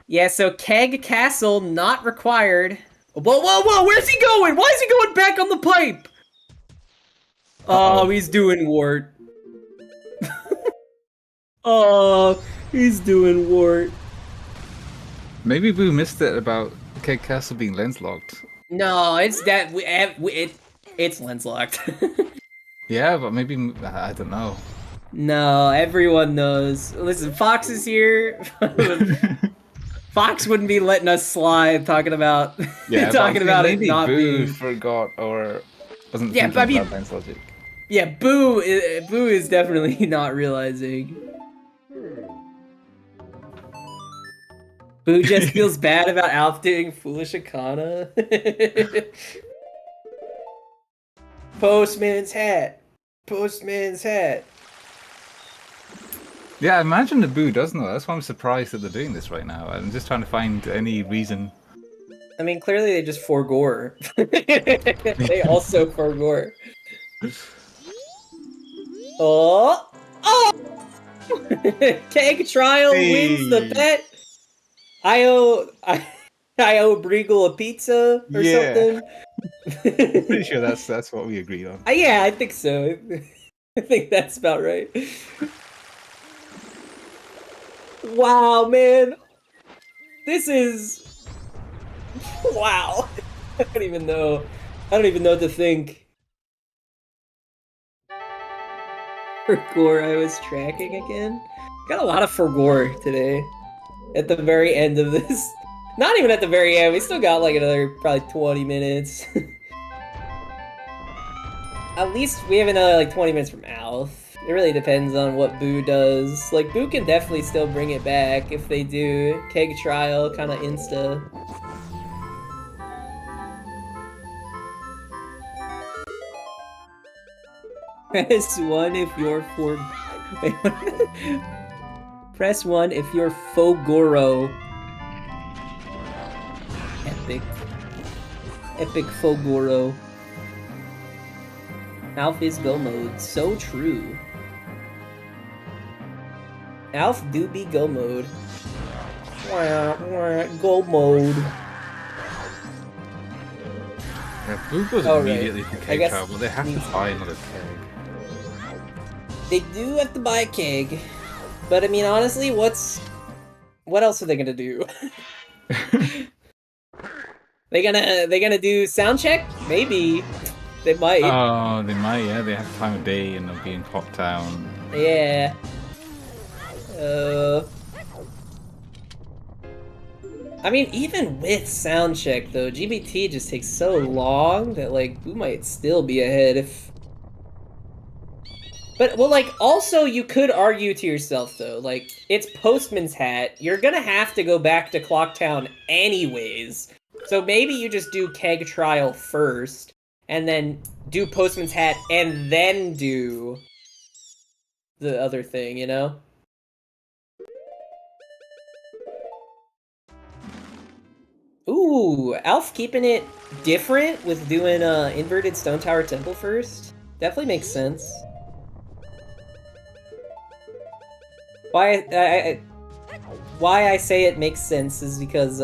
Yeah, so Keg Castle not required. Whoa, whoa, whoa, where's he going? Why is he going back on the pipe? Oh, he's doing Wart. Oh, he's doing Wart. Maybe Boo missed it about Keg Castle being lens locked. No, it's that it's lens locked. Yeah, but maybe I don't know. No, everyone knows. Listen, Fox is here. Fox wouldn't be letting us slide talking about talking about it not Boo being forgot or wasn't thinking about lens logic. Yeah, Boo is definitely not realizing. Boo just feels bad about Alf doing foolish Akana. Postman's hat. Postman's hat. Yeah, I imagine the Boo does know. That's why I'm surprised that they're doing this right now. I'm just trying to find any reason. I mean, clearly they just forgore. They also forgore. Oh! Oh! Keg Trial wins the bet. I owe Briegel a pizza or something. Pretty sure that's what we agreed on. Yeah, I think so. I think that's about right. Wow, man. This is... Wow. I don't even know what to think. Forgore, I was tracking again. Got a lot of Forgore today. At the very end of this. Not even at the very end, we still got like another probably 20 minutes. At least we have another like 20 minutes from Alf. It really depends on what Boo does. Like, Boo can definitely still bring it back if they do. Keg Trial, kinda insta. Press 1 if you're for... Press 1 if you're Fogoro. Epic. Epic Fogoro. Alf is go mode. So true. Alf do be go mode. Go mode. Yeah, Boo goes immediately to keg guess trial, but they have to buy another keg. They do have to buy a keg, but I mean, honestly, what else are they gonna do? they gonna do sound check? Maybe. They might. Oh, they might, yeah. They have time of day and they'll be in Clocktown. Yeah. I mean, even with sound check, though, GBT just takes so long that, like, Boo might still be ahead if... But, well, like, also, you could argue to yourself, though, like, it's Postman's Hat. You're gonna have to go back to Clocktown anyways. So maybe you just do Keg Trial first, and then do Postman's Hat, and then do the other thing, you know? Ooh, Alf keeping it different with doing inverted Stone Tower Temple first. Definitely makes sense. Why I say it makes sense is because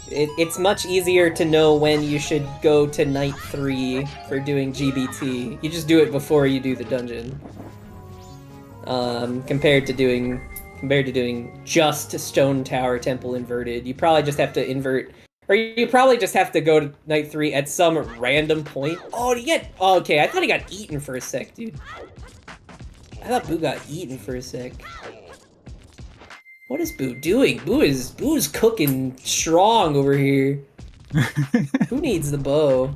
it's much easier to know when you should go to Night 3 for doing GBT. You just do it before you do the dungeon. Compared to doing just Stone Tower Temple inverted. You probably just have to invert, or you probably just have to go to Night 3 at some random point. Oh, oh, okay, I thought he got eaten for a sec, dude. I thought Boo got eaten for a sec. What is Boo doing? Boo's cooking strong over here. Who needs the bow?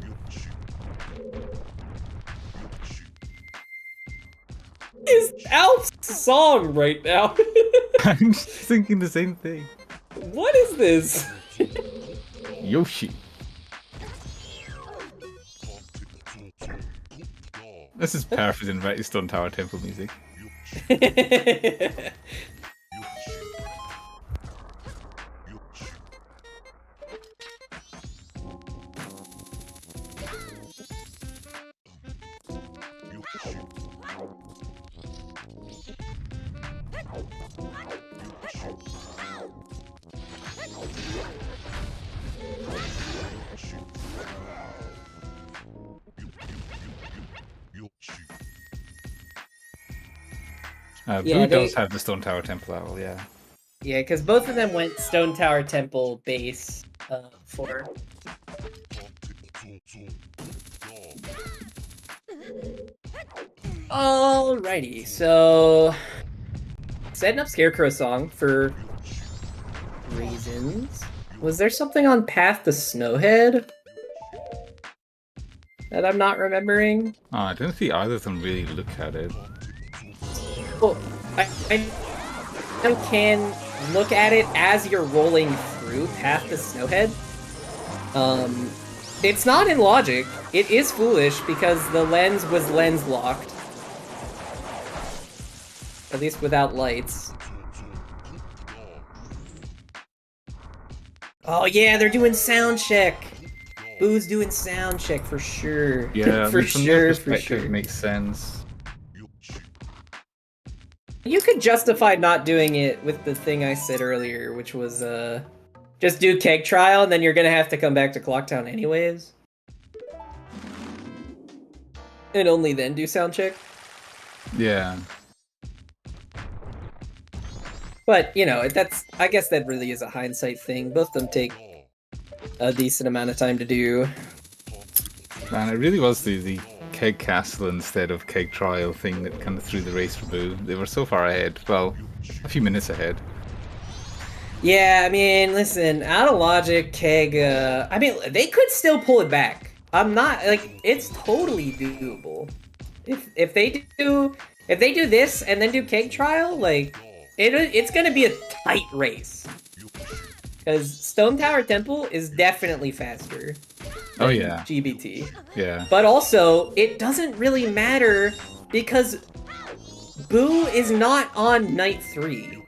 Is Alf's song right now? I'm just thinking the same thing. What is this? Yoshi. This is perfect in Stone Tower Temple music. Boo does have the Stone Tower Temple level, yeah. Yeah, because both of them went Stone Tower Temple base for. Alrighty, so setting up Scarecrow song for reasons. Was there something on Path to Snowhead that I'm not remembering? Oh, I don't see either of them really look at it. Well, I can look at it as you're rolling through Path to Snowhead. It's not in logic. It is foolish because the lens was lens locked. At least without lights. Oh yeah, they're doing sound check. Boo's doing sound check for sure. Yeah, for from sure, your for perspective, sure. it makes sense. You could justify not doing it with the thing I said earlier, which was just do Keg Trial, and then you're gonna have to come back to Clocktown anyways. And only then do sound check. Yeah. But, you know, I guess that really is a hindsight thing. Both of them take a decent amount of time to do. Man, it really was the Keg Castle instead of Keg Trial thing that kind of threw the race for Boo. They were so far ahead. Well, a few minutes ahead. Yeah, I mean, listen, out of logic, Keg, I mean, they could still pull it back. I'm not, like, it's totally doable. If they do this and then do Keg Trial, like, it's gonna be a tight race. Because Stone Tower Temple is definitely faster. Oh yeah. GBT. Yeah. But also, it doesn't really matter because Boo is not on Night 3.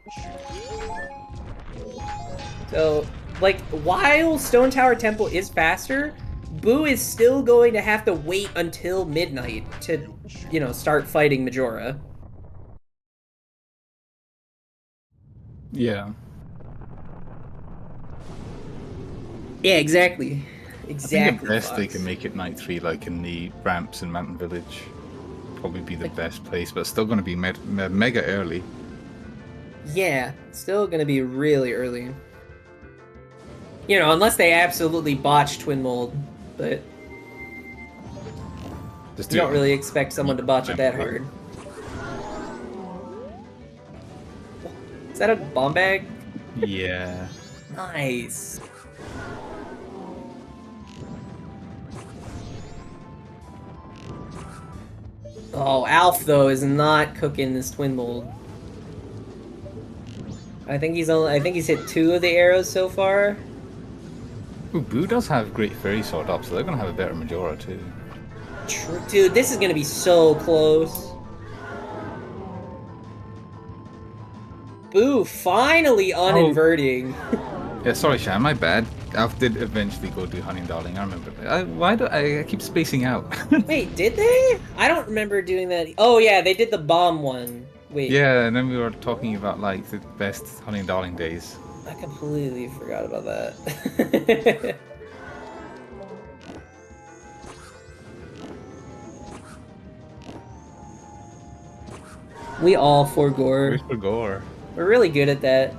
So, like, while Stone Tower Temple is faster, Boo is still going to have to wait until midnight to, you know, start fighting Majora. Yeah. Yeah, exactly. Exactly. I think at best Fox. they can make it night 3, like in the ramps in Mountain Village. Probably be the best place, but it's still going to be mega early. Yeah, still gonna be really early. You know, unless they absolutely botch Twin Mold, but you don't really expect someone to botch it that hard. Is that a bomb bag? Yeah. Nice. Oh, Alf though is not cooking this Twin Mold. I think he's hit 2 of the arrows so far. Ooh, Boo does have Great Fairy Sword up, so they're gonna have a better Majora too. True, dude, this is gonna be so close. Boo, finally uninverting. Yeah, sorry, Shan, my bad. Alf did eventually go do Honey Darling. I remember. Why do I keep spacing out? Wait, did they? I don't remember doing that. Oh yeah, they did the bomb one. Wait. Yeah, and then we were talking about like the best Honey Darling days. I completely forgot about that. We all forgore. We forgore. We're really good at that.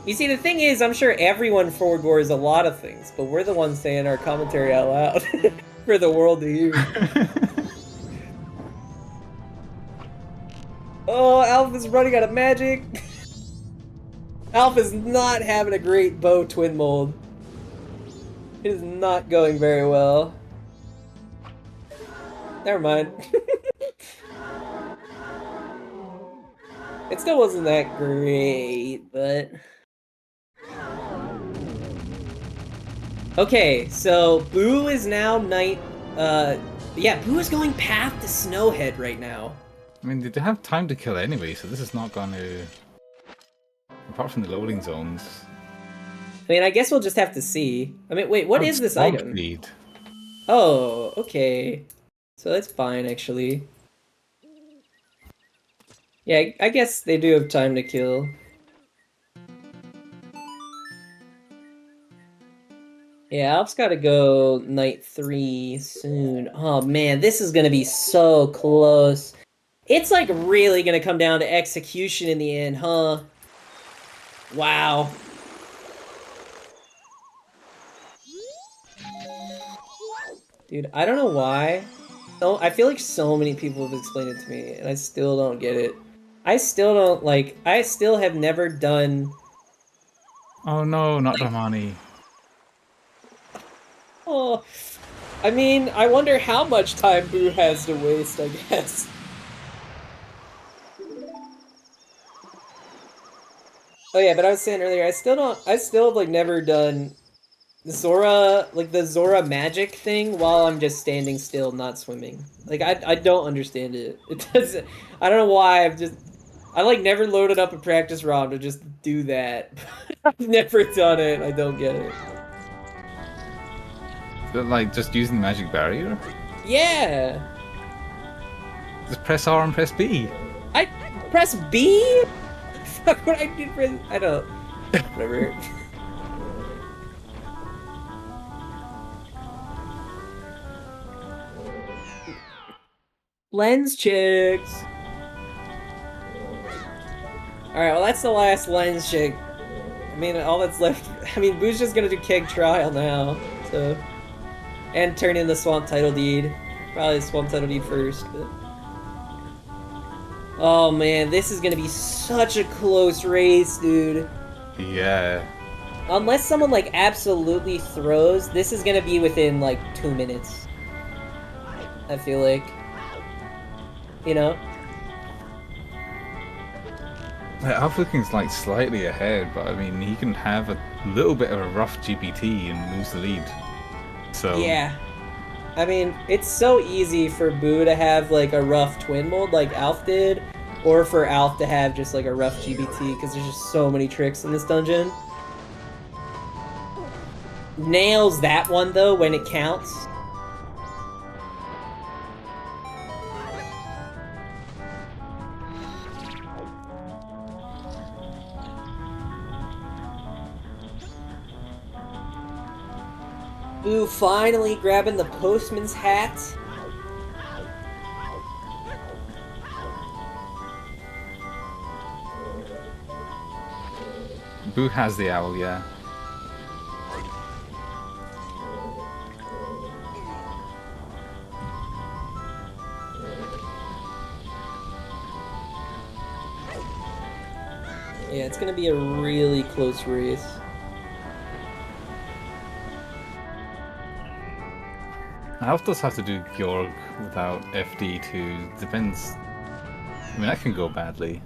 You see, the thing is, I'm sure everyone forgores a lot of things, but we're the ones saying our commentary out loud for the world to hear. Oh, Alf is running out of magic. Alf is not having a great bow Twin Mold. It is not going very well. Never mind. It still wasn't that great, but... Okay, so Boo is now night... yeah, Boo is going path to Snowhead right now. I mean, they have time to kill anyway, so this is not going to... Apart from the loading zones. I mean, I guess we'll just have to see. I mean, wait, what is this item? Speed. Oh, okay. So that's fine, actually. Yeah, I guess they do have time to kill. Yeah, Alf's gotta go night 3 soon. Oh man, this is gonna be so close. It's like really gonna come down to execution in the end, huh? Wow. Dude, I don't know why. Oh, I feel like so many people have explained it to me, and I still don't get it. I still don't, like, I still have never done... Oh no, not Damani. Oh, I mean, I wonder how much time Boo has to waste, I guess. Oh yeah, but I was saying earlier, I still have, like, never done Zora, like, the Zora magic thing while I'm just standing still, not swimming. Like, I don't understand it. It doesn't, I don't know why, I, like, never loaded up a practice ROM to just do that. I've never done it, I don't get it. Is it like just using the magic barrier? Yeah! Just press R and press B. I press B? Fuck, what I did press... I don't... Whatever. Lens checks! Alright, well that's the last lens check. I mean, all that's left... I mean, Boo's just gonna do Keg Trial now, so... And turn in the Swamp Title Deed. Probably the Swamp Title Deed first, but... Oh man, this is gonna be such a close race, dude. Yeah. Unless someone, like, absolutely throws, this is gonna be within, like, 2 minutes. I feel like. You know? Alflicking's like slightly ahead, but I mean, he can have a little bit of a rough GPT and lose the lead. So... Yeah. I mean, it's so easy for Boo to have, like, a rough Twin Mold like Alf did, or for Alf to have just, like, a rough GBT, because there's just so many tricks in this dungeon. Nails that one, though, when it counts. Ooh, finally grabbing the postman's hat. Boo has the owl, yeah. Yeah, it's gonna be a really close race. Alf does have to do Georg without FD too. Depends. I mean, that can go badly.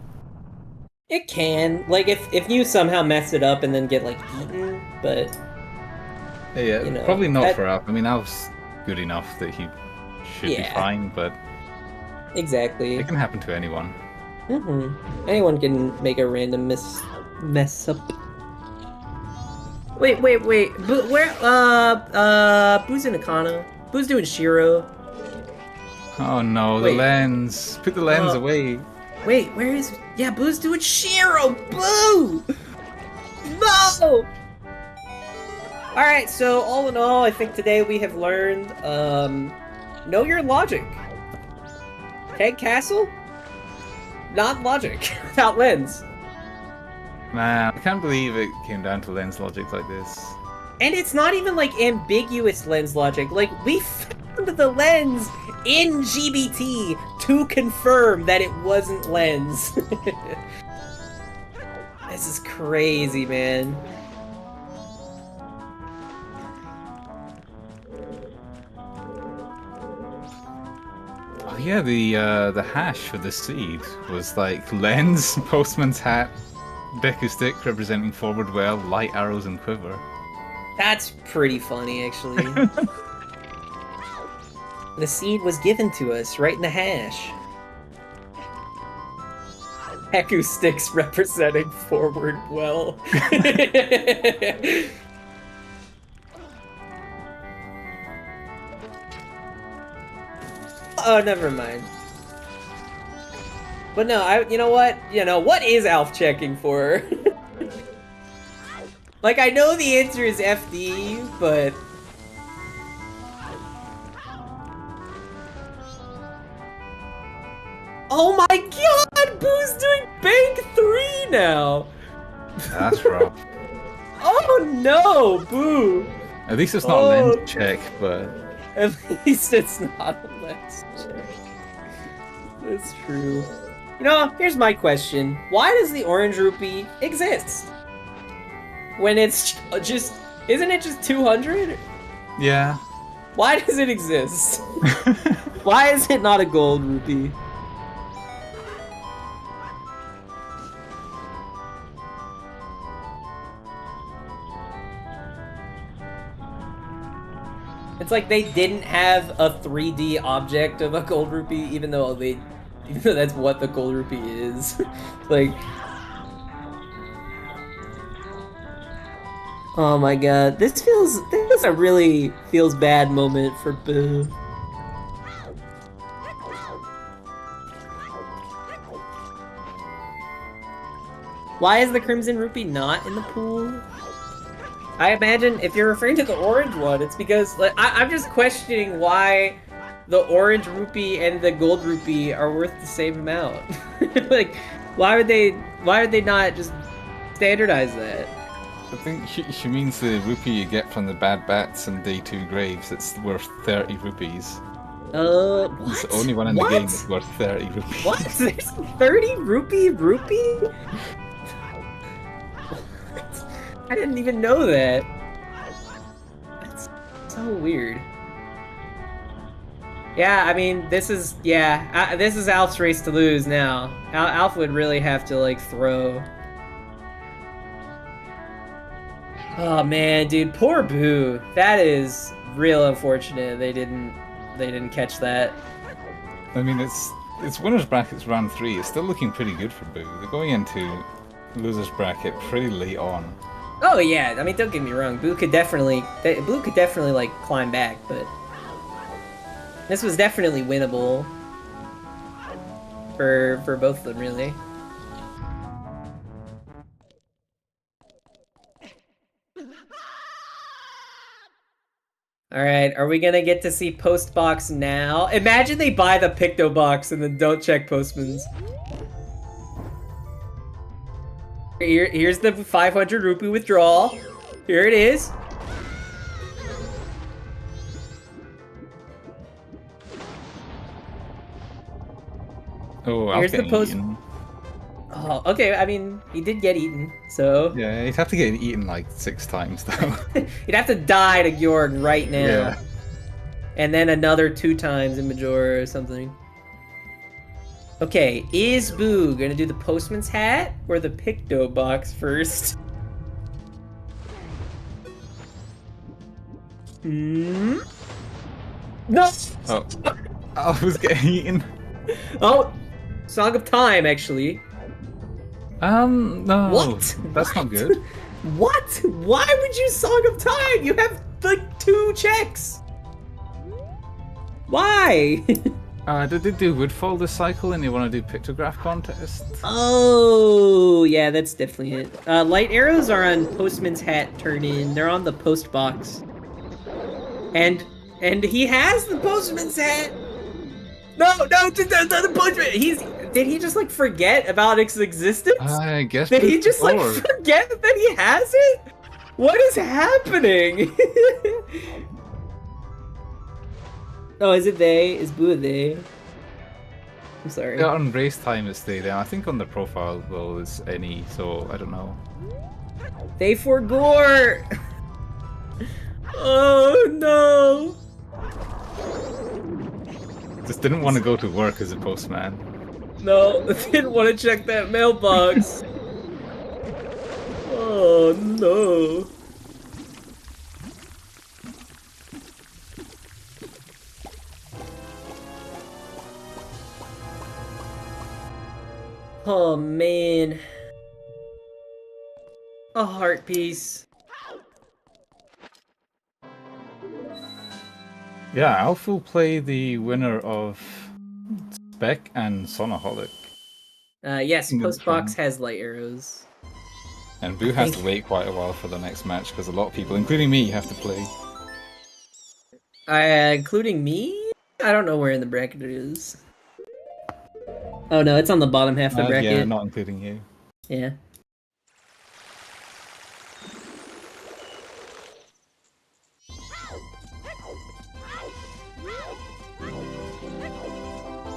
It can. Like, if you somehow mess it up and then get, like, eaten, but... Yeah, you know, probably not for Alf. I mean, Alf's good enough that he should be fine, but... Exactly. It can happen to anyone. Anyone can make a random mess up. Wait. Boo, where, Boo's in Akana. Boo's doing Shiro. Oh no, the lens. Put the lens away. Wait, where is... Yeah, Boo's doing Shiro! Boo! No! Alright, so all in all, I think today we have learned, know your logic. Head Castle? Not logic. Without lens. Man, I can't believe it came down to lens logic like this. And it's not even, like, ambiguous lens logic. Like, we found the lens in GBT to confirm that it wasn't lens. This is crazy, man. Oh yeah, the hash for the seed was like lens, postman's hat, Deku stick representing forward well, light arrows and quiver. That's pretty funny, actually. The seed was given to us right in the hash. Deku sticks representing forward well. Oh, never mind. But no, you know what? You know, what is Alf checking for? Like, I know the answer is FD, but... Oh my god! Boo's doing Bank 3 now! That's rough. Oh no, Boo! At least it's not lens check, but... At least it's not a lens check. That's true. You know, here's my question. Why does the orange rupee exist? When it's just... Isn't it just 200? Yeah. Why does it exist? Why is it not a gold rupee? It's like they didn't have a 3D object of a gold rupee, even though that's what the gold rupee is. Like, oh my god, this is a really feels bad moment for Boo. Why is the Crimson Rupee not in the pool? I imagine if you're referring to the orange one, it's because like I'm just questioning why the orange rupee and the gold rupee are worth the same amount. Like, why would they not just standardize that? I think she means the rupee you get from the bad bats and day 2 graves. It's worth 30 rupees. What? It's the only one in the game that's worth 30 rupees. What? There's 30 rupee? I didn't even know that. That's so weird. Yeah, I mean, this is Alf's race to lose now. Alf would really have to, like, throw. Oh man, dude, poor Boo. That is real unfortunate. They didn't catch that. I mean, it's winners brackets round 3. It's still looking pretty good for Boo. They're going into losers bracket pretty late on. Oh yeah, I mean, don't get me wrong. Boo could definitely like climb back, but this was definitely winnable for both of them, really. Alright, are we gonna get to see post box now? Imagine they buy the Picto box and then don't check postman's. Here's the 500 rupee withdrawal. Here it is. Oh, here's the post. Oh, okay. I mean, he did get eaten, so yeah, he'd have to get eaten like 6 times though. He'd have to die to Georg right now, Yeah. and then another 2 times in Majora or something. Okay, is Boo gonna do the postman's hat or the Picto box first? Hmm. No. Oh, I was getting eaten. Oh, Song of Time, actually. No. What? That's not good. What? Why would you Song of Time? You have like 2 checks. Why? Did they do Woodfall this cycle and you want to do pictograph contest? Oh, yeah, that's definitely it. Light arrows are on Postman's hat turn in. They're on the post box. And he has the Postman's hat. No, the Postman. Did he just like forget about its existence? I guess. Did he just like forget that he has it? What is happening? Oh, is it they? Is Boo a they? I'm sorry. Yeah, on race time it's they. Then I think on the profile though it's any. So I don't know. They for gore. Oh no. Just didn't want to go to work as a postman. No, didn't want to check that mailbox. Oh no. Oh man. A heart piece. Yeah, Alf will play the winner of Spec and Sonaholic. Yes, Postbox has light arrows. And Boo has to wait quite a while for the next match because a lot of people, including me, have to play. Including me? I don't know where in the bracket it is. Oh no, it's on the bottom half of the bracket. Yeah, not including you. Yeah.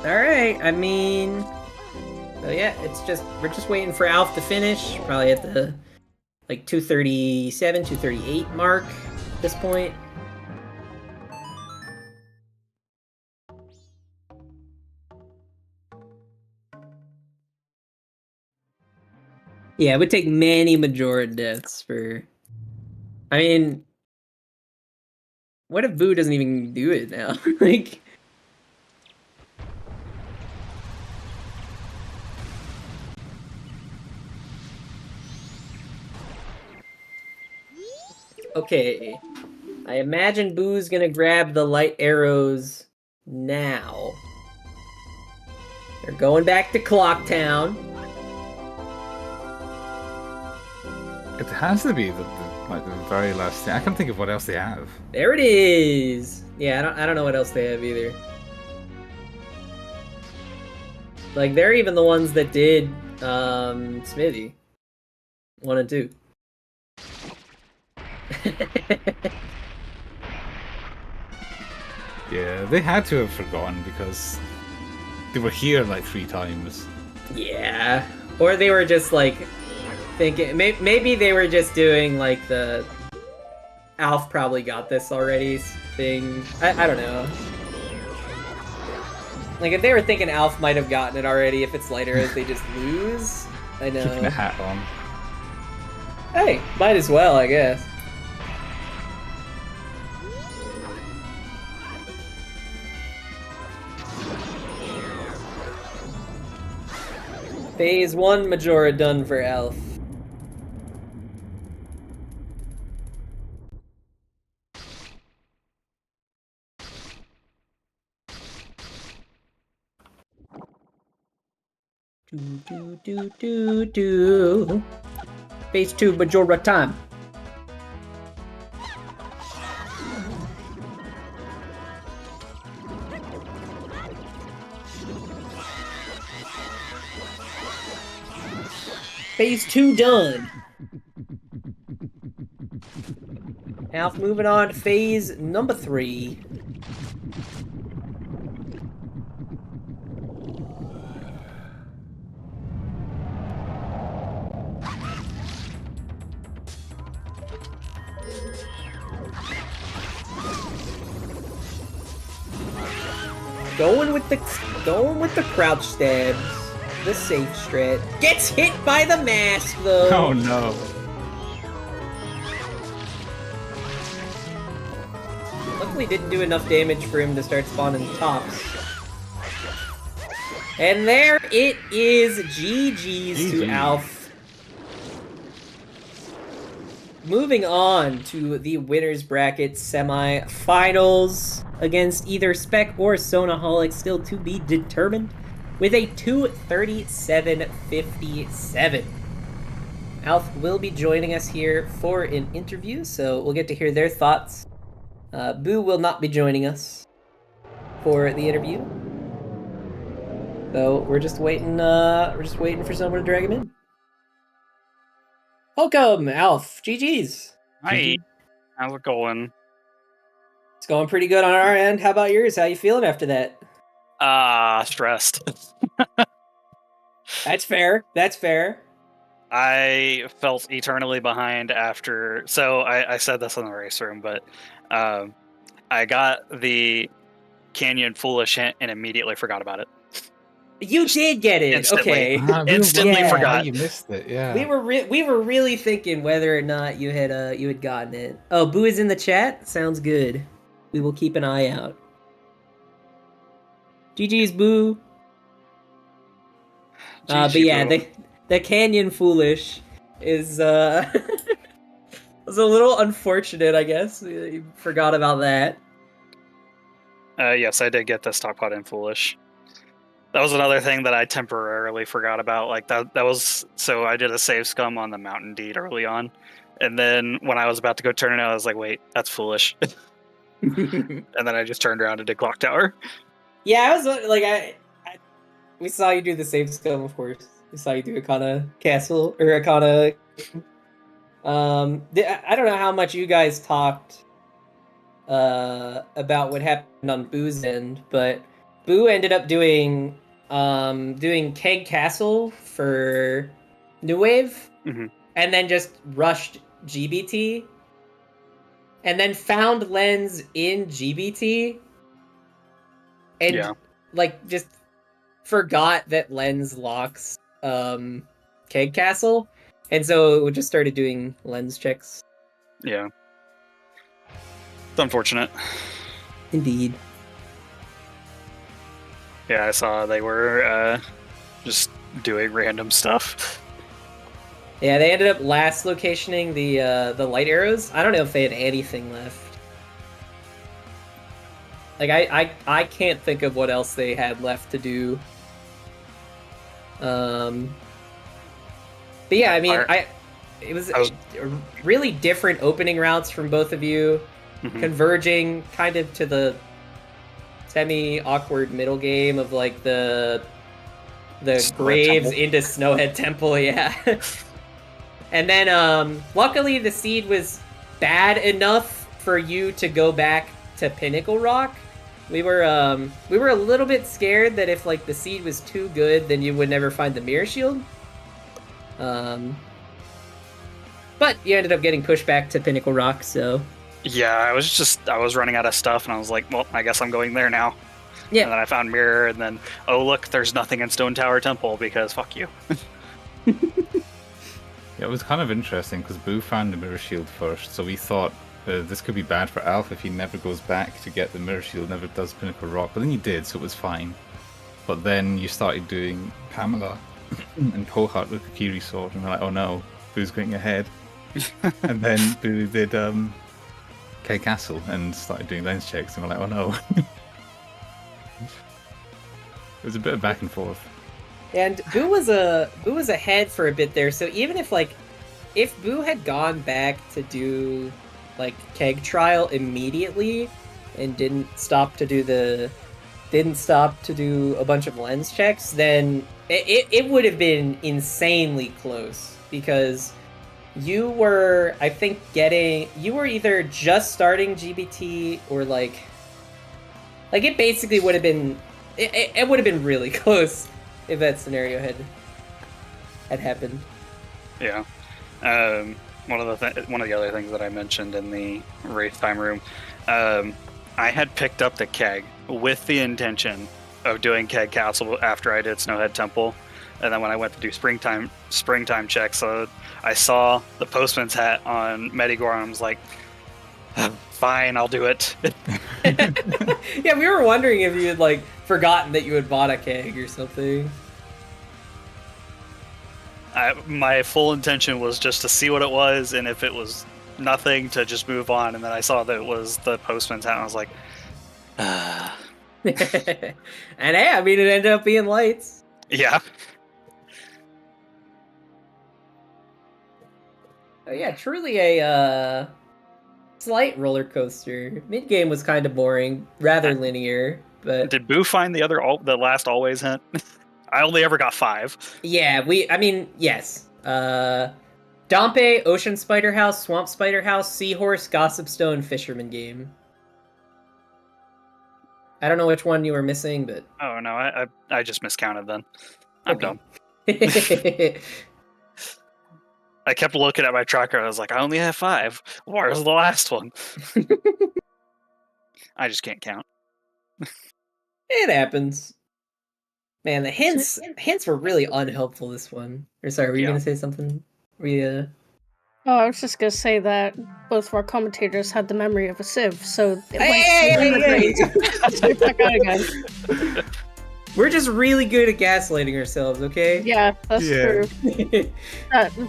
Alright, I mean... So yeah, we're just waiting for Alf to finish, probably at the, like, 237, 238 mark at this point. Yeah, it would take many Majora deaths for... I mean... What if Boo doesn't even do it now? Like... Okay, I imagine Boo's gonna grab the light arrows now. They're going back to Clock Town. It has to be the very last thing. I can't think of what else they have. There it is. Yeah, I don't know what else they have either. Like they're even the ones that did Smithy 1 and 2. Yeah, they had to have forgotten because they were here like 3 times. Yeah, or they were just like thinking. Maybe they were just doing like the Alf probably got this already thing. I don't know. Like if they were thinking Alf might have gotten it already, if it's lighter as they just lose. I know. Keeping a hat on. Hey, might as well, I guess. Phase 1 Majora done for Alf. Do. Phase 2 Majora time. Phase 2 done. Now moving on to phase number 3. Going with the crouch stabs, the safe strat. Gets hit by the mask though. Oh no. Luckily didn't do enough damage for him to start spawning tops. And there it is, GG's to Alf. Moving on to the winners bracket semi-finals against either Spec or Sonaholic, still to be determined, with a 237.57. Alf will be joining us here for an interview, so we'll get to hear their thoughts. Boo will not be joining us for the interview, so we're just waiting. For someone to drag him in. Welcome, Alf. GG's. Hi. How's it going? It's going pretty good on our end. How about yours? How you feeling after that? Stressed. That's fair. That's fair. I felt eternally behind after... So, I said this in the race room, but I got the Canyon Foolish hint and immediately forgot about it. You did get it. Instantly. Okay. Instantly forgot. You missed it. Yeah. We were really thinking whether or not you had gotten it. Oh, Boo is in the chat. Sounds good. We will keep an eye out. GG's, Boo. But yeah, the Canyon Foolish is was a little unfortunate, I guess. You forgot about that. Yes, I did get the stockpot in Foolish. That was another thing that I temporarily forgot about. Like that was so I did a save scum on the Mountain Deed early on, and then when I was about to go turn it out, I was like, "Wait, that's Foolish," and then I just turned around and did Clock Tower. Yeah, I was like, we saw you do the save scum, of course. We saw you do Akana Castle or Akana. I don't know how much you guys talked about what happened on Boo's end, but Boo ended up doing Keg Castle for New Wave, mm-hmm. and then just rushed GBT, and then found Lens in GBT, and like just forgot that Lens locks Keg Castle, and so it just started doing Lens checks. Yeah, it's unfortunate. Indeed. Yeah, I saw they were just doing random stuff. Yeah, they ended up last locationing the light arrows. I don't know if they had anything left. Like I can't think of what else they had left to do. But yeah, I mean, it was really different opening routes from both of you, mm-hmm. converging kind of to the semi-awkward middle game of like the graves into Snowhead Temple, yeah. And then luckily the seed was bad enough for you to go back to Pinnacle Rock. We were a little bit scared that if like the seed was too good, then you would never find the mirror shield. But you ended up getting pushed back to Pinnacle Rock, so yeah, I was running out of stuff, and I was like, well, I guess I'm going there now. Yeah. And then I found Mirror, and then, oh, look, there's nothing in Stone Tower Temple, because fuck you. Yeah, it was kind of interesting, because Boo found the Mirror Shield first, so we thought this could be bad for Alf if he never goes back to get the Mirror Shield, never does Pinnacle Rock, but then he did, so it was fine. But then you started doing Pamela and Pohart with the Kiri Sword, and we're like, oh no, Boo's going ahead. And then Boo did K Castle and started doing lens checks, and we're like, oh no. It was a bit of back and forth. And Boo was ahead for a bit there, so even if Boo had gone back to do like Keg Trial immediately and didn't stop to do the didn't stop to do a bunch of lens checks, then it would have been insanely close, because you were, I think, you were either just starting GBT or like it basically would have been, it would have been really close if that scenario had happened. Yeah. One of the other things that I mentioned in the Wraith Time room, I had picked up the keg with the intention of doing Keg Castle after I did Snowhead Temple, and then when I went to do springtime checks, I saw the postman's hat on Medigor, and I was like, fine, I'll do it. Yeah, we were wondering if you had like forgotten that you had bought a keg or something. My full intention was just to see what it was, and if it was nothing, to just move on. And then I saw that it was the postman's hat, and I was like, And hey, I mean, it ended up being lights. yeah. Oh, yeah, truly a slight roller coaster. Mid game was kind of boring, rather linear, but Did Boo find the last always hint? I only ever got 5. yeah, yes. Dompe, Ocean Spider House, Swamp Spider House, Seahorse, Gossip Stone, Fisherman Game. I don't know which one you were missing, but Oh no, I just miscounted then. I'm dumb. I kept looking at my tracker. I was like, I only have 5. Where's the last one? I just can't count. It happens. Man, the hints were really unhelpful this one. Or sorry, were you gonna say something? Oh, I was just gonna say that both of our commentators had the memory of a sieve, so it went back out again. We're just really good at gaslighting ourselves, okay? Yeah, that's true.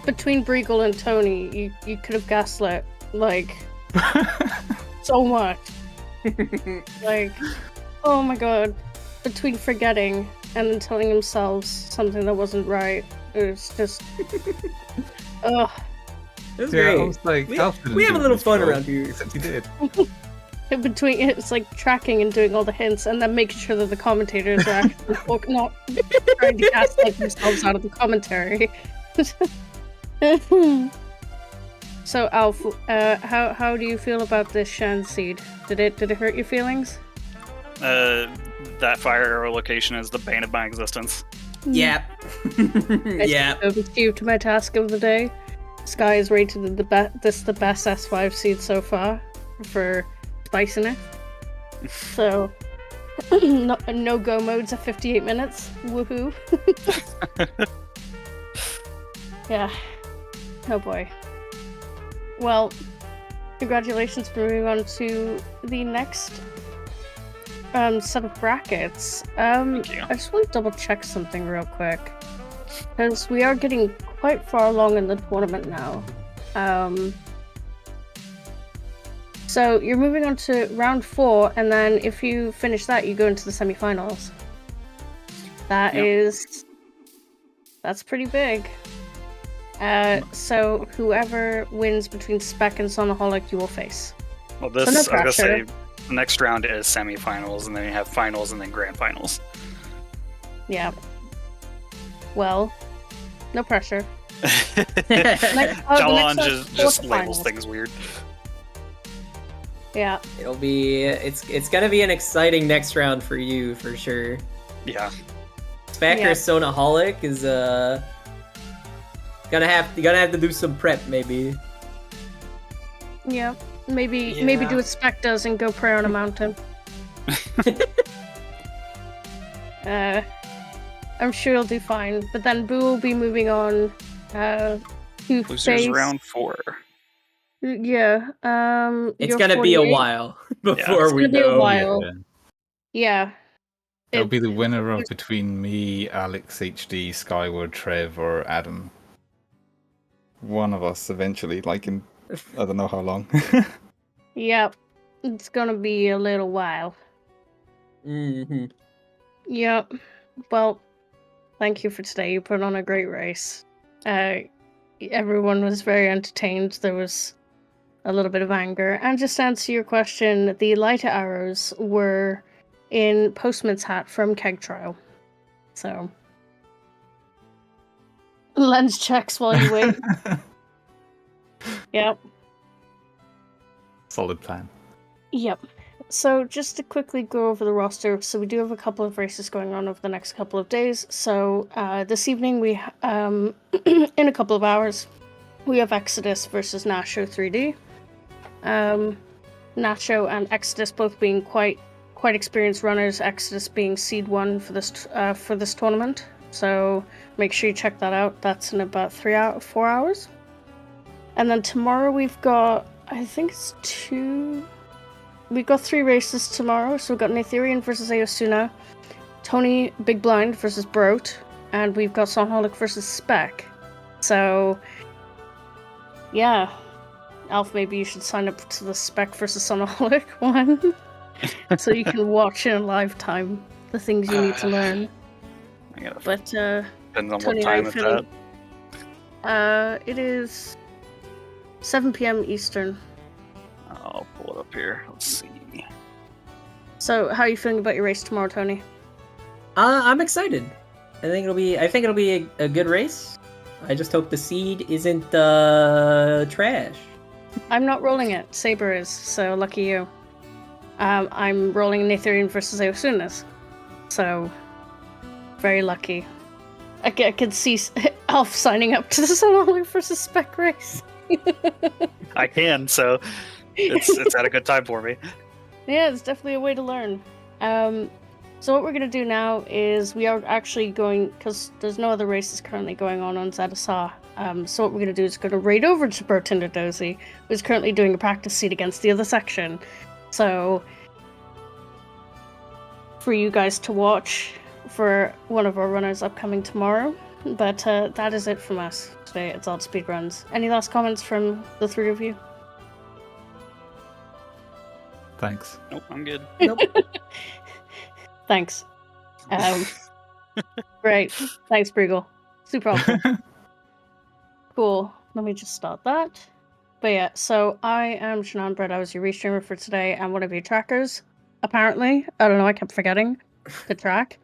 Between Briegel and Tony, you could have gaslit, like, so much. Like, oh my god. Between forgetting and then telling themselves something that wasn't right, it was just... Ugh. It was great. I was like, we have a little fun around here. Except you did. In between, it's like tracking and doing all the hints, and then making sure that the commentators are actually not trying to gaslight themselves out of the commentary. So, Alf, how do you feel about this Shan seed? Did it hurt your feelings? That fire arrow location is the bane of my existence. Yep. Yeah. I've achieved my task of the day. Sky is rated the best S5 seed so far for spiciness. So, no-go modes at 58 minutes. Woohoo. Yeah. Oh boy. Well, congratulations for moving on to the next set of brackets. Thank you. I just want to double check something real quick, because we are getting quite far along in the tournament now. So you're moving on to round 4, and then if you finish that, you go into the semi-finals. That's pretty big. So whoever wins between Spec and Sonaholic, you will face. Well, this, So no I was gonna say, pressure. the next round is semifinals, and then you have finals, and then grand finals. Yeah. Well, no pressure. Jalon just quarterfinals. labels things weird. Yeah. It's gonna be an exciting next round for you for sure. Yeah. Spec or Sonaholic is gonna have to do some prep maybe. Yeah. Maybe do what Spec does and go pray on a mountain. I'm sure you'll do fine. But then Boo will be moving on to Losers face... round 4. Yeah. It's gonna be a while before we know. It's gonna be a while. Yeah. It'll be the winner of between me, Alex HD, Skyward, Trev, or Adam. One of us eventually, like in I don't know how long. Yep. It's gonna be a little while. Mm-hmm. Yep. Well, thank you for today. You put on a great race. Everyone was very entertained. There was a little bit of anger. And just to answer your question, the lighter arrows were in Postman's hat from Keg Trial. So, lens checks while you wait. Yep. Solid plan. Yep. So just to quickly go over the roster, so we do have a couple of races going on over the next couple of days. So this evening we, in a couple of hours, we have Exodus versus Nacho 3D. Nacho and Exodus both being quite experienced runners. Exodus being seed 1 for this tournament. So make sure you check that out. That's in about 4 hours. And then tomorrow we've got, I think it's 2. We've got 3 races tomorrow. So we've got Natherian versus Aosuna, Tony Big Blind versus Broat, and we've got Sonholic versus Spec. So yeah, Alf, maybe you should sign up to the Spec versus Sonholic one, so you can watch in live time the things you need to learn. But depends on Tony, what time it's at. It is 7 p.m. Eastern. I'll pull it up here. Let's see. So, how are you feeling about your race tomorrow, Tony? I'm excited. I think it'll be a good race. I just hope the seed isn't trash. I'm not rolling it. Saber is, so lucky you. I'm rolling Natherian versus Aosunas. So, very lucky. I could see Alf signing up to the Sonholic versus Spec race. I can, so it's at a good time for me. Yeah, it's definitely a way to learn. So what we're going to do now is we are actually going, because there's no other races currently going on ZeldaSA. So what we're going to do is going to raid over to Bartender Dozy, who's currently doing a practice seed against the other section. So for you guys to watch for one of our runners upcoming tomorrow. But that is it from us today at ZeldaSpeedRuns. Any last comments from the 3 of you? Thanks. Nope, I'm good. Nope. Thanks. Great. Thanks, Briegel. Super helpful. Cool. Let me just start that. But yeah, so I am Shannon Brett. I was your restreamer for today and one of your trackers, apparently. I don't know, I kept forgetting the track.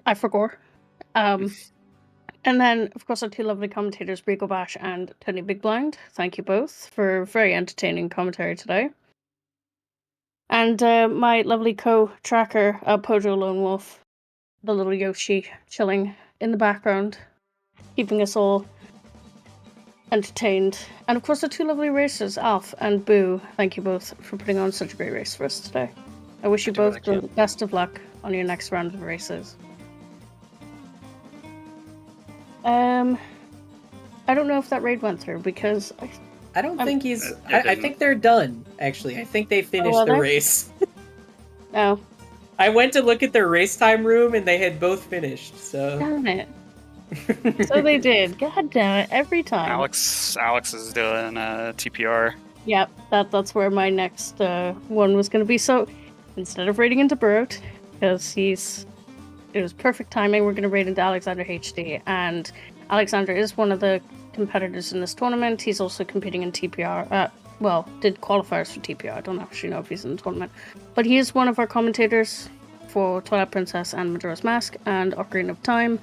I forgot. And then, of course, our 2 lovely commentators, Briegel Bash and Tony Big Blind. Thank you both for very entertaining commentary today. And my lovely co-tracker, Pojo Lone Wolf, the little Yoshi chilling in the background, keeping us all entertained. And of course, the 2 lovely racers, Alf and Boo. Thank you both for putting on such a great race for us today. I wish you both the best of luck on your next round of races. I don't know if that raid went through because I don't think he's. I think they're done. Actually, I think they finished the race. Oh. I went to look at their race time room and they had both finished. So. Damn it. So they did. God damn it! Every time. Alex is doing TPR. Yep, that's where my next one was going to be. So instead of raiding into Broat, because it was perfect timing, we're going to raid into Alexander HD, and Alexander is one of the competitors in this tournament. He's also competing in TPR. Did qualifiers for TPR. I don't actually know if he's in the tournament, but he is one of our commentators for Twilight Princess and Majora's Mask and Ocarina of Time,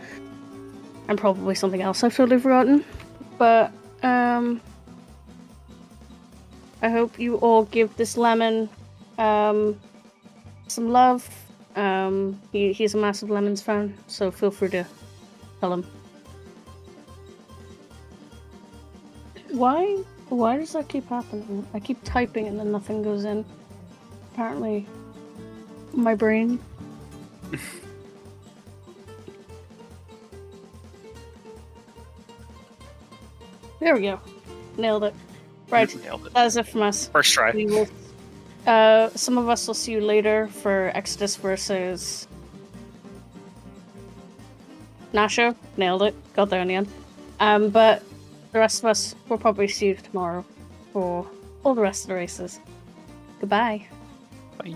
and probably something else I've totally forgotten. But I hope you all give this lemon some love. He's a massive Lemons fan, so feel free to tell him. Why does that keep happening? I keep typing and then nothing goes in. Apparently, my brain. There we go. Nailed it. Right. Nailed it. That is it from us. First try. We will, some of us will see you later for Exodus versus Nasho. Nailed it. Got there in the end. But the rest of us will probably see you tomorrow for all the rest of the races. Goodbye. Bye.